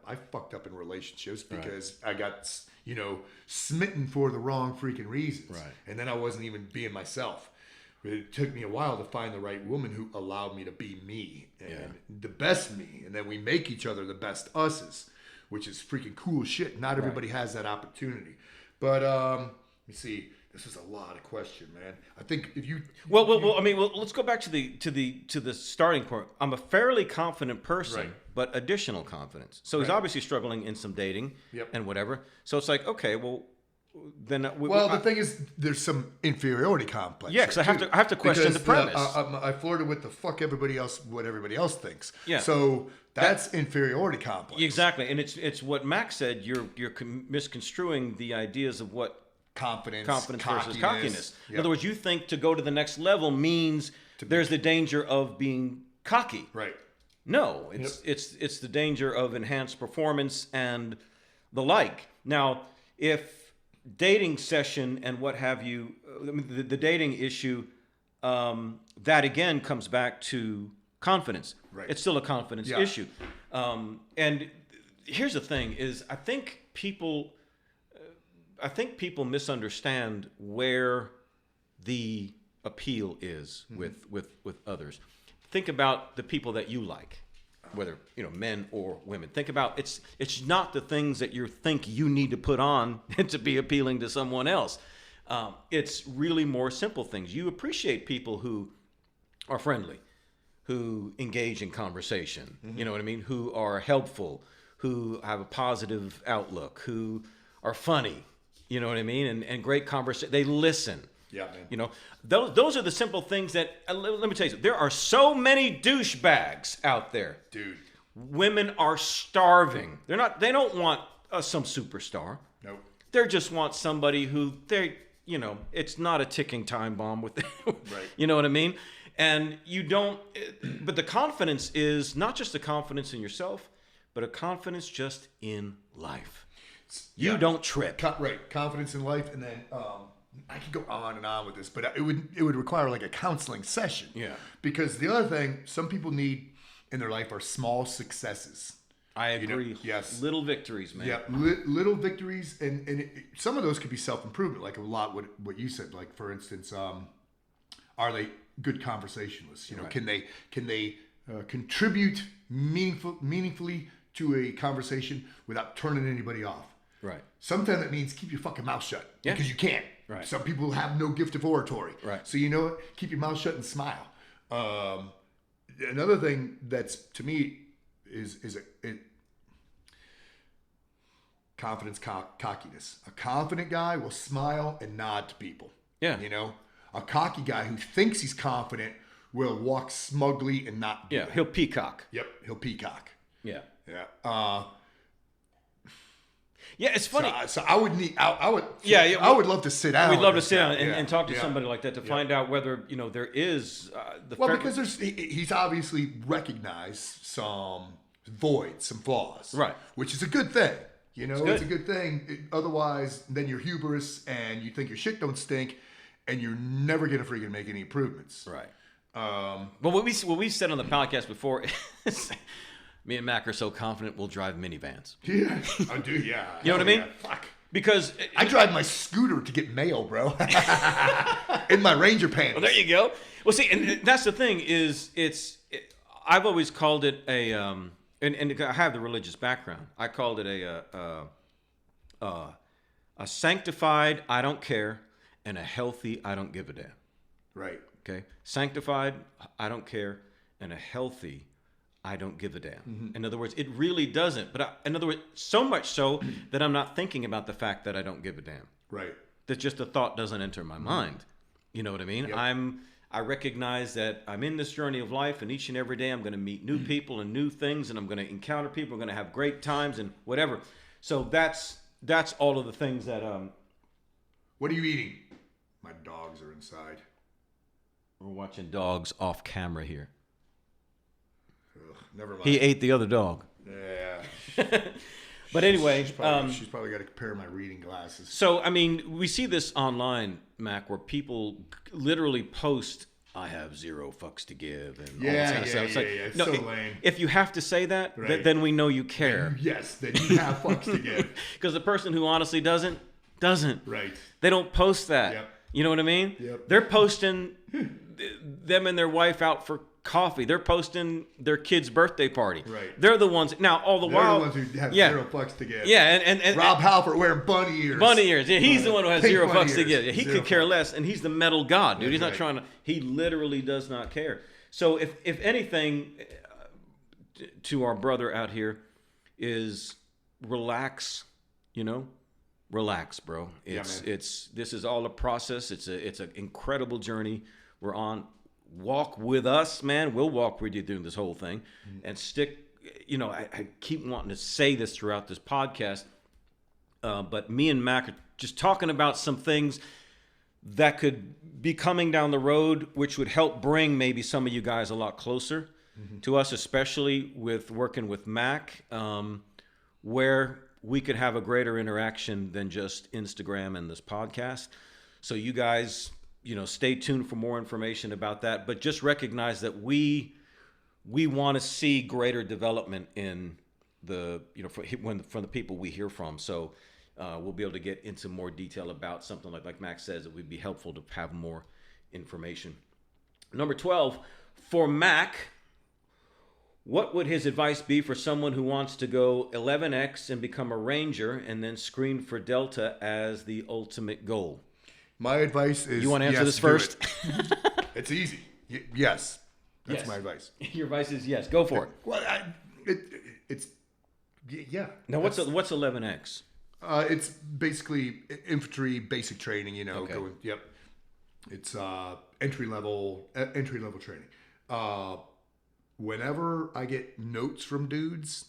I fucked up in relationships because I got, you know, smitten for the wrong freaking reasons. Right. And then I wasn't even being myself. It took me a while to find the right woman who allowed me to be me and the best me. And then we make each other the best uses, which is freaking cool shit. Not everybody has that opportunity. But let me see. This is a lot of question, man. I think if you let's go back to the starting point. I'm a fairly confident person, but additional confidence. So he's obviously struggling in some dating and whatever. So it's like, okay, well, then the thing is, there's some inferiority complex. Yeah, because I have to question the premise. I flirted with the fuck everybody else, what everybody else thinks. Yeah. So that's inferiority complex. Exactly, and it's what Max said. You're misconstruing the ideas of what confidence versus cockiness. Yep. In other words, you think to go to the next level means there's the danger of being cocky. Right. No, it's the danger of enhanced performance and the like. Now, if dating session and what have you, the dating issue, that again comes back to confidence. Right. It's still a confidence issue. And here's the thing: is I think people misunderstand where the appeal is with others. Think about the people that you like, whether men or women. Think about it's not the things that you think you need to put on to be appealing to someone else. It's really more simple things. You appreciate people who are friendly, who engage in conversation. You know what I mean? Who are helpful, who have a positive outlook, who are funny. You know what I mean? And great conversation. They listen. Yeah, man. You know, those are the simple things that, let me tell you, there are so many douchebags out there. Dude. Women are starving. They don't want some superstar. Nope. They just want somebody who it's not a ticking time bomb with them. Right. You know what I mean? And but the confidence is not just a confidence in yourself, but a confidence just in life. You don't trip. Right. Confidence in life. And then I could go on and on with this, but it would require like a counseling session. Yeah. Because the other thing some people need in their life are small successes. I agree. Yes. Little victories, man. Yeah. Little victories. And some of those could be self-improvement, like a lot what you said. Like, for instance, are they good conversationalists? You know, Right. can they contribute meaningfully to a conversation without turning anybody off? Right. Sometimes that means keep your fucking mouth shut because you can't. Right. Some people have no gift of oratory. Right. So you know what? Keep your mouth shut and smile. Another thing that's to me is confidence, cockiness. A confident guy will smile and nod to people. Yeah. You know, a cocky guy who thinks he's confident will walk smugly and not do Yeah. it. He'll peacock. Yep. He'll peacock. Yeah. Yeah. Yeah, it's funny. So I would need. I would. Yeah, I would love to sit down. We'd love to with sit this down guy. and talk to Yeah. somebody like that to find out whether there is because he's obviously recognized some voids, some flaws, Right. Which is a good thing. You know, good. it's a good thing. Otherwise, then you're hubris and you think your shit don't stink, and you're never gonna freaking make any improvements. Right. But what we said on the podcast before is me and Mac are so confident we'll drive minivans. Yeah, I do. Yeah, You know what I mean? Yeah. Fuck. Because I drive my scooter to get mail, bro. In my Ranger pants. well, there you go. Well, see, and that's the thing is I've always called it a and I have the religious background. I called it a sanctified I don't care and a healthy I don't give a damn. Right. Okay, sanctified I don't care and a healthy I don't give a damn. In other words, it really doesn't. But in other words, so much so that I'm not thinking about the fact that I don't give a damn. Right. That just the thought doesn't enter my mind. You know what I mean? Yep. I recognize that I'm in this journey of life, and each and every day I'm going to meet new people and new things, and I'm going to encounter people. I'm going to have great times and whatever. So that's all of the things that What are you eating? My dogs are inside. we're watching dogs off camera here. Ugh, never mind. He ate the other dog. Yeah. But anyway, She's probably got to compare my reading glasses. so I mean, we see this online, Mac, where people literally post, "I have 0 fucks to give," and all this kind of stuff. It's like, It's no, so lame. if you have to say that, Right. then we know you care. Yes, then you have fucks to give. Because the person who honestly doesn't. Right. They don't post that. Yep. You know what I mean? Yep. They're posting them and their wife out for coffee. They're posting their kid's birthday party. Right. They're the ones. Now, all the They're while. the ones who have yeah. 0 fucks to give. Yeah, and Rob Halford wearing bunny ears. bunny ears. Yeah, he's the one who has Pink 0 bunny fucks to ears. give. Yeah, he 0 could care fucks. less, and he's the metal god, dude. That's He's not right. trying to. He literally does not care. So if anything, to our brother out here, is relax. You know, relax, bro. It's man. this is all a process. It's an incredible journey we're on. Walk with us, man. We'll walk with you through this whole thing, and stick. You know, I keep wanting to say this throughout this podcast, but me and Mac are just talking about some things that could be coming down the road, which would help bring maybe some of you guys a lot closer to us, especially with working with Mac, where we could have a greater interaction than just Instagram and this podcast. So you guys, stay tuned for more information about that. But just recognize that we want to see greater development in the, from the people we hear from. So we'll be able to get into more detail about something like Max says. It would be helpful to have more information. Number 12, for Mac, what would his advice be for someone who wants to go 11x and become a Ranger and then screen for Delta as the ultimate goal? My advice is... You want to answer this do first? it. It's easy. Yes. That's Yes. my advice. Your advice is yes. Go for it. Well, it's yeah. Now, what's 11X? It's basically infantry basic training. Okay. Yep. It's entry level training. Whenever I get notes from dudes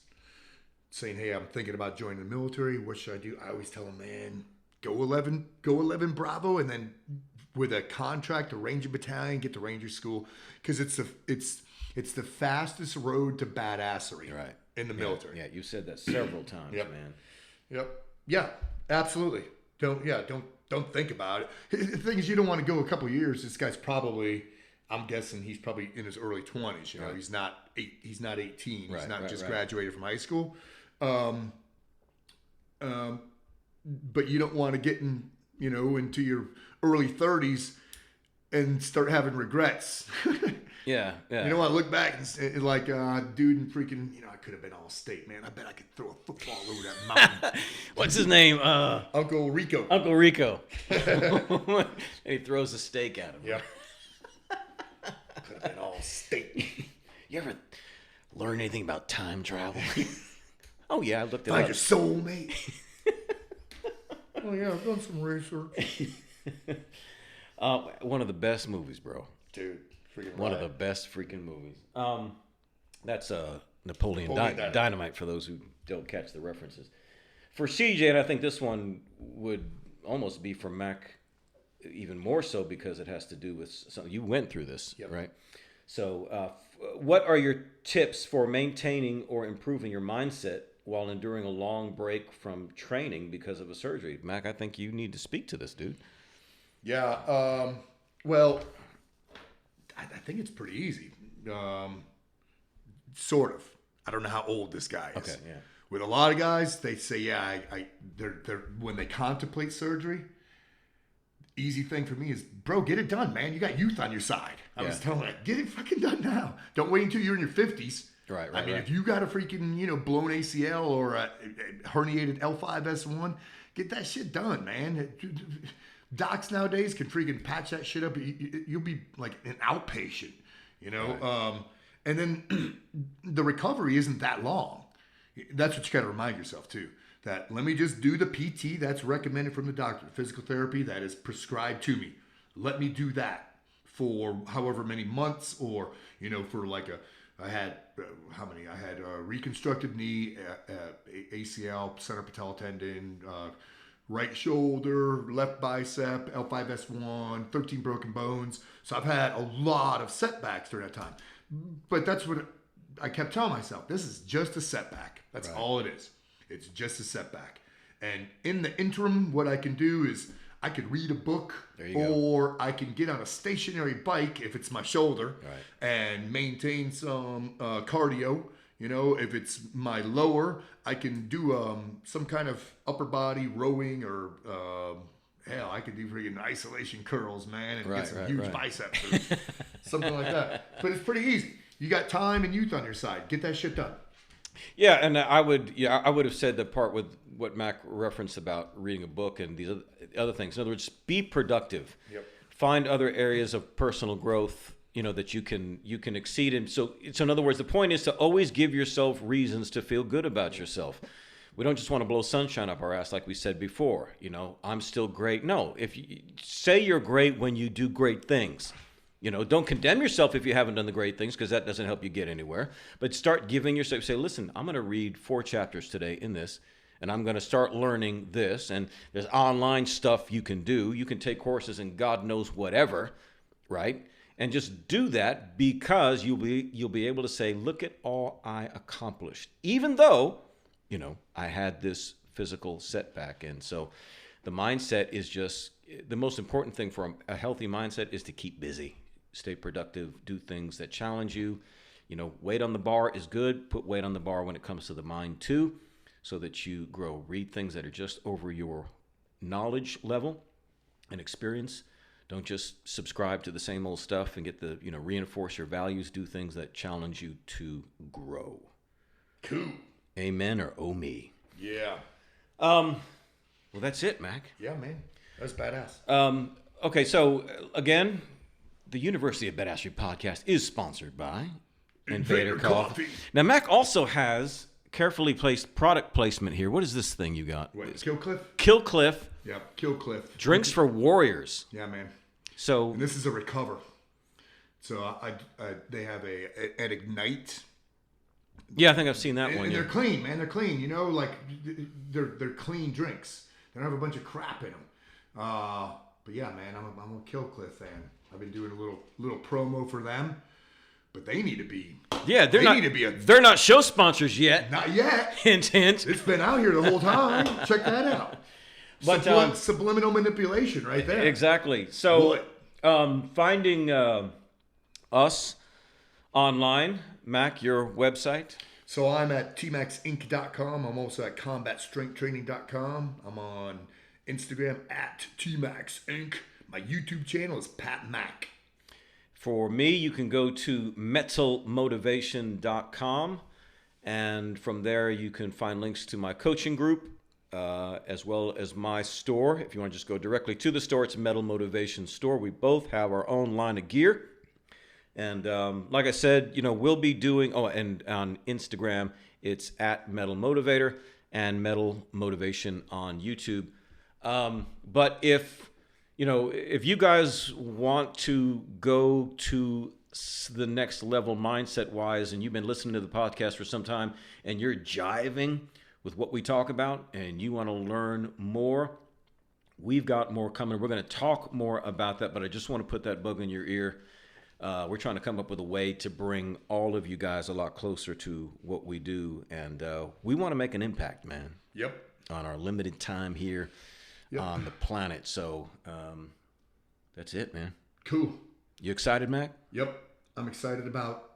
saying, "Hey, I'm thinking about joining the military. What should I do?" I always tell them, "Man, go 11 Bravo, and then with a contract to Ranger Battalion, get to Ranger School, because it's the fastest road to badassery Right. in the military." Yeah, you said that several times, Yep. man. Yep. Yeah. Absolutely. Don't think about it. The thing is, you don't want to go a couple of years. This guy's probably, I'm guessing he's probably in his early 20s. Right. He's not 18. Right, He's not just right. graduated from high school. But you don't want to get into your early 30s and start having regrets. Yeah. You don't want to look back and like, dude, and freaking, I could have been all state, man. I bet I could throw a football over that mountain. What's his name? Uncle Rico. Uncle Rico. And he throws a steak at him. Yeah. Could have been all state. You ever learn anything about time travel? Oh, yeah, I looked it Find up. your soulmate. Oh, yeah, I've done some research. One of the best movies, bro. Dude, freaking One of the best freaking movies. That's Napoleon Dynamite, for those who don't catch the references. For CJ, and I think this one would almost be for Mac even more so, because it has to do with something. You went through this, Yep. right? So what are your tips for maintaining or improving your mindset while enduring a long break from training because of a surgery? Mac, I think you need to speak to this, dude. Yeah, well, I think it's pretty easy. Sort of. I don't know how old this guy is. Okay, yeah. With a lot of guys, they say, yeah, they're when they contemplate surgery, easy thing for me is, bro, get it done, man. You got youth on your side. I was telling them, get it fucking done now. Don't wait until you're in your 50s. Right. I mean, if you got a freaking, blown ACL or a herniated L5S1, get that shit done, man. Docs nowadays can freaking patch that shit up. You'll be like an outpatient, Right. And then the recovery isn't that long. That's what you got to remind yourself too. That let me just do the PT that's recommended from the doctor, physical therapy that is prescribed to me. Let me do that for however many months, or for like I had reconstructed knee, ACL, center patella tendon, right shoulder, left bicep, L5S1, 13 broken bones. So I've had a lot of setbacks during that time. But that's what I kept telling myself. This is just a setback. That's all it is. It's just a setback. And in the interim, what I can do is I could read a book, or I can get on a stationary bike if it's my shoulder, and maintain some cardio. If it's my lower, I can do some kind of upper body rowing, or hell, I could do freaking isolation curls, man, and get some huge biceps or something like that. But it's pretty easy. You got time and youth on your side. Get that shit done. Yeah, and I would have said the part with what Mac referenced about reading a book and these other things. In other words, be productive. Yep. Find other areas of personal growth, that you can exceed in. So in other words, the point is to always give yourself reasons to feel good about yourself. We don't just want to blow sunshine up our ass like we said before. I'm still great. No, if you say you're great when you do great things. Don't condemn yourself if you haven't done the great things, because that doesn't help you get anywhere. But start giving yourself, say, listen, I'm going to read 4 chapters today in this, and I'm going to start learning this. And there's online stuff you can do. You can take courses in God knows whatever, right? And just do that, because you'll be able to say, look at all I accomplished, even though, I had this physical setback. And so the mindset is just the most important thing for a healthy mindset is to keep busy. Stay productive, do things that challenge you. Weight on the bar is good. Put weight on the bar when it comes to the mind too, so that you grow. Read things that are just over your knowledge level and experience. Don't just subscribe to the same old stuff and get reinforce your values. Do things that challenge you to grow. Cool. Amen or oh me. Yeah. Well, that's it, Mac. Yeah, man. That's badass. Okay, so again, The University of Badassery podcast is sponsored by Invader Coffee. Now, Mac also has carefully placed product placement here. What is this thing you got? What, Killcliff? Killcliff. Yeah, Killcliff. Drinks for warriors. Yeah, man. So and this is a recover. So they have an Ignite. Yeah, I think I've seen that one. And yeah. they're clean, man. They're clean. You know, like they're clean drinks. They don't have a bunch of crap in them. But yeah, man, I'm a Killcliff fan. I've been doing a little promo for them, but they need to be. Yeah, they need to be they're not show sponsors yet. Not yet. Hint, hint. It's been out here the whole time. Check that out. But subliminal manipulation, right there. Exactly. So, finding us online, Mac, your website. So I'm at tmaxinc.com. I'm also at combatstrengthtraining.com. I'm on Instagram at tmaxinc. My YouTube channel is Pat Mac. For me, you can go to metalmotivation.com, and from there you can find links to my coaching group, as well as my store. If you want to just go directly to the store, it's Metal Motivation Store. We both have our own line of gear. And like I said, we'll be doing, and on Instagram, it's at Metal Motivator and Metal Motivation on YouTube. But if you guys want to go to the next level mindset wise, and you've been listening to the podcast for some time and you're jiving with what we talk about and you want to learn more, we've got more coming. We're going to talk more about that, but I just want to put that bug in your ear. We're trying to come up with a way to bring all of you guys a lot closer to what we do. And we want to make an impact, man. Yep. On our limited time here on the planet. So that's it, man. Cool. You excited, Mac? Yep. I'm excited about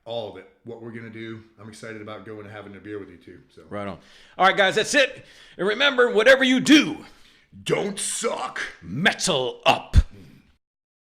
all of it. What we're going to do. I'm excited about going and having a beer with you too. So right on. All right, guys, that's it. And remember, whatever you do, don't suck. Metal up.